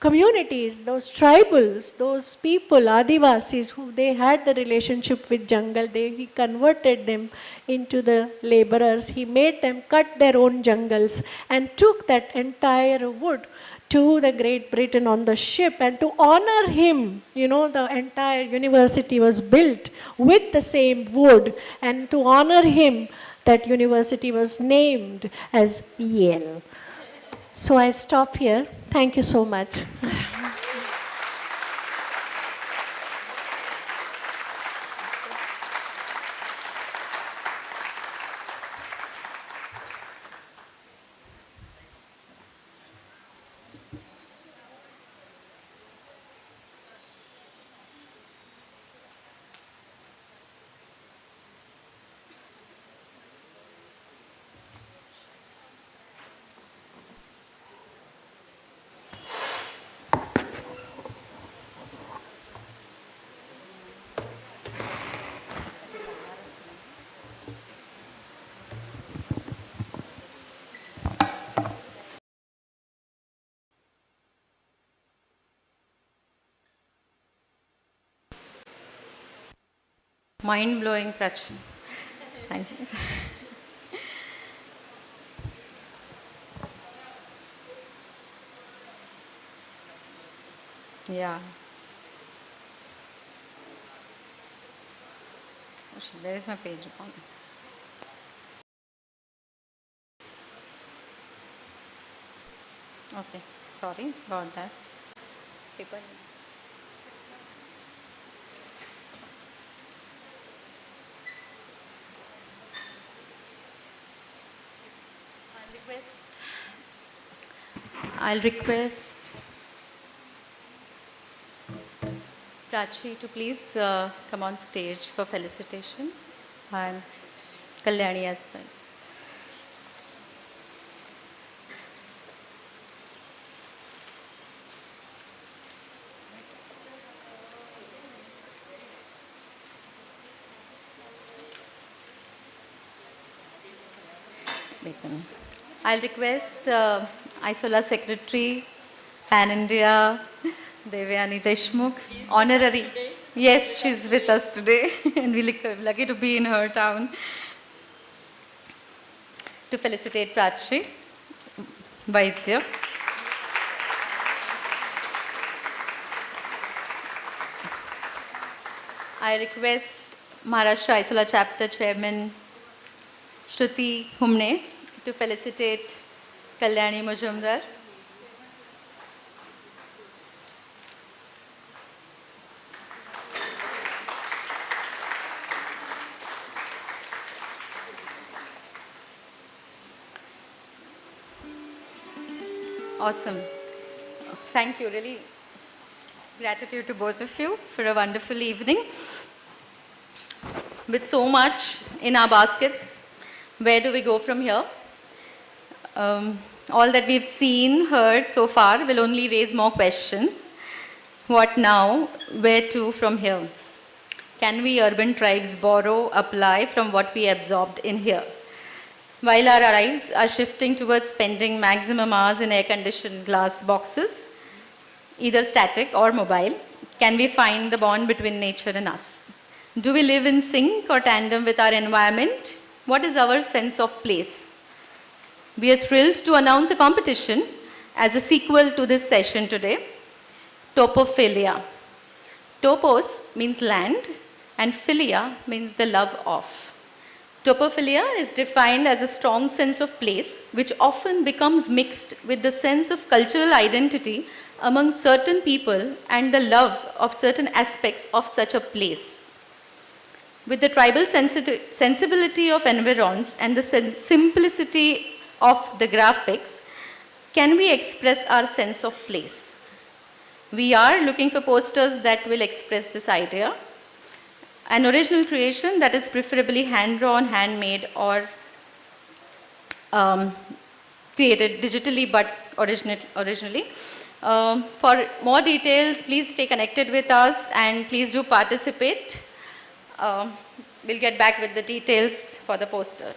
communities, those tribals, those people, Adivasis, who they had the relationship with jungle, he converted them into the laborers. He made them cut their own jungles and took that entire wood to the Great Britain on the ship, and to honor him, the entire university was built with the same wood, and to honor him, that university was named as Yale. So I stop here. Thank you so much. Mind-blowing, Prach. Thank you. Yeah. Oh shit, there is my page upon. Okay, sorry about that. Paper. I'll request Prachi to please come on stage for felicitation, and Kalyani as well. I'll request ISOLA Secretary, Pan India, Devyani Deshmukh, honorary. Yes, she's with us today and we're lucky to be in her town. To felicitate Prachi Vaidya. I request Maharashtra ISOLA Chapter Chairman Shruti Humne to felicitate Kalyani Mujumdar. Awesome. Thank you. Really gratitude to both of you for a wonderful evening. With so much in our baskets, where do we go from here? All that we've seen, heard so far will only raise more questions. What now? Where to from here? Can we urban tribes borrow, apply from what we absorbed in here? While our lives are shifting towards spending maximum hours in air-conditioned glass boxes, either static or mobile, can we find the bond between nature and us? Do we live in sync or tandem with our environment? What is our sense of place? We are thrilled to announce a competition as a sequel to this session today, Topophilia. Topos means land and philia means the love of. Topophilia is defined as a strong sense of place which often becomes mixed with the sense of cultural identity among certain people and the love of certain aspects of such a place. With the tribal sensibility of environs and the simplicity of the graphics, can we express our sense of place? We are looking for posters that will express this idea. An original creation that is preferably hand-drawn, handmade, or created digitally but originally. For more details, please stay connected with us and please do participate. We'll get back with the details for the poster.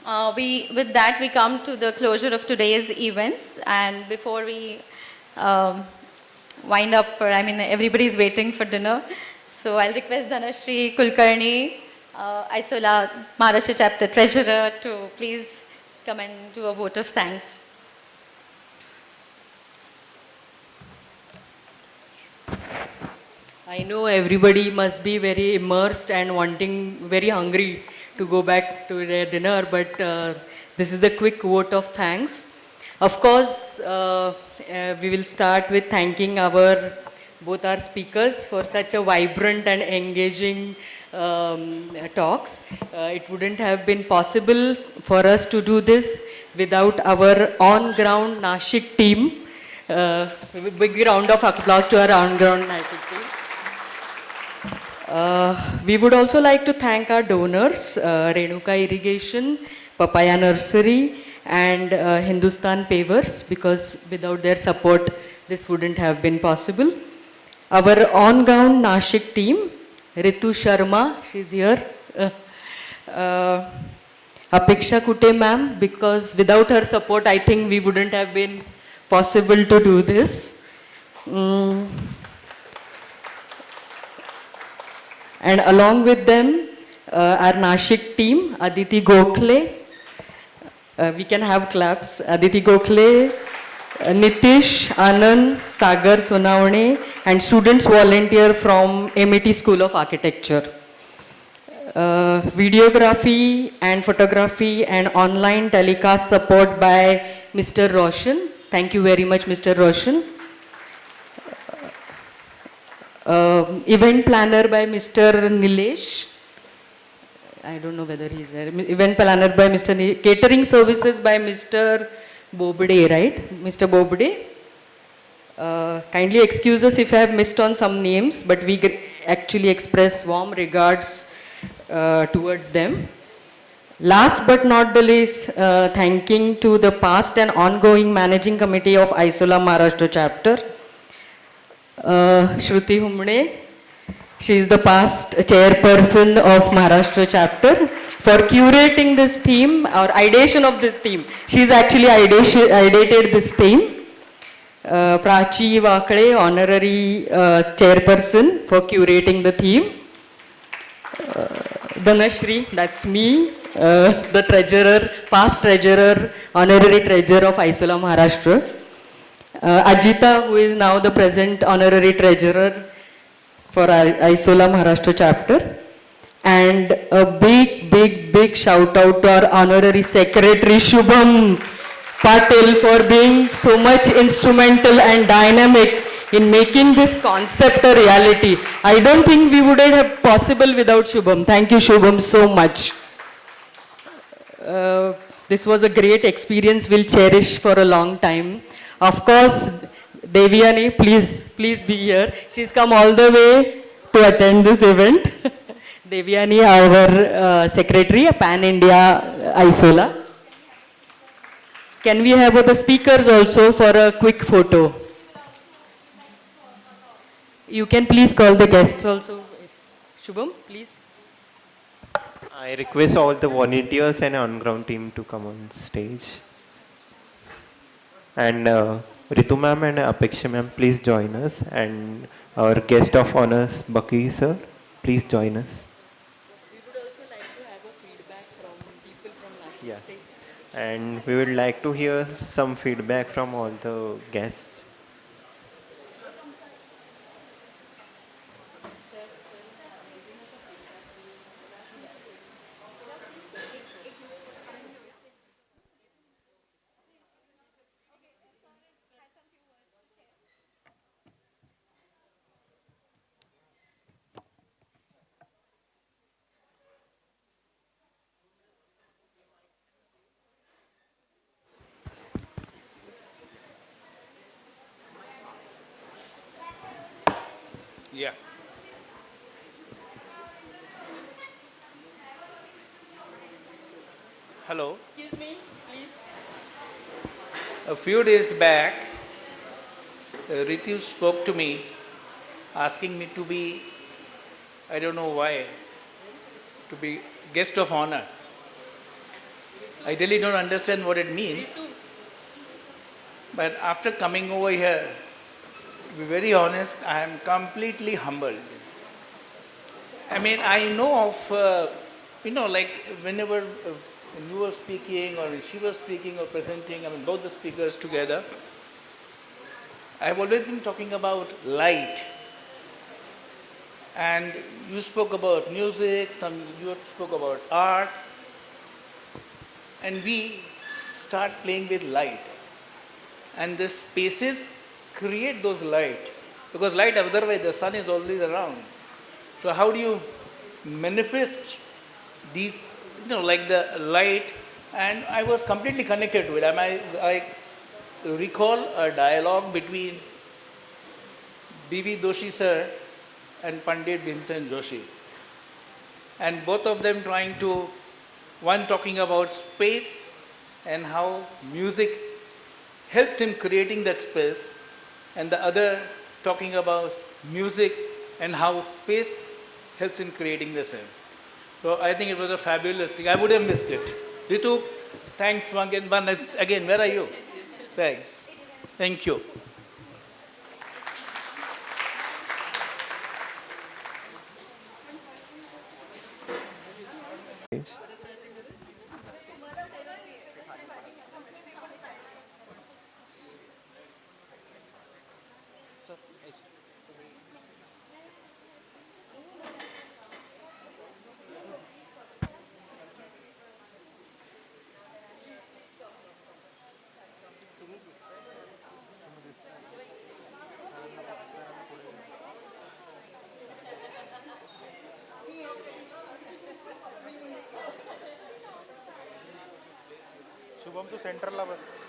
With that, we come to the closure of today's events, and before we wind up everybody's waiting for dinner. So I'll request Dhanashri Kulkarni, ISOLA Maharashtra Chapter Treasurer, to please come and do a vote of thanks. I know everybody must be very immersed and very hungry to go back to their dinner, but this is a quick vote of thanks. Of course, we will start with thanking both our speakers for such a vibrant and engaging talks. It wouldn't have been possible for us to do this without our on-ground Nashik team. Big round of applause to our on-ground Nashik team. We would also like to thank our donors, Renuka Irrigation, Papaya Nursery, and Hindustan Pavers, because without their support, this wouldn't have been possible. Our on-ground Nashik team, Ritu Sharma, she's here. Apeksha Kute ma'am, because without her support, I think we wouldn't have been possible to do this. And along with them, our Nashik team, Aditi Gokhale. We can have claps. Aditi Gokhale, Nitish, Anand, Sagar Sonavane, and students volunteer from MIT School of Architecture. Videography and photography and online telecast support by Mr. Roshan. Thank you very much, Mr. Roshan. Event planner by Mr. Nilesh. I don't know whether he's there. Event planner by Mr. Catering services by Mr. Bobde, right? Mr. Bobde. Kindly excuse us if I have missed on some names, but we actually express warm regards towards them. Last but not the least, thanking to the past and ongoing managing committee of ISOLA Maharashtra chapter, Shruti Humne, She is the past chairperson of Maharashtra chapter for curating this theme or ideation of this theme. She's actually ideated this theme. Prachi Vakale, honorary chairperson for curating the theme. Dhanashri, that's me, the treasurer, past treasurer, honorary treasurer of Isola Maharashtra. Ajita, who is now the present honorary treasurer for Isola Maharashtra chapter. And a big shout out to our honorary secretary Shubham Patil for being so much instrumental and dynamic in making this concept a reality. I don't think we would have possible without Shubham. Thank you, Shubham, so much. This was a great experience we'll cherish for a long time. Of course, Devyani, please be here. She's come all the way to attend this event. Devyani, our secretary, Pan-India Isola. Can we have the speakers also for a quick photo? You can please call the guests also. Shubham, please. I request all the volunteers and on-ground team to come on stage. And Ritu ma'am and Apeksha ma'am, please join us. And our guest of honors, Baki sir, please join us. We would also like to have a feedback from people from Nashik. Yes. And we would like to hear some feedback from all the guests. Yeah. Hello. Excuse me, please. A few days back, Ritu spoke to me, asking me to be, I don't know why, to be guest of honor. I really don't understand what it means. But after coming over here, to be very honest, I am completely humbled. I mean, I know of, like whenever when you were speaking or when she was speaking or presenting, I mean, both the speakers together, I've always been talking about light. And you spoke about music, you spoke about art, and we start playing with light. And the spaces create those light, because light, otherwise the sun is always around. So how do you manifest these, like the light? And I was completely connected to it. I recall a dialogue between B.V. Doshi sir and Pandit Bhimsen Joshi. And both of them trying to, one talking about space and how music helps in creating that space, and the other talking about music and how space helps in creating the same. So I think it was a fabulous thing. I would have missed it. Ritu, thanks again. Again, where are you? Thanks. Thank you. Shubham तू सेंटरला बस.